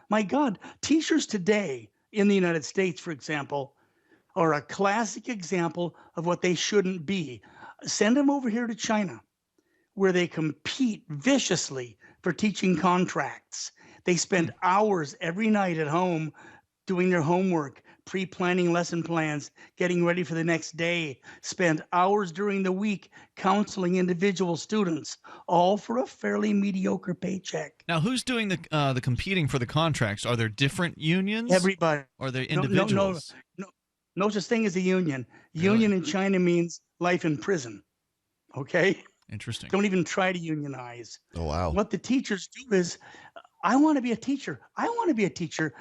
My God, teachers today in the United States, for example, are a classic example of what they shouldn't be. Send them over here to China, where they compete viciously for teaching contracts. They spend hours every night at home doing their homework, pre-planning lesson plans, getting ready for the next day, spend hours during the week counseling individual students, all for a fairly mediocre paycheck. Now, who's doing the competing for the contracts? Are there different unions? Everybody. Or are there individuals? No such thing as a union. Union in China means life in prison. Okay? Interesting. Don't even try to unionize. Oh, wow. What the teachers do is, I want to be a teacher. I want to be a teacher.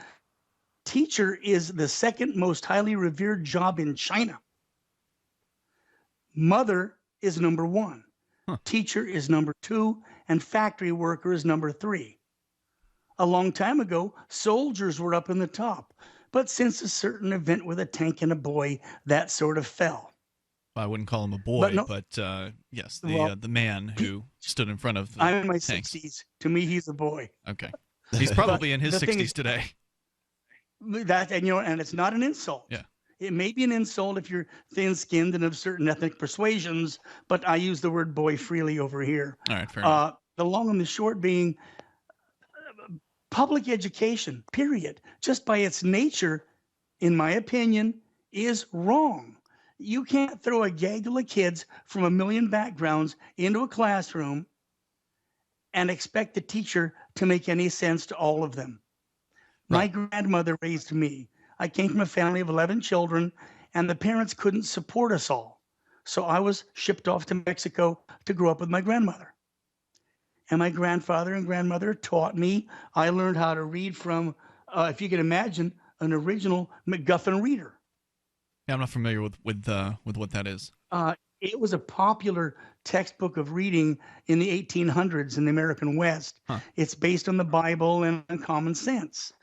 Teacher is the second most highly revered job in China. Mother is number one. Teacher is number two, and factory worker is number three. A long time ago, soldiers were up in the top. But since a certain event with a tank and a boy, that sort of fell. I wouldn't call him a boy, but yes, the man who stood in front of the I'm in my tanks. 60s. To me, he's a boy. Okay. He's probably in his 60s today. And it's not an insult. Yeah. It may be an insult if you're thin-skinned and of certain ethnic persuasions, but I use the word boy freely over here. All right, fair enough. The long and the short being, public education, period, just by its nature, in my opinion, is wrong. You can't throw a gaggle of kids from a million backgrounds into a classroom and expect the teacher to make any sense to all of them. Right. My grandmother raised me. I came from a family of 11 children, and the parents couldn't support us all. So I was shipped off to Mexico to grow up with my grandmother. And my grandfather and grandmother taught me. I learned how to read from, if you can imagine, an original MacGuffin reader. Yeah, I'm not familiar with what that is. It was a popular textbook of reading in the 1800s in the American West. Huh. It's based on the Bible and common sense.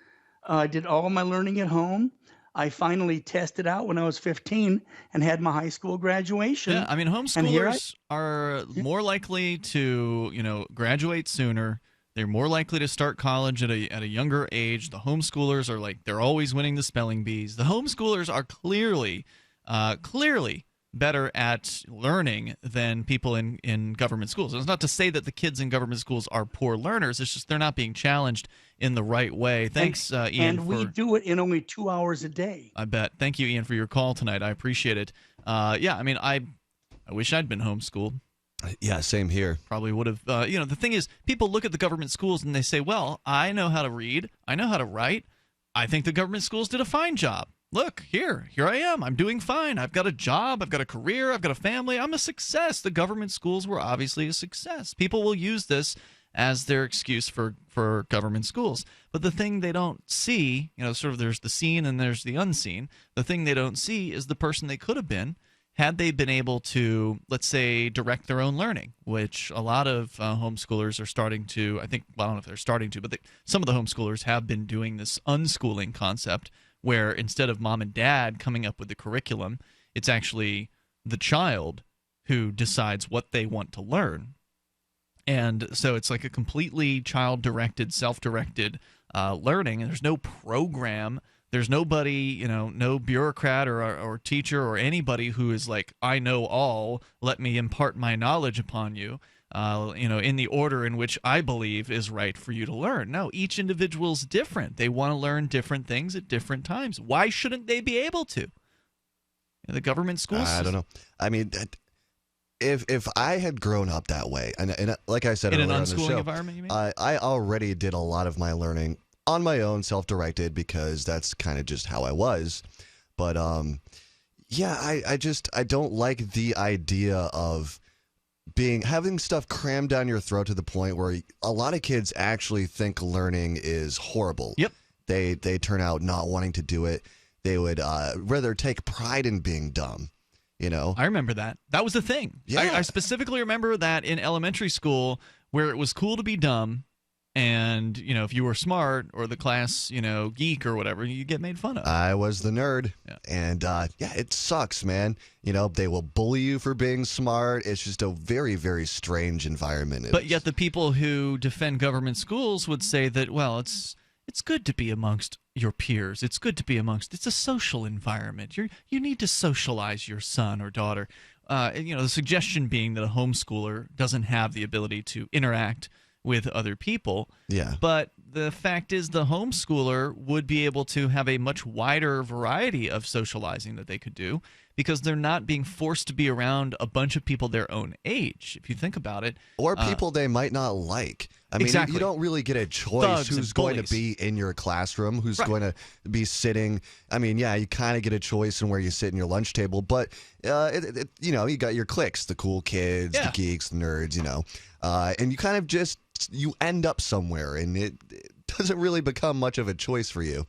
I did all of my learning at home. I finally tested out when I was 15 and had my high school graduation. Yeah, I mean, homeschoolers are more likely to, graduate sooner. They're more likely to start college at a younger age. The homeschoolers are they're always winning the spelling bees. The homeschoolers are clearly better at learning than people in government schools. It's not to say that the kids in government schools are poor learners. It's just they're not being challenged in the right way. Thanks, Ian. And we do it in only 2 hours a day. I bet. Thank you, Ian, for your call tonight. I appreciate it. Yeah, I mean, I wish I'd been homeschooled. Yeah, same here. Probably would have. The thing is, people look at the government schools and they say, well, I know how to read. I know how to write. I think the government schools did a fine job. Look, here I am. I'm doing fine. I've got a job. I've got a career. I've got a family. I'm a success. The government schools were obviously a success. People will use this as their excuse for government schools. But the thing they don't see, sort of there's the seen and there's the unseen. The thing they don't see is the person they could have been had they been able to, let's say, direct their own learning, which a lot of homeschoolers are starting to, I don't know if they're starting to, but some of the homeschoolers have been doing this unschooling concept where instead of mom and dad coming up with the curriculum, it's actually the child who decides what they want to learn. And so it's like a completely child-directed, self-directed learning, and there's no program. There's nobody, no bureaucrat or teacher or anybody who is like, I know all, let me impart my knowledge upon you. in the order in which I believe is right for you to learn. No, each individual's different. They want to learn different things at different times. Why shouldn't they be able to? The government schools. I don't know. I mean, if I had grown up that way, and like I said in an earlier on the unschooling show, environment, you mean? I already did a lot of my learning on my own, self-directed, because that's kind of just how I was. But yeah, I don't like the idea of having stuff crammed down your throat to the point where a lot of kids actually think learning is horrible. Yep. They turn out not wanting to do it. They would rather take pride in being dumb. I remember that. That was the thing. Yeah. I specifically remember that in elementary school, where it was cool to be dumb, and if you were smart or the class geek or whatever, you get made fun of. I was the nerd. Yeah. And it sucks, man. They will bully you for being smart. It's just a very, very strange environment. But yet the people who defend government schools would say that, well, it's good to be amongst your peers. It's good to be it's a social environment. You need to socialize your son or daughter. The suggestion being that a homeschooler doesn't have the ability to interact with other people. Yeah. But the fact is, the homeschooler would be able to have a much wider variety of socializing that they could do, because they're not being forced to be around a bunch of people their own age, if you think about it. Or people they might not like. I mean, exactly. You don't really get a choice Thugs who's going to be in your classroom, who's going to be sitting. I mean, yeah, you kind of get a choice in where you sit in your lunch table, but, you got your cliques, the cool kids, the geeks, the nerds, and you kind of you end up somewhere, and it doesn't really become much of a choice for you.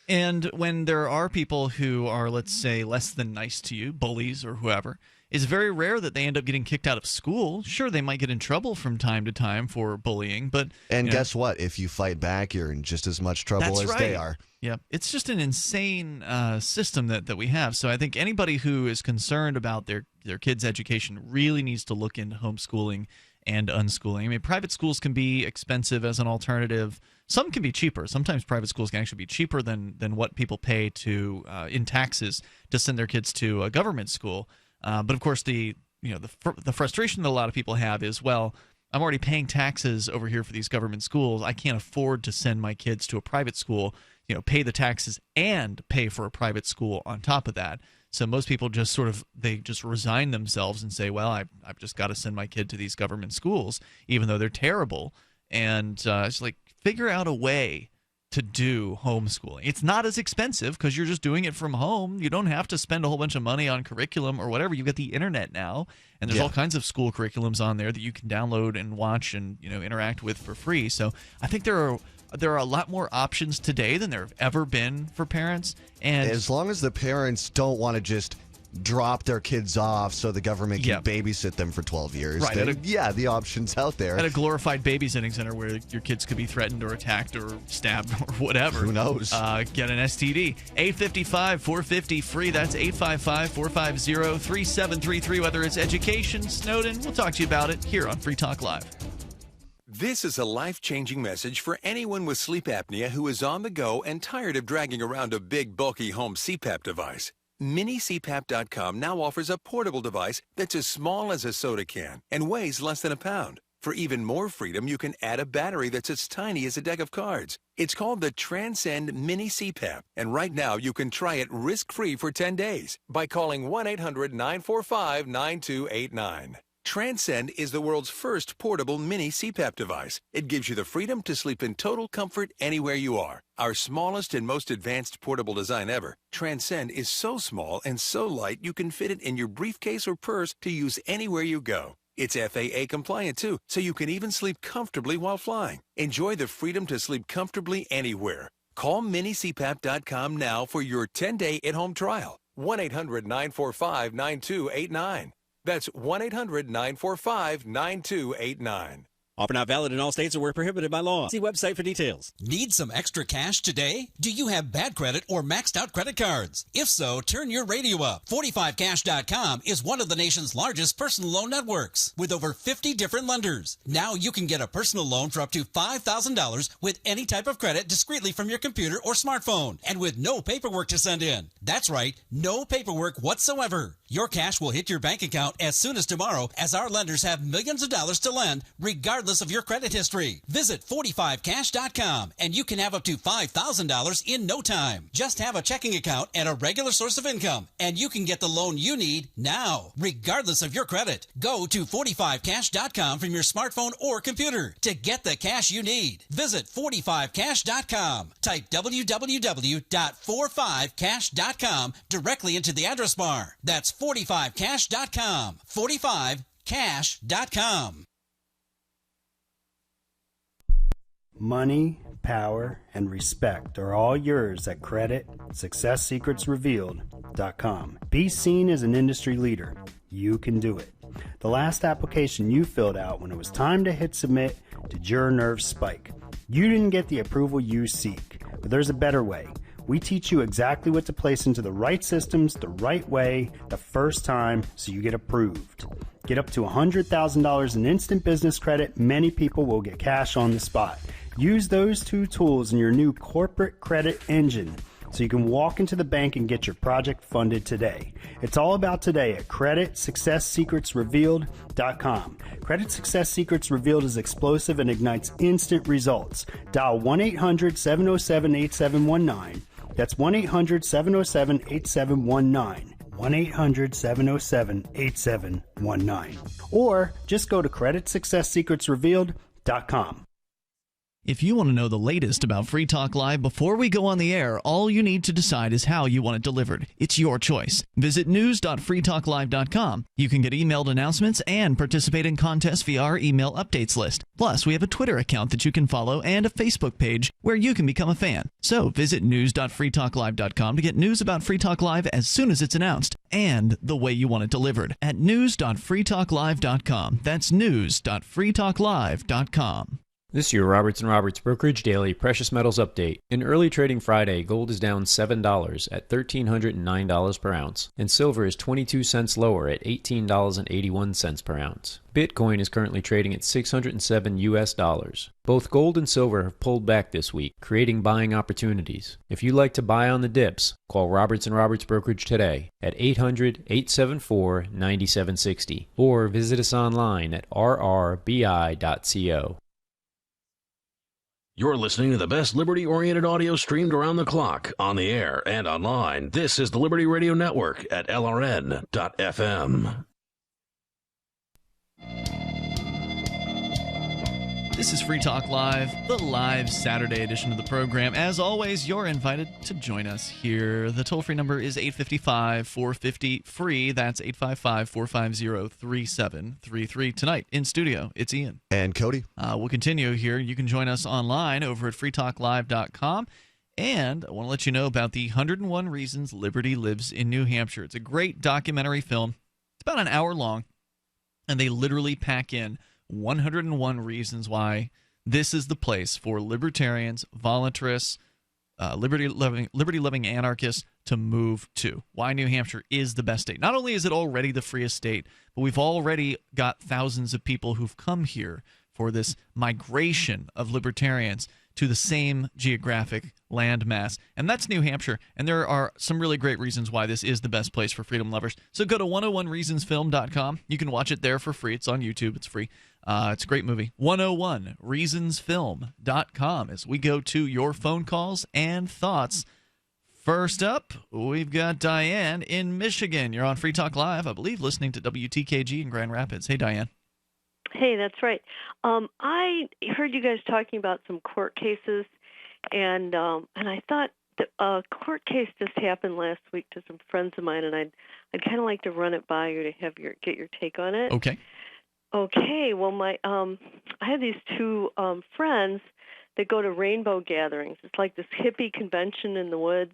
And when there are people who are, let's say, less than nice to you, bullies or whoever, it's very rare that they end up getting kicked out of school. Sure, they might get in trouble from time to time for bullying, but... And guess what? If you fight back, you're in just as much trouble as they are. Yeah, it's just an insane system that we have. So I think anybody who is concerned about their kids' education really needs to look into homeschooling and unschooling. I mean, private schools can be expensive as an alternative. Some can be cheaper. Sometimes private schools can actually be cheaper than what people pay in taxes to send their kids to a government school. But of course, the frustration that a lot of people have is, well, I'm already paying taxes over here for these government schools. I can't afford to send my kids to a private school, pay the taxes and pay for a private school on top of that. So most people just they resign themselves and say, well, I've just got to send my kid to these government schools, even though they're terrible. And it's like, figure out a way to do homeschooling. It's not as expensive because you're just doing it from home. You don't have to spend a whole bunch of money on curriculum or whatever. You've got the internet now, and there's all kinds of school curriculums on there that you can download and watch and interact with for free. So I think there are a lot more options today than there have ever been for parents. And as long as the parents don't want to just drop their kids off so the government can babysit them for 12 years, then the option's out there. At a glorified babysitting center where your kids could be threatened or attacked or stabbed or whatever. Who knows? Get an STD. 855-450-FREE. That's 855-450-3733. Whether it's education, Snowden, we'll talk to you about it here on Free Talk Live. This is a life-changing message for anyone with sleep apnea who is on the go and tired of dragging around a big, bulky home CPAP device. MiniCPAP.com now offers a portable device that's as small as a soda can and weighs less than a pound. For even more freedom, you can add a battery that's as tiny as a deck of cards. It's called the Transcend Mini CPAP, and right now you can try it risk-free for 10 days by calling 1-800-945-9289. Transcend is the world's first portable mini CPAP device. It gives you the freedom to sleep in total comfort anywhere you are. Our smallest and most advanced portable design ever, Transcend is so small and so light you can fit it in your briefcase or purse to use anywhere you go. It's FAA compliant too, so you can even sleep comfortably while flying. Enjoy the freedom to sleep comfortably anywhere. Call minicpap.com now for your 10-day at-home trial. 1-800-945-9289. That's 1-800-945-9289. Offer not valid in all states or where prohibited by law. See website for details. Need some extra cash today? Do you have bad credit or maxed out credit cards? If so, turn your radio up. 45cash.com is one of the nation's largest personal loan networks with over 50 different lenders. Now you can get a personal loan for up to $5,000 with any type of credit discreetly from your computer or smartphone and with no paperwork to send in. That's right, no paperwork whatsoever. Your cash will hit your bank account as soon as tomorrow, as our lenders have millions of dollars to lend regardless of your credit history. Visit 45cash.com and you can have up to $5,000 in no time. Just have a checking account and a regular source of income and you can get the loan you need now, regardless of your credit. Go to 45cash.com from your smartphone or computer to get the cash you need. Visit 45cash.com. Type www.45cash.com directly into the address bar. That's 45cash.com. 45cash.com. Money, power, and respect are all yours at CreditSuccessSecretsRevealed.com. Be seen as an industry leader. You can do it. The last application you filled out when it was time to hit submit did your nerves spike. You didn't get the approval you seek, but there's a better way. We teach you exactly what to place into the right systems the right way the first time so you get approved. Get up to $100,000 in instant business credit. Many people will get cash on the spot. Use those two tools in your new corporate credit engine so you can walk into the bank and get your project funded today. It's all about today at CreditSuccessSecretsRevealed.com. Credit Success Secrets Revealed is explosive and ignites instant results. Dial 1-800-707-8719. That's 1-800-707-8719. 1-800-707-8719. Or just go to CreditSuccessSecretsRevealed.com. If you want to know the latest about Free Talk Live before we go on the air, all you need to decide is how you want it delivered. It's your choice. Visit news.freetalklive.com. You can get emailed announcements and participate in contests via our email updates list. Plus, we have a Twitter account that you can follow and a Facebook page where you can become a fan. So visit news.freetalklive.com to get news about Free Talk Live as soon as it's announced and the way you want it delivered at news.freetalklive.com. That's news.freetalklive.com. This year, Roberts & Roberts Brokerage Daily Precious Metals Update. In early trading Friday, gold is down $7 at $1,309 per ounce, and silver is 22 cents lower at $18.81 per ounce. Bitcoin is currently trading at $607 US. Both gold and silver have pulled back this week, creating buying opportunities. If you'd like to buy on the dips, call Roberts & Roberts Brokerage today at 800-874-9760 or visit us online at rrbi.co. You're listening to the best liberty-oriented audio streamed around the clock, on the air, and online. This is the Liberty Radio Network at LRN.FM. This is Free Talk Live, the live Saturday edition of the program. As always, you're invited to join us here. The toll-free number is 855-450-FREE. That's 855-450-3733. Tonight, in studio, it's Ian. And Cody. We'll continue here. You can join us online over at freetalklive.com. And I want to let you know about the 101 Reasons Liberty Lives in New Hampshire. It's a great documentary film. It's about an hour long, and they literally pack in 101 reasons why this is the place for libertarians, voluntarists, liberty-loving anarchists to move to. Why New Hampshire is the best state. Not only is it already the freest state, but we've already got thousands of people who've come here for this migration of libertarians to the same geographic landmass, and that's New Hampshire. And there are some really great reasons why this is the best place for freedom lovers. So go to 101reasonsfilm.com. You can watch it there for free. It's on YouTube. It's free. It's a great movie. 101reasonsfilm.com as we go to your phone calls and thoughts. First up, we've got Diane in Michigan. You're on Free Talk Live, I believe, listening to WTKG in Grand Rapids. Hey, Diane. Hey, that's right. I heard you guys talking about some court cases, and I thought a court case just happened last week to some friends of mine, and I'd kind of like to run it by you to have get your take on it. Okay. Okay. Well, I have these two friends that go to rainbow gatherings. It's like this hippie convention in the woods,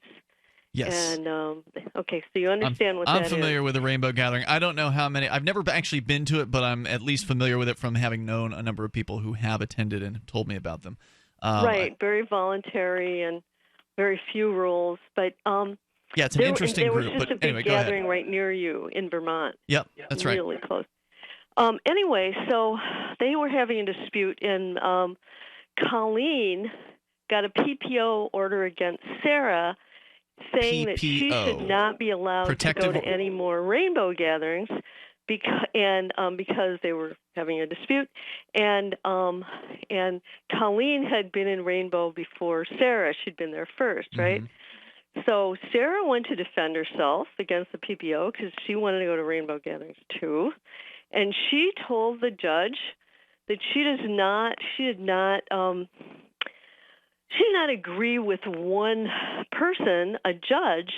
Yes. And okay, so you understand what that I'm is. familiar with the Rainbow Gathering. I don't know how many. I've never actually been to it, but I'm at least familiar with it from having known a number of people who have attended and have told me about them. Right, very voluntary and very few rules, but yeah, it's an interesting there group. was just But a big anyway, go ahead. gathering right near you in Vermont. Yep, that's right. Really close. Anyway, so they were having a dispute, and Colleen got a PPO order against Sarah, saying that she should not be allowed to go to any more rainbow gatherings because they were having a dispute, and Colleen had been in Rainbow before Sarah. She'd been there first, right? So Sarah went to defend herself against the PPO because she wanted to go to rainbow gatherings too, and she told the judge that she did not agree with one person, a judge,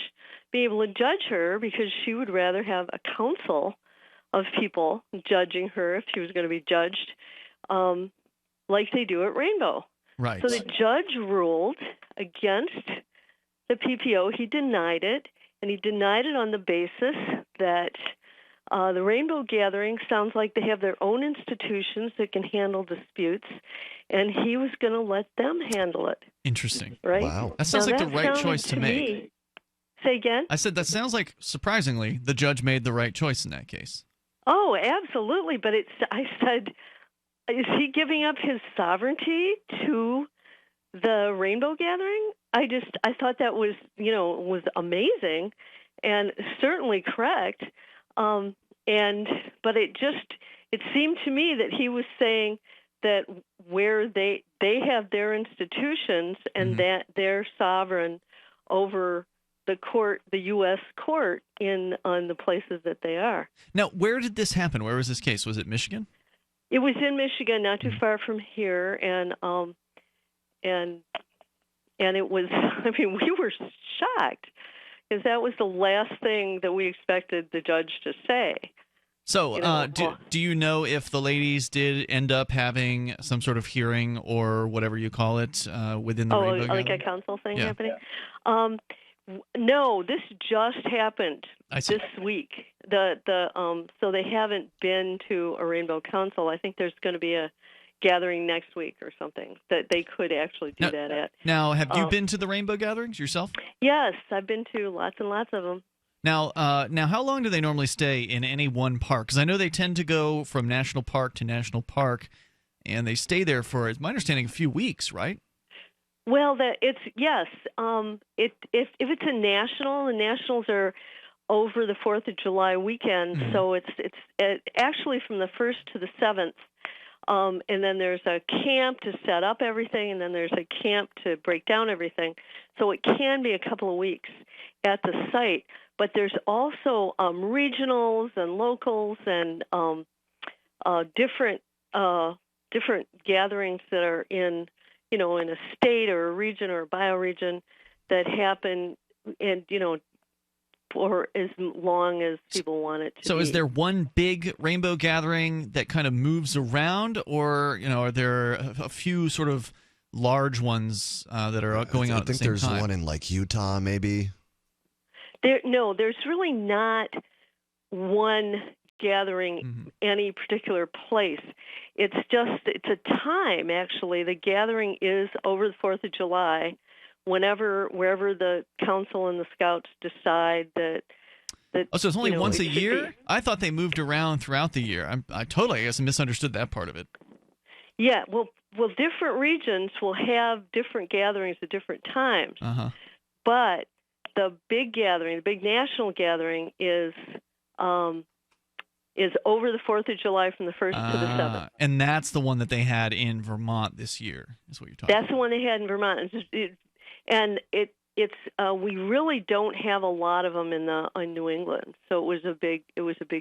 being able to judge her because she would rather have a council of people judging her if she was going to be judged like they do at Rainbow. Right. So the judge ruled against the PPO. He denied it, and he denied it on the basis that the Rainbow Gathering sounds like they have their own institutions that can handle disputes, and he was going to let them handle it. Interesting. Right? Wow. That sounds like the right choice to make. Say again? I said that sounds like, surprisingly, the judge made the right choice in that case. Oh, absolutely. But I said, is he giving up his sovereignty to the Rainbow Gathering? I thought that was, was amazing and certainly correct. But it seemed to me that he was saying that where they have their institutions and that they're sovereign over the court, the U.S. court on the places that they are. Now, where did this happen? Where was this case? Was it Michigan? It was in Michigan, not too far from here, and it was. I mean, we were shocked because that was the last thing that we expected the judge to say. So, do you know if the ladies did end up having some sort of hearing or whatever you call it within the Rainbow like Gathering? a council thing happening? No, this just happened this week. So they haven't been to a Rainbow Council. I think there's going to be a gathering next week or something that they could actually do that at. Now, have you been to the Rainbow Gatherings yourself? Yes, I've been to lots and lots of them. Now, how long do they normally stay in any one park? Because I know they tend to go from national park to national park, and they stay there for, it's my understanding, a few weeks, right? Well, if it's a national, the nationals are over the 4th of July weekend, so it's actually from the 1st to the 7th, and then there's a camp to set up everything, and then there's a camp to break down everything. So it can be a couple of weeks at the site, but there's also regionals and locals and different gatherings that are in a state or a region or a bioregion that happen for as long as people want it to So be. is there one big Rainbow Gathering that kind of moves around, or are there a few sort of large ones that are going on at the same time? I think there's one in like Utah, maybe. There's really not one gathering any particular place. It's a time, actually. The gathering is over the 4th of July, wherever the council and the scouts decide that so it's only once a year? Be. I thought they moved around throughout the year. I guess, misunderstood that part of it. Yeah, well, different regions will have different gatherings at different times. But the big gathering, the big national gathering, is over the 4th of July from the 1st to the 7th. And that's the one that they had in Vermont this year, is what you're talking about. That's the one they had in Vermont. We really don't have a lot of them in New England, so it was a big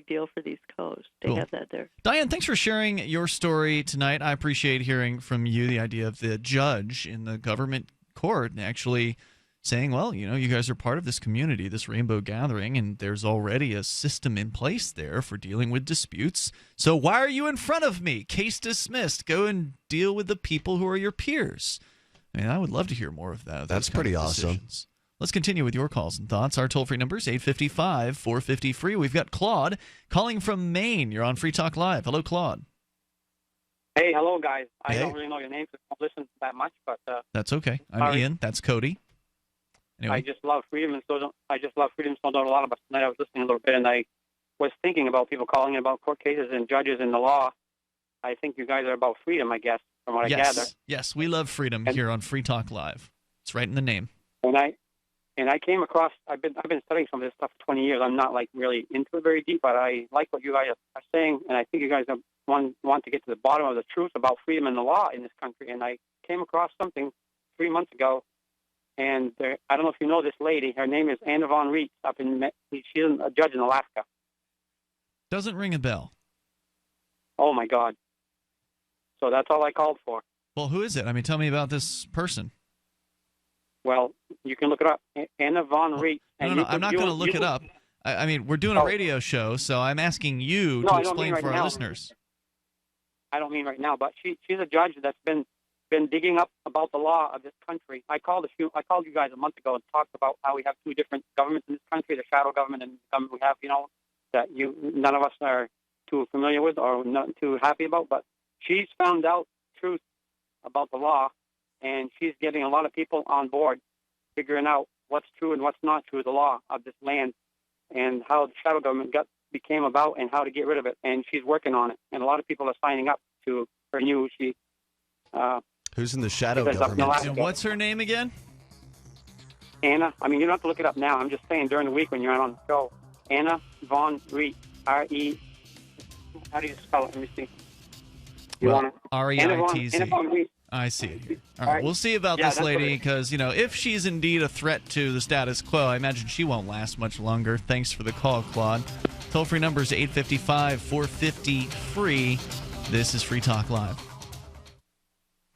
deal for the East Coast to have that there. Diane, thanks for sharing your story tonight. I appreciate hearing from you the idea of the judge in the government court actually saying, well, you guys are part of this community, this Rainbow Gathering, and there's already a system in place there for dealing with disputes. So why are you in front of me? Case dismissed. Go and deal with the people who are your peers. I mean, I would love to hear more of that. That's pretty awesome. Let's continue with your calls and thoughts. Our toll-free number is 855-450-FREE. We've got Claude calling from Maine. You're on Free Talk Live. Hello, Claude. Hey, hello, guys. I don't really know your names. I don't listen that much, but That's okay. I'm Ian. That's Cody. Anyway. I just love freedom, and so don't a lot of us tonight. I was listening a little bit, and I was thinking about people calling about court cases and judges and the law. I think you guys are about freedom, I guess, from what I gather. Yes, we love freedom here on Free Talk Live. It's right in the name. And I came across. I've been studying some of this stuff for 20 years. I'm not like really into it very deep, but I like what you guys are saying, and I think you guys want to get to the bottom of the truth about freedom and the law in this country. And I came across something 3 months ago, and I don't know if you know this lady. Her name is Anna Von Reitz. She's a judge in Alaska. Doesn't ring a bell. Oh my God! So that's all I called for. Well, who is it? I mean, tell me about this person. Well, you can look it up. Anna Von Reitz. No, I'm not going to look it up. I mean, we're doing a radio show, so I'm asking you to explain for our listeners. I don't mean right now, but she's a judge that's been digging up about the law of this country. I called you guys a month ago and talked about how we have two different governments in this country: the shadow government and the government we have. That none of us are too familiar with or not too happy about. But she's found out truth about the law, and she's getting a lot of people on board, figuring out what's true and what's not true of the law of this land, and how the shadow government became about, and how to get rid of it. And she's working on it, and a lot of people are signing up to her news. Who's in the shadow government? And what's her name again? Anna. I mean, you don't have to look it up now. I'm just saying during the week when you're on the show. Anna Von Reitz. R-E. How do you spell it? Let me see. R-E-I-T-Z. Anna Von Reitz. I see it here. All right, we'll see about this lady, because, if she's indeed a threat to the status quo, I imagine she won't last much longer. Thanks for the call, Claude. Toll-free number is 855-450-FREE. This is Free Talk Live.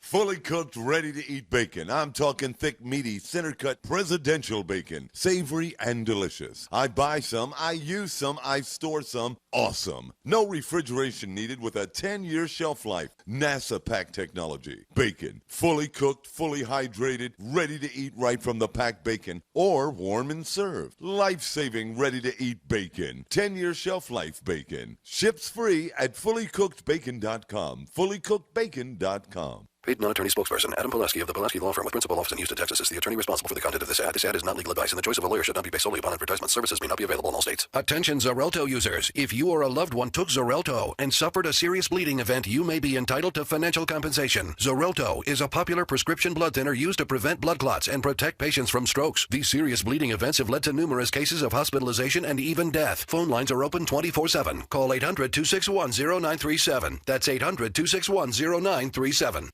Fully cooked, ready-to-eat bacon. I'm talking thick, meaty, center-cut presidential bacon. Savory and delicious. I buy some, I use some, I store some. Awesome. No refrigeration needed with a 10-year shelf life. NASA pack technology. Bacon. Fully cooked, fully hydrated, ready to eat right from the packed bacon, or warm and served. Life-saving, ready-to-eat bacon. 10-year shelf life bacon. Ships free at fullycookedbacon.com. Fullycookedbacon.com. Paid non-attorney spokesperson Adam Pileski of the Pileski Law Firm with principal office in Houston, Texas is the attorney responsible for the content of this ad. This ad is not legal advice, and the choice of a lawyer should not be based solely upon advertisement. Services may not be available in all states. Attention Xarelto users. If you or a loved one took Xarelto and suffered a serious bleeding event, you may be entitled to financial compensation. Xarelto is a popular prescription blood thinner used to prevent blood clots and protect patients from strokes. These serious bleeding events have led to numerous cases of hospitalization and even death. Phone lines are open 24/7. Call 800-261-0937. That's 800-261-0937.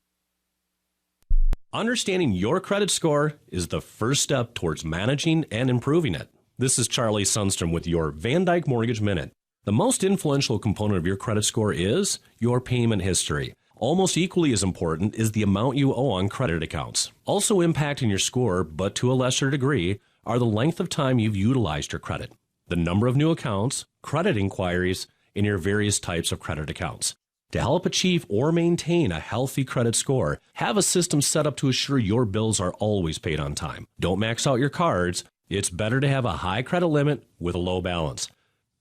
Understanding your credit score is the first step towards managing and improving it. This is Charlie Sundstrom with your Van Dyke Mortgage Minute. The most influential component of your credit score is your payment history. Almost equally as important is the amount you owe on credit accounts. Also impacting your score, but to a lesser degree, are the length of time you've utilized your credit, the number of new accounts, credit inquiries, and your various types of credit accounts. To help achieve or maintain a healthy credit score, have a system set up to assure your bills are always paid on time. Don't max out your cards. It's better to have a high credit limit with a low balance.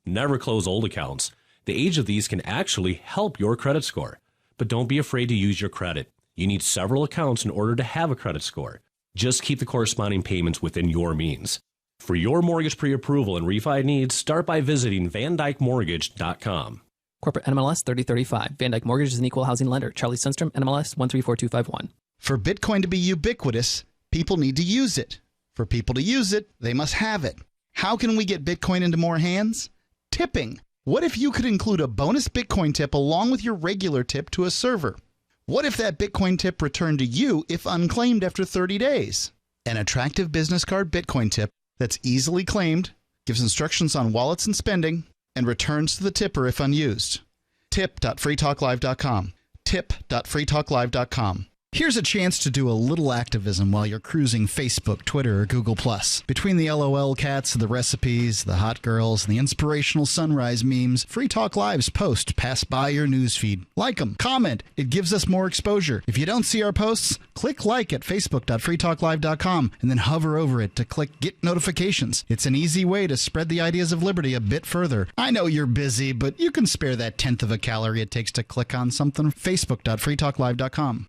Never close old accounts. The age of these can actually help your credit score. But don't be afraid to use your credit. You need several accounts in order to have a credit score. Just keep the corresponding payments within your means. For your mortgage pre-approval and refi needs, start by visiting VanDykeMortgage.com. Corporate NMLS 3035. Van Dyke Mortgage is an equal housing lender. Charlie Sundstrom, NMLS 134251. For Bitcoin to be ubiquitous, people need to use it. For people to use it, they must have it. How can we get Bitcoin into more hands? Tipping. What if you could include a bonus Bitcoin tip along with your regular tip to a server? What if that Bitcoin tip returned to you if unclaimed after 30 days? An attractive business card Bitcoin tip that's easily claimed, gives instructions on wallets and spending, and returns to the tipper if unused. Tip.freetalklive.com. Tip.freetalklive.com. Here's a chance to do a little activism while you're cruising Facebook, Twitter, or Google+. Between the LOL cats, the recipes, the hot girls, and the inspirational sunrise memes, Free Talk Live's posts pass by your newsfeed. Like them, comment. It gives us more exposure. If you don't see our posts, click like at facebook.freetalklive.com and then hover over it to click Get Notifications. It's an easy way to spread the ideas of liberty a bit further. I know you're busy, but you can spare that tenth of a calorie it takes to click on something. facebook.freetalklive.com.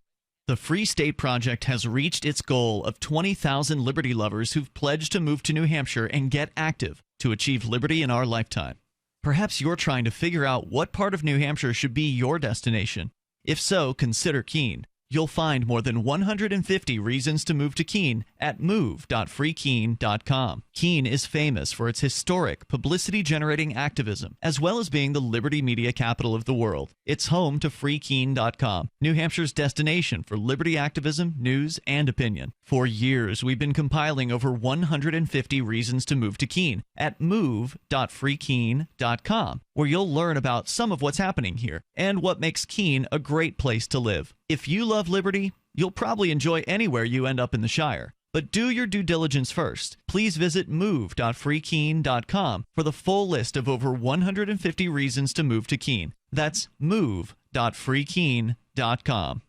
The Free State Project has reached its goal of 20,000 liberty lovers who've pledged to move to New Hampshire and get active to achieve liberty in our lifetime. Perhaps you're trying to figure out what part of New Hampshire should be your destination. If so, consider Keene. You'll find more than 150 reasons to move to Keene at move.freekeene.com. Keene is famous for its historic, publicity-generating activism, as well as being the liberty media capital of the world. It's home to freekeene.com, New Hampshire's destination for liberty activism, news, and opinion. For years, we've been compiling over 150 reasons to move to Keene at move.freekeene.com, where you'll learn about some of what's happening here and what makes Keene a great place to live. If you love liberty, you'll probably enjoy anywhere you end up in the Shire. But do your due diligence first. Please visit move.freekeene.com for the full list of over 150 reasons to move to Keene. That's move.freekeene.com.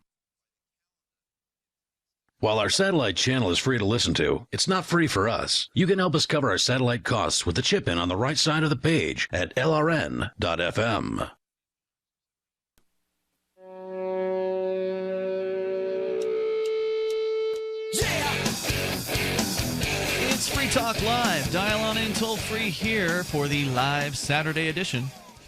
While our satellite channel is free to listen to, it's not free for us. You can help us cover our satellite costs with the chip-in on the right side of the page at lrn.fm. It's Free Talk Live. Dial on in toll-free here for the live Saturday edition.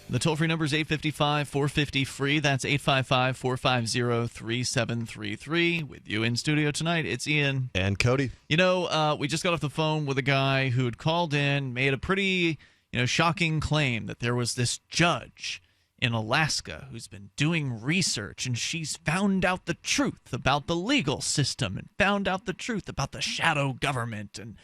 The toll-free number is 855-450-FREE. That's 855-450-3733. With you in studio tonight, it's Ian. And Cody. You know, we just got off the phone with a guy who had called in, made a pretty, shocking claim that there was this judge in Alaska who's been doing research, and she's found out the truth about the legal system and found out the truth about the shadow government. And,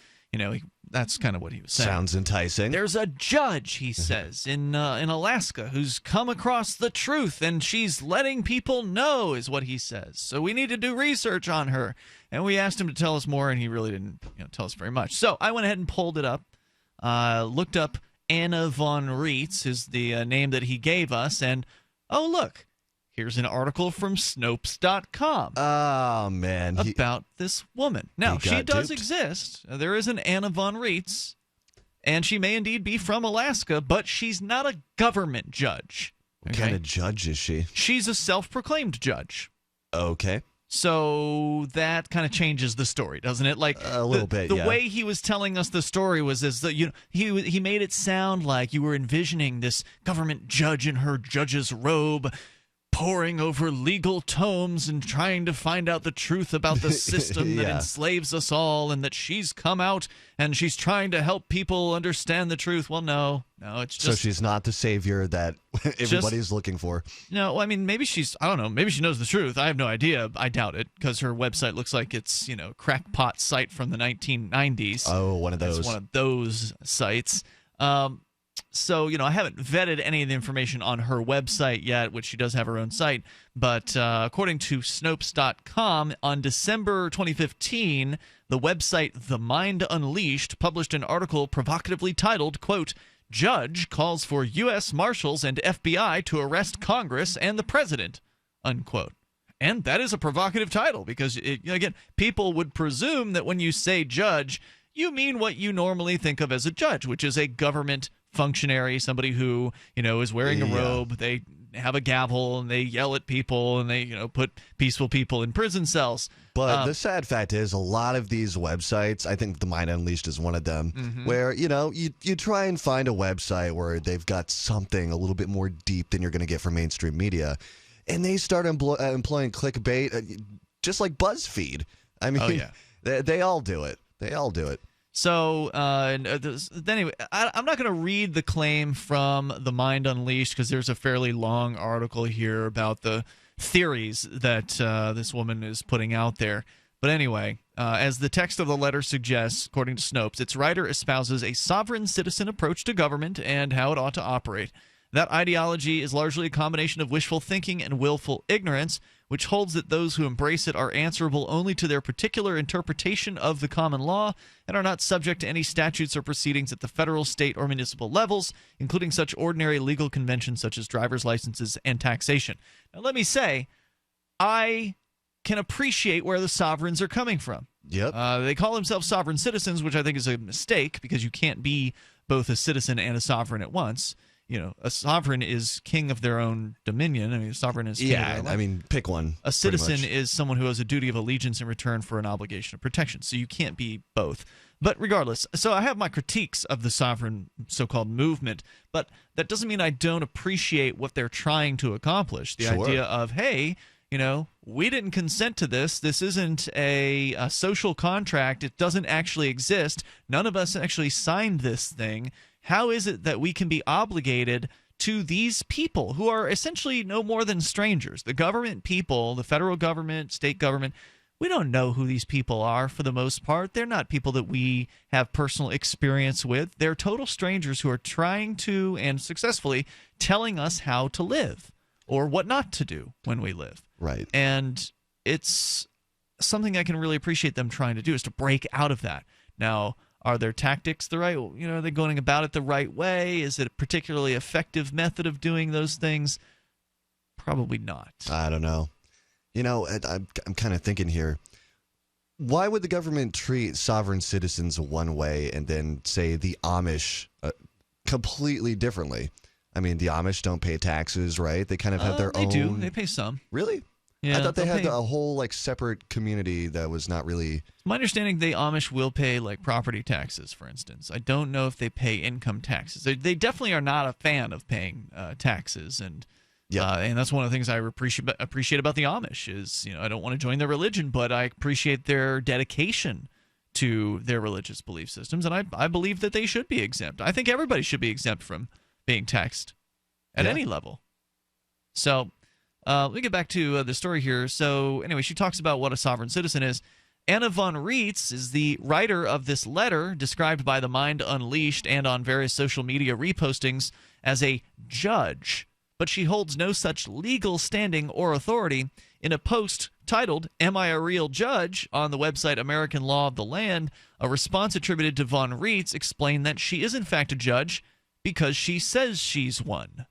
that's kind of what he was saying. Sounds enticing. There's a judge, he says, in Alaska who's come across the truth, and she's letting people know, is what he says. So we need to do research on her. And we asked him to tell us more, and he really didn't tell us very much. So I went ahead and pulled it up, looked up Anna von Reitz is the name that he gave us, and oh, look. Here's an article from Snopes.com. Oh, man. About this woman. Now, she does exist. There is an Anna von Reitz, and she may indeed be from Alaska, but she's not a government judge. What kind of judge is she? She's a self-proclaimed judge. Okay. So that kind of changes the story, doesn't it? Like a little bit. The way he was telling us the story was as that he made it sound like you were envisioning this government judge in her judge's robe, poring over legal tomes and trying to find out the truth about the system that enslaves us all, and that she's come out and she's trying to help people understand the truth. Well, no, it's just... So she's not the savior that everybody's looking for. No, I mean, maybe she's, I don't know, maybe she knows the truth. I have no idea. I doubt it, because her website looks like it's, crackpot site from the 1990s. Oh, one of those. It's one of those sites. So, I haven't vetted any of the information on her website yet, which she does have her own site. But according to Snopes.com, on December 2015, the website The Mind Unleashed published an article provocatively titled, quote, "Judge calls for U.S. Marshals and FBI to arrest Congress and the President," unquote. And that is a provocative title because, again, people would presume that when you say judge, you mean what you normally think of as a judge, which is a government functionary, somebody who, is wearing a robe, they have a gavel, and they yell at people, and they, put peaceful people in prison cells. But the sad fact is, a lot of these websites, I think The Mind Unleashed is one of them, where, you try and find a website where they've got something a little bit more deep than you're going to get from mainstream media, and they start employing clickbait, just like BuzzFeed. I mean, they all do it. They all do it. So, anyway, I'm not going to read the claim from The Mind Unleashed because there's a fairly long article here about the theories that this woman is putting out there. But anyway, as the text of the letter suggests, according to Snopes, its writer espouses a sovereign citizen approach to government and how it ought to operate. That ideology is largely a combination of wishful thinking and willful ignorance, which holds that those who embrace it are answerable only to their particular interpretation of the common law and are not subject to any statutes or proceedings at the federal, state, or municipal levels, including such ordinary legal conventions such as driver's licenses and taxation. Now, let me say, I can appreciate where the sovereigns are coming from. Yep. They call themselves sovereign citizens, which I think is a mistake because you can't be both a citizen and a sovereign at once. You know, a sovereign is king of their own dominion. I mean, a sovereign is king of their own. I mean, pick one. A citizen is someone who has a duty of allegiance in return for an obligation of protection. So you can't be both. But regardless, so I have my critiques of the sovereign so-called movement, but that doesn't mean I don't appreciate what they're trying to accomplish. The idea of, hey, you know, we didn't consent to this. This isn't a social contract. It doesn't actually exist. None of us actually signed this thing. How is it that we can be obligated to these people who are essentially no more than strangers? The government people, the federal government, state government, we don't know who these people are for the most part. They're not people that we have personal experience with. They're total strangers who are trying to, and successfully, telling us how to live or what not to do when we live. Right. And it's something I can really appreciate them trying to do, is to break out of that. Now, are their tactics the right, you know, are they going about it the right way? Is it a particularly effective method of doing those things? Probably not. I don't know. You know, I'm kind of thinking here, why would the government treat sovereign citizens one way and then say the Amish completely differently? I mean, the Amish don't pay taxes, right? They kind of have their own. They do. They pay some. Really? Yeah, I thought they had a whole like separate community that was not really. My understanding, the Amish will pay like property taxes, for instance. I don't know if they pay income taxes. They definitely are not a fan of paying taxes, and that's one of the things I appreciate about the Amish is, you know, I don't want to join their religion, but I appreciate their dedication to their religious belief systems, and I believe that they should be exempt. I think everybody should be exempt from being taxed at any level. So. Let me get back to the story here. So anyway, she talks about what a sovereign citizen is. Anna von Reitz is the writer of this letter, described by the Mind Unleashed and on various social media repostings as a judge, but she holds no such legal standing or authority. In a post titled, "Am I a Real Judge?" on the website American Law of the Land, a response attributed to von Reitz explained that she is in fact a judge because she says she's one.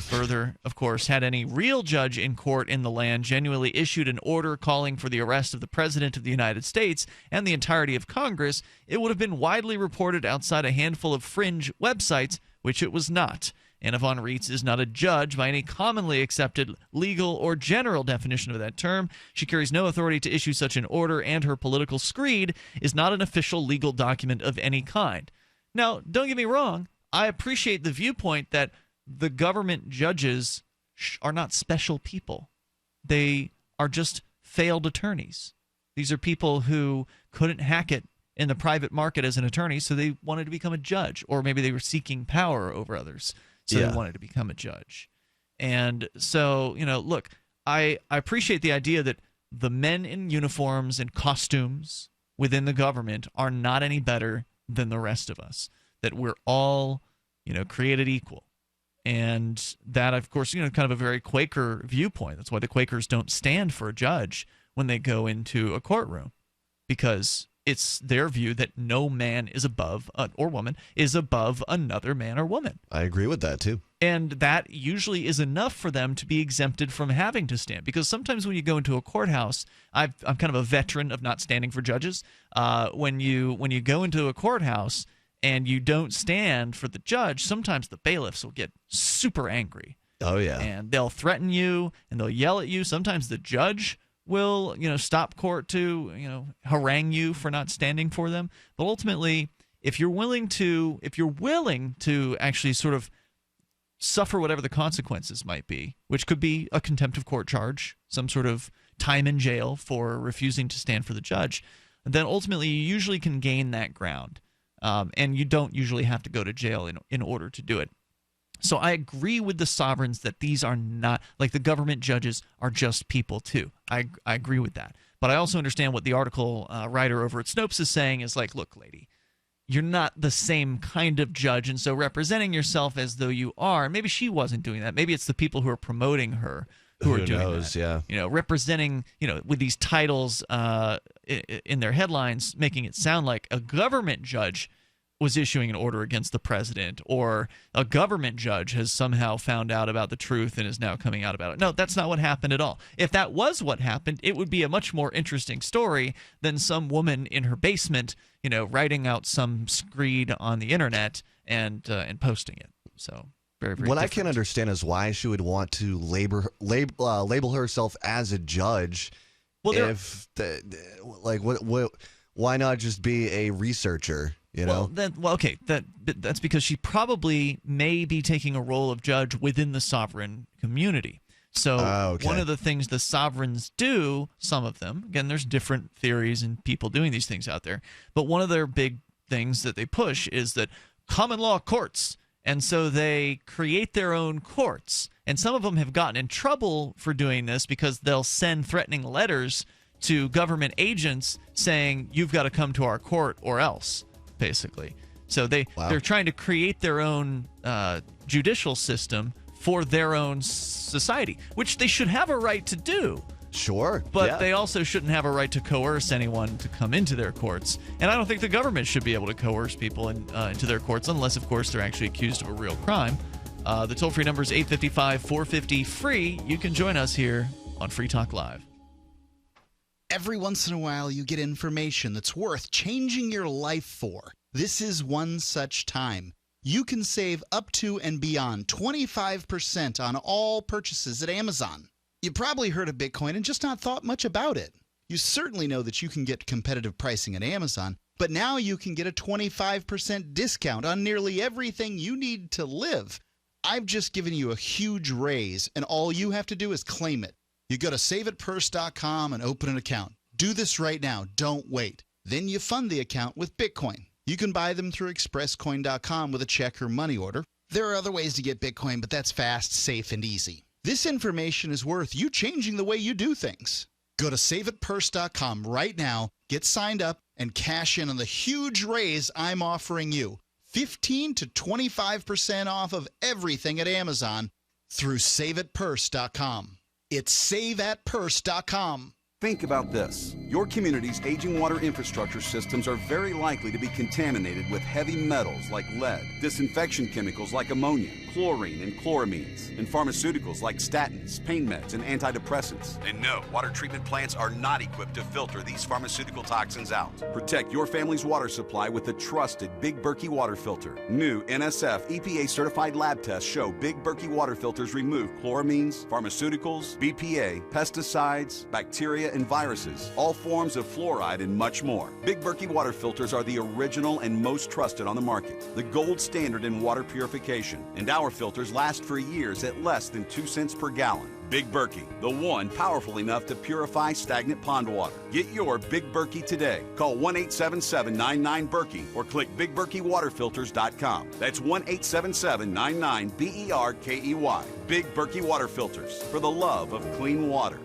Further, of course, had any real judge in court in the land genuinely issued an order calling for the arrest of the President of the United States and the entirety of Congress, it would have been widely reported outside a handful of fringe websites, which it was not. Anna von Reitz is not a judge by any commonly accepted legal or general definition of that term. She carries no authority to issue such an order, and her political screed is not an official legal document of any kind. Now, don't get me wrong, I appreciate the viewpoint that the government judges are not special people. They are just failed attorneys. These are people who couldn't hack it in the private market as an attorney, so they wanted to become a judge. Or maybe they were seeking power over others, so they wanted to become a judge. And so, you know, look, I appreciate the idea that the men in uniforms and costumes within the government are not any better than the rest of us, that we're all, you know, created equal. And that, of course, you know, kind of a very Quaker viewpoint. That's why the Quakers don't stand for a judge when they go into a courtroom, because it's their view that no man is above, or woman, is above another man or woman. I agree with that, too. And that usually is enough for them to be exempted from having to stand. Because sometimes when you go into a courthouse, I'm kind of a veteran of not standing for judges. When you go into a courthouse and you don't stand for the judge, sometimes the bailiffs will get super angry. Oh, yeah. And they'll threaten you, and they'll yell at you. Sometimes the judge will, you know, stop court to, you know, harangue you for not standing for them. But ultimately, if you're willing to actually sort of suffer whatever the consequences might be, which could be a contempt of court charge, some sort of time in jail for refusing to stand for the judge, then ultimately you usually can gain that ground. And you don't usually have to go to jail in order to do it. So I agree with the sovereigns that these are not, like the government judges are just people too. I agree with that. But I also understand what the article writer over at Snopes is saying is like, look, lady, you're not the same kind of judge, and so representing yourself as though you are. Maybe she wasn't doing that. Maybe it's the people who are promoting her who are doing that. Yeah. You know, representing, you know, with these titles in their headlines, making it sound like a government judge was issuing an order against the president, or a government judge has somehow found out about the truth and is now coming out about it. No, that's not what happened at all. If that was what happened, it would be a much more interesting story than some woman in her basement, you know, writing out some screed on the internet and posting it. So very, very what different. I can't understand is why she would want to label herself as a judge. Well, why not just be a researcher? You know? That's because she probably may be taking a role of judge within the sovereign community. So one of the things the sovereigns do, some of them, again, there's different theories and people doing these things out there, but one of their big things that they push is that common law courts. And so they create their own courts. And some of them have gotten in trouble for doing this because they'll send threatening letters to government agents saying, you've got to come to our court or else. Basically. So they're trying to create their own judicial system for their own society, which they should have a right to do. Sure. But they also shouldn't have a right to coerce anyone to come into their courts. And I don't think the government should be able to coerce people into their courts unless, of course, they're actually accused of a real crime. The toll-free number is 855-450-FREE. You can join us here on Free Talk Live. Every once in a while, you get information that's worth changing your life for. This is one such time. You can save up to and beyond 25% on all purchases at Amazon. You probably heard of Bitcoin and just not thought much about it. You certainly know that you can get competitive pricing at Amazon, but now you can get a 25% discount on nearly everything you need to live. I've just given you a huge raise, and all you have to do is claim it. You go to saveitpurse.com and open an account. Do this right now. Don't wait. Then you fund the account with Bitcoin. You can buy them through expresscoin.com with a check or money order. There are other ways to get Bitcoin, but that's fast, safe, and easy. This information is worth you changing the way you do things. Go to saveitpurse.com right now, get signed up, and cash in on the huge raise I'm offering you. 15 to 25% off of everything at Amazon through saveitpurse.com. It's saveatpurse.com. Think about this. Your community's aging water infrastructure systems are very likely to be contaminated with heavy metals like lead, disinfection chemicals like ammonia, chlorine and chloramines, and pharmaceuticals like statins, pain meds, and antidepressants. And no, water treatment plants are not equipped to filter these pharmaceutical toxins out. Protect your family's water supply with the trusted Big Berkey water filter. New NSF EPA certified lab tests show Big Berkey water filters remove chloramines, pharmaceuticals, BPA, pesticides, bacteria, and viruses, all forms of fluoride, and much more. Big Berkey water filters are the original and most trusted on the market, the gold standard in water purification, and our filters last for years at less than 2 cents per gallon. Big Berkey, the one powerful enough to purify stagnant pond water. Get your Big Berkey today. Call 1-877-99-BERKEY or click BigBerkeyWaterFilters.com. That's 1-877-99-BERKEY. Big Berkey Water Filters, for the love of clean water.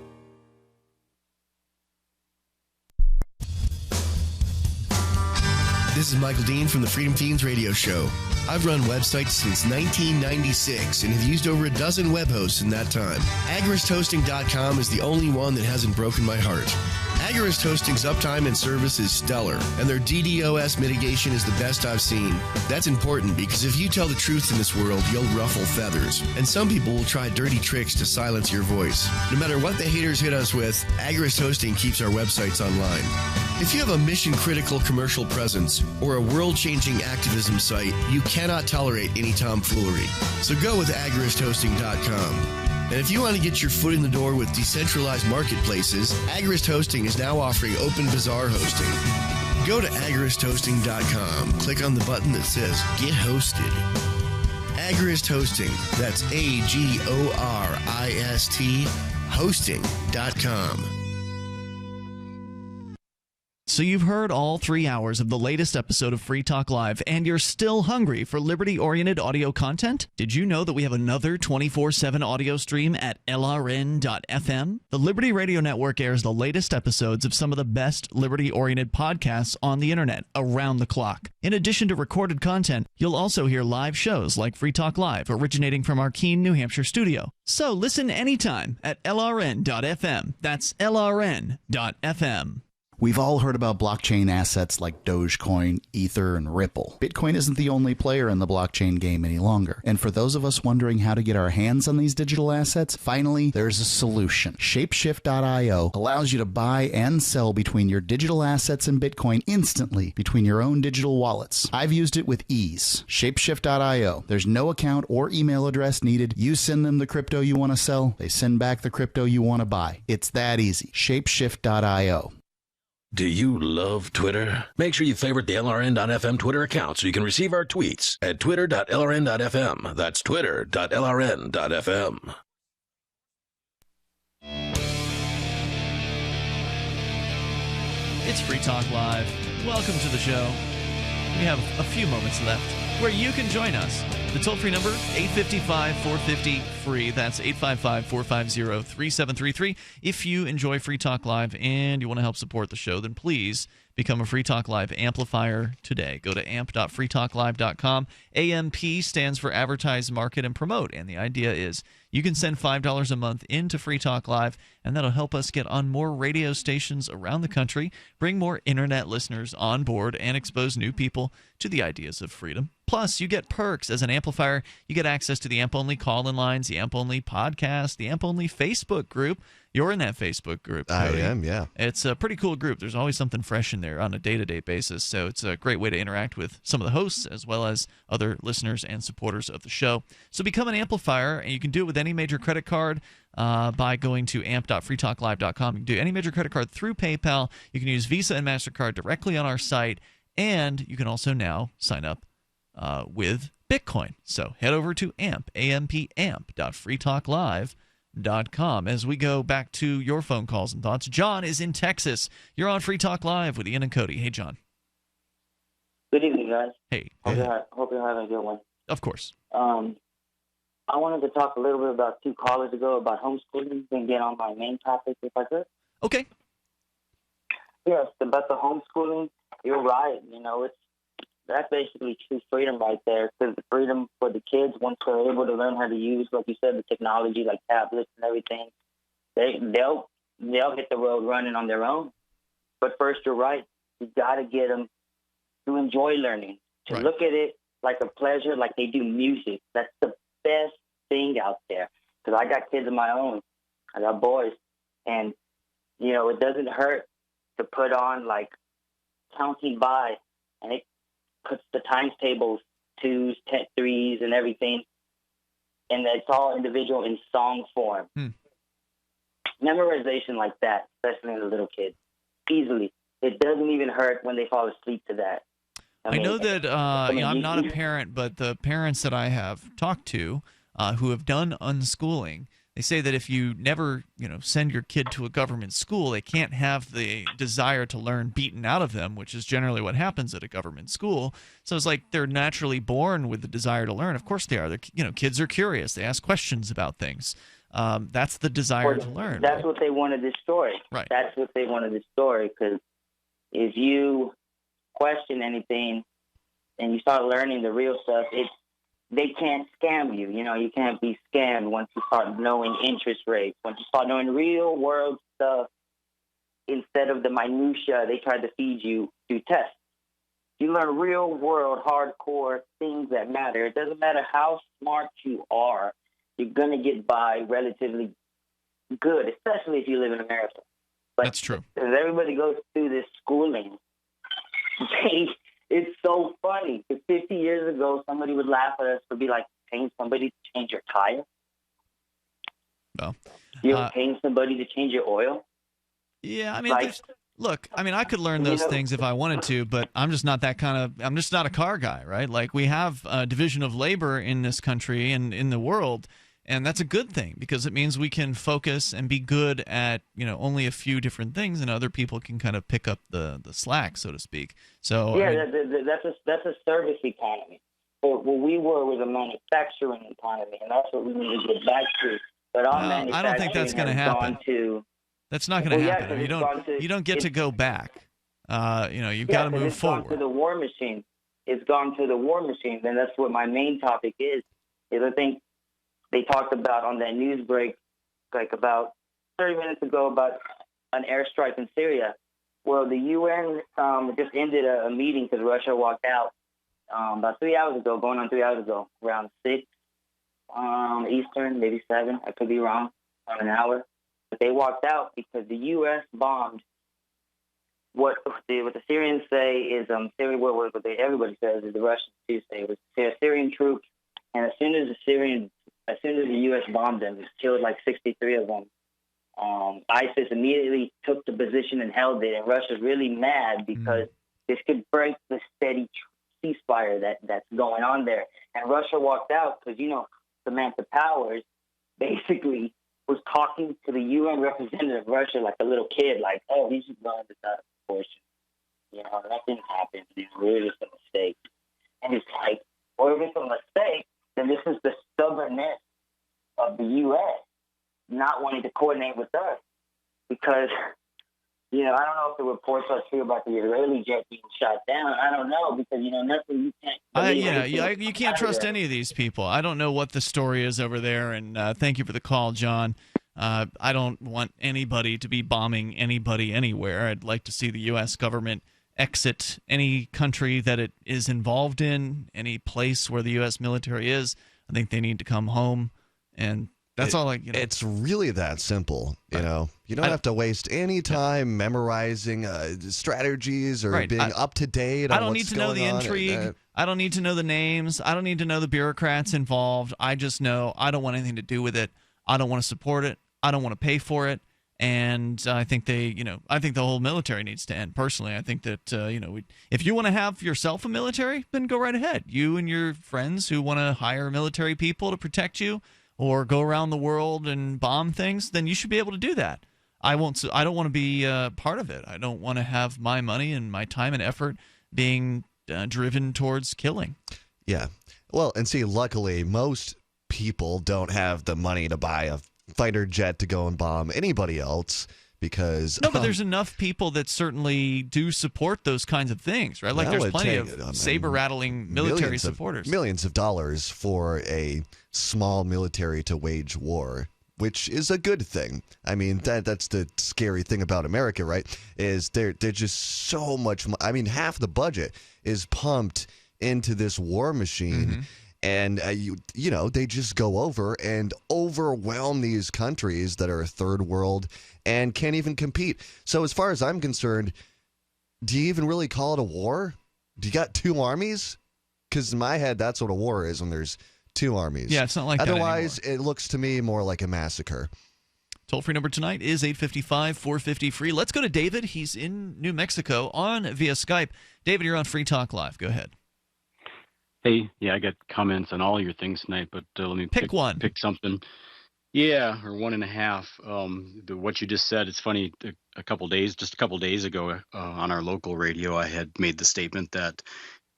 This is Michael Dean from the Freedom Teens radio show. I've run websites since 1996 and have used over a dozen web hosts in that time. AgoristHosting.com is the only one that hasn't broken my heart. Agorist Hosting's uptime and service is stellar, and their DDoS mitigation is the best I've seen. That's important because if you tell the truth in this world, you'll ruffle feathers. And some people will try dirty tricks to silence your voice. No matter what the haters hit us with, Agorist Hosting keeps our websites online. If you have a mission-critical commercial presence or a world-changing activism site, you cannot tolerate any tomfoolery. So go with AgoristHosting.com. And if you want to get your foot in the door with decentralized marketplaces, Agorist Hosting is now offering Open Bazaar hosting. Go to agoristhosting.com, click on the button that says Get Hosted. Agorist Hosting, that's AGORIST hosting.com. So you've heard all 3 hours of the latest episode of Free Talk Live, and you're still hungry for liberty-oriented audio content? Did you know that we have another 24/7 audio stream at LRN.FM? The Liberty Radio Network airs the latest episodes of some of the best liberty-oriented podcasts on the internet around the clock. In addition to recorded content, you'll also hear live shows like Free Talk Live, originating from our Keene, New Hampshire studio. So listen anytime at LRN.FM. That's LRN.FM. We've all heard about blockchain assets like Dogecoin, Ether, and Ripple. Bitcoin isn't the only player in the blockchain game any longer. And for those of us wondering how to get our hands on these digital assets, finally, there's a solution. Shapeshift.io allows you to buy and sell between your digital assets and Bitcoin instantly between your own digital wallets. I've used it with ease. Shapeshift.io. There's no account or email address needed. You send them the crypto you want to sell. They send back the crypto you want to buy. It's that easy. Shapeshift.io. Do you love Twitter? Make sure you favorite the LRN.FM Twitter account so you can receive our tweets at twitter.lrn.fm. That's twitter.lrn.fm. It's Free Talk Live. Welcome to the show. We have a few moments left where you can join us. The toll-free number, 855-450-FREE. That's 855-450-3733. If you enjoy Free Talk Live and you want to help support the show, then please become a Free Talk Live amplifier today. Go to amp.freetalklive.com. AMP stands for Advertise, Market, and Promote. And the idea is you can send $5 a month into Free Talk Live, and that'll help us get on more radio stations around the country, bring more internet listeners on board, and expose new people to the ideas of freedom. Plus, you get perks as an amplifier. You get access to the AMP-only call-in lines, the AMP-only podcast, the AMP-only Facebook group. You're in that Facebook group, Cody. I am, yeah. It's a pretty cool group. There's always something fresh in there on a day-to-day basis, so it's a great way to interact with some of the hosts as well as other listeners and supporters of the show. So become an amplifier, and you can do it with any major credit card by going to amp.freetalklive.com. You can do any major credit card through PayPal. You can use Visa and MasterCard directly on our site, and you can also now sign up with Bitcoin. So head over to amp.freetalklive.com. As we go back to your phone calls and thoughts, John is in Texas. You're on Free Talk Live with Ian and Cody. Hey, John. Good evening, guys. Hey. Hope you're having a good one. Of course. I wanted to talk a little bit about 2 callers ago about homeschooling and get on my main topic if I could. Okay. Yes, about the homeschooling, you're right. You know, that's basically true freedom right there, because the freedom for the kids, once they're able to learn how to use, like you said, the technology like tablets and everything, they'll hit the road running on their own. But first, you're right. You got to get them to enjoy learning, to look at it like a pleasure, like they do music. That's the best thing out there. Because I got kids of my own. I got boys. And, you know, it doesn't hurt to put on, like, counting by, and it puts the times tables, 2s, 10, 3s, and everything. And it's all individual in song form. Memorization like that, especially in the little kids, easily. It doesn't even hurt when they fall asleep to that. I know that I'm not a parent, but the parents that I have talked to who have done unschooling, they say that if you never, send your kid to a government school, they can't have the desire to learn beaten out of them, which is generally what happens at a government school. So it's like they're naturally born with the desire to learn. Of course they are. Kids are curious. They ask questions about things. That's the desire to learn. That's what they want to destroy. Right. That's what they want to destroy, because if you question anything and you start learning the real stuff, they can't scam you. You can't be scammed once you start knowing interest rates, once you start knowing real world stuff instead of the minutia they try to feed you through tests. You learn real world, hardcore things that matter. It doesn't matter how smart you are, you're going to get by relatively good, especially if you live in America. But that's true. As everybody goes through this schooling, it's so funny. 50 years ago, somebody would laugh at us for paying somebody to change your tire. Well, You're paying somebody to change your oil. Yeah, I mean, look, I could learn those things if I wanted to, but I'm just not that I'm just not a car guy, right? Like, we have a division of labor in this country and in the world, And that's a good thing because it means we can focus and be good at only a few different things, and other people can kind of pick up the slack, so to speak. So yeah, that's a service economy. What we were was a manufacturing economy, and that's what we need to get back to. But our manufacturing I don't think that's going to happen. That's not going to happen. You don't get to go back. You've got to move forward. It's gone to the war machine. It's gone to the war machine. Then that's what my main topic is I think they talked about on that news break, like about 30 minutes ago, about an airstrike in Syria. Well, the UN just ended a meeting because Russia walked out about 3 hours ago, going on 3 hours ago, around 6 Eastern, maybe 7. I could be wrong on an hour. But they walked out because the U.S. bombed what the Syrians say is Syria. What everybody says is the Russians do say it was Syrian troops, and as soon as the U.S. bombed them, it killed like 63 of them. ISIS immediately took the position and held it, and Russia's really mad because this could break the steady ceasefire that's going on there. And Russia walked out because Samantha Powers basically was talking to the UN representative of Russia like a little kid, like, oh, he should run this out of proportion. That didn't happen. It was just a mistake. And it's like, well, if it's a mistake, then this is the stubbornness of the U.S. not wanting to coordinate with us. Because, I don't know if the reports are true about the Israeli jet being shot down. I don't know because, nothing you can't. You can't trust any of these people. I don't know what the story is over there, and thank you for the call, John. I don't want anybody to be bombing anybody anywhere. I'd like to see the U.S. government exit any country that it is involved in, any place where the U.S. military is. I think they need to come home, and that's all. It's really that simple. You don't have to waste any time memorizing strategies or being up to date. I don't need to know the intrigue. I don't need to know the names. I don't need to know the bureaucrats involved. I just know I don't want anything to do with it. I don't want to support it. I don't want to pay for it. And I think I think the whole military needs to end. Personally, I think that if you want to have yourself a military, then go right ahead. You and your friends who want to hire military people to protect you or go around the world and bomb things, then you should be able to do that. I don't want to be part of it. I don't want to have my money and my time and effort being driven towards killing. Yeah. Well, and see, luckily, most people don't have the money to buy a fighter jet to go and bomb anybody else because but there's enough people that certainly do support those kinds of things, right? Like there's plenty of saber-rattling military supporters. Millions of dollars for a small military to wage war, which is a good thing. I mean, that's the scary thing about America, right? Is they're just so much. I mean, half the budget is pumped into this war machine. And, they just go over and overwhelm these countries that are third world and can't even compete. So as far as I'm concerned, do you even really call it a war? Do you got two armies? Because in my head, that's what a war is when there's two armies. Yeah, it's not like Otherwise, that anymore. It looks to me more like a massacre. Toll-free number tonight is 855-450-FREE. Let's go to David. He's in New Mexico via Skype. David, you're on Free Talk Live. Go ahead. Hey, I got comments on all your things tonight, but let me pick one. Pick something. Yeah, or one and a half. What you just said, it's funny. Just a couple days ago, on our local radio, I had made the statement that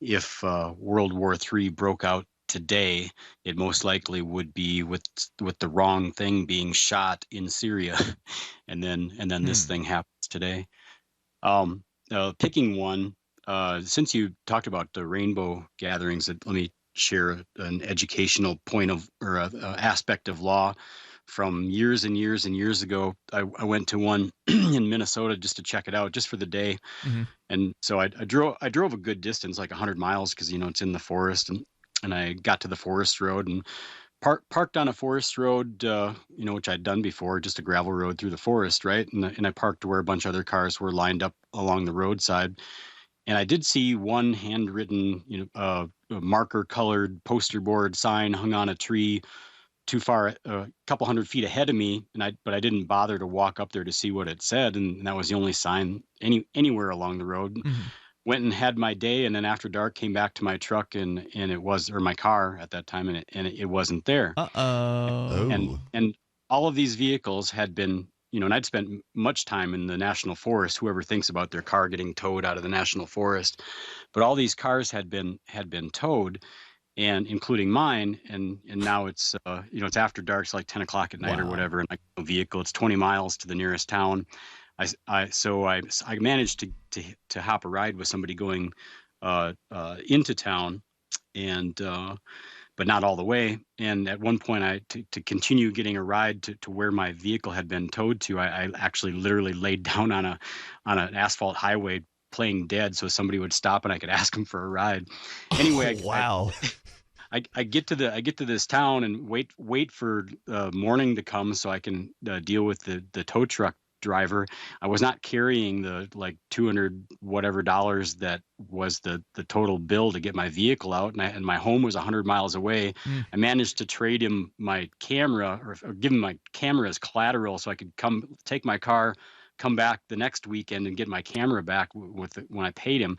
if World War III broke out today, it most likely would be with the wrong thing being shot in Syria, and then this thing happens today. Picking one. Since you talked about the rainbow gatherings, let me share an educational point of or aspect of law from years and years and years ago. I went to one in Minnesota just to check it out, just for the day, and so I drove a good distance, like 100 miles, because it's in the forest, and I got to the forest road and parked on a forest road, which I'd done before, just a gravel road through the forest, right? And I parked where a bunch of other cars were lined up along the roadside. And I did see one handwritten, marker-colored poster board sign hung on a tree too far, a couple hundred feet ahead of me, but I didn't bother to walk up there to see what it said, and that was the only sign anywhere along the road. went and had my day, and then after dark came back to my truck and it was, or my car at that time, and it wasn't there. And all of these vehicles had been, and I'd spent much time in the national forest. Whoever thinks about their car getting towed out of the national forest, but all these cars had been towed, and including mine, and now it's it's after dark, it's like 10 o'clock at night or whatever, and my vehicle, it's 20 miles to the nearest town. I managed to hop a ride with somebody going into town, and but not all the way. And at one point, to continue getting a ride to where my vehicle had been towed to, I actually literally laid down on an asphalt highway playing dead, so somebody would stop and I could ask them for a ride. Anyway, wow. I get to this town and wait for morning to come so I can deal with the tow truck driver. I was not carrying the like $200 whatever that was the total bill to get my vehicle out, and my home was 100 miles away. I managed to trade him my camera or give him my camera as collateral so I could take my car, come back the next weekend and get my camera back when I paid him.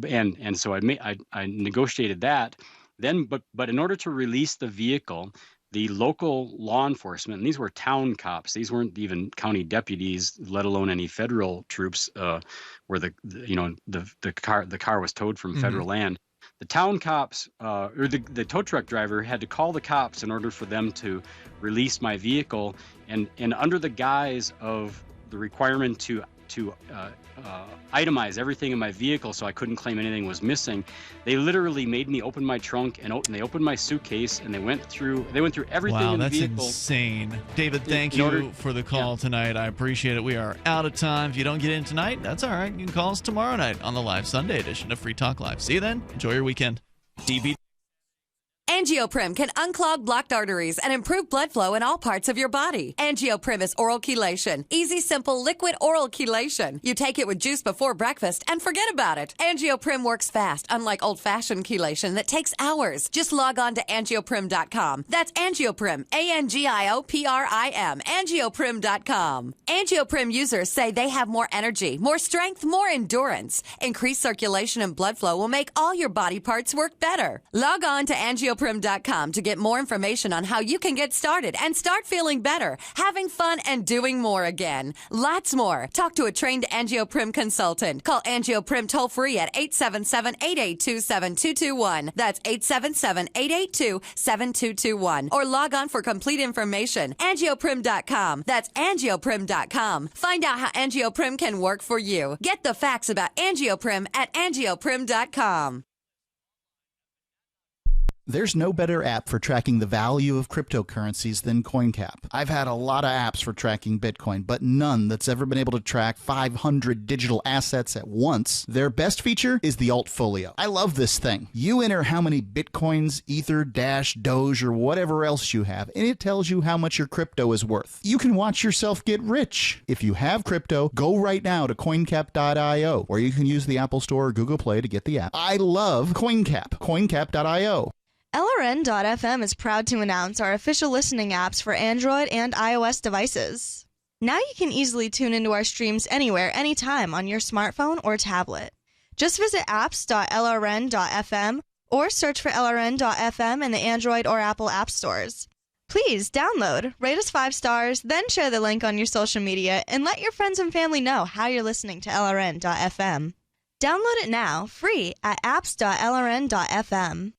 And so I negotiated that. Then, but in order to release the vehicle, the local law enforcement, and these were town cops, these weren't even county deputies, let alone any federal troops, where the car was towed from federal land. The town cops, or the tow truck driver, had to call the cops in order for them to release my vehicle, and under the guise of the requirement to itemize everything in my vehicle so I couldn't claim anything was missing, they literally made me open my trunk and they opened my suitcase, and they went through everything in the vehicle. Wow, that's insane. David, thank you for the call tonight. I appreciate it. We are out of time. If you don't get in tonight, that's all right. You can call us tomorrow night on the live Sunday edition of Free Talk Live. See you then. Enjoy your weekend. DB. Angioprim can unclog blocked arteries and improve blood flow in all parts of your body. Angioprim is oral chelation. Easy, simple, liquid oral chelation. You take it with juice before breakfast and forget about it. Angioprim works fast, unlike old-fashioned chelation that takes hours. Just log on to angioprim.com. That's Angioprim, ANGIOPRIM, angioprim.com. Angioprim users say they have more energy, more strength, more endurance. Increased circulation and blood flow will make all your body parts work better. Log on to angioprim.com to get more information on how you can get started and start feeling better, having fun, and doing more again. Lots more. Talk to a trained Angioprim consultant. Call Angioprim toll-free at 877-882-7221. That's 877-882-7221. Or log on for complete information. Angioprim.com. That's Angioprim.com. Find out how Angioprim can work for you. Get the facts about Angioprim at Angioprim.com. There's no better app for tracking the value of cryptocurrencies than CoinCap. I've had a lot of apps for tracking Bitcoin, but none that's ever been able to track 500 digital assets at once. Their best feature is the Altfolio. I love this thing. You enter how many Bitcoins, Ether, Dash, Doge, or whatever else you have, and it tells you how much your crypto is worth. You can watch yourself get rich. If you have crypto, go right now to coincap.io, or you can use the Apple Store or Google Play to get the app. I love CoinCap. coincap.io. LRN.FM is proud to announce our official listening apps for Android and iOS devices. Now you can easily tune into our streams anywhere, anytime on your smartphone or tablet. Just visit apps.lrn.fm or search for LRN.FM in the Android or Apple app stores. Please download, rate us 5 stars, then share the link on your social media and let your friends and family know how you're listening to LRN.FM. Download it now, free at apps.lrn.fm.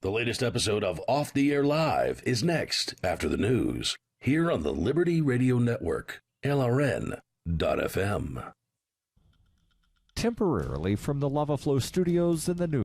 The latest episode of Off the Air Live is next after the news, here on the Liberty Radio Network, LRN.FM. Temporarily from the Lava Flow Studios in the New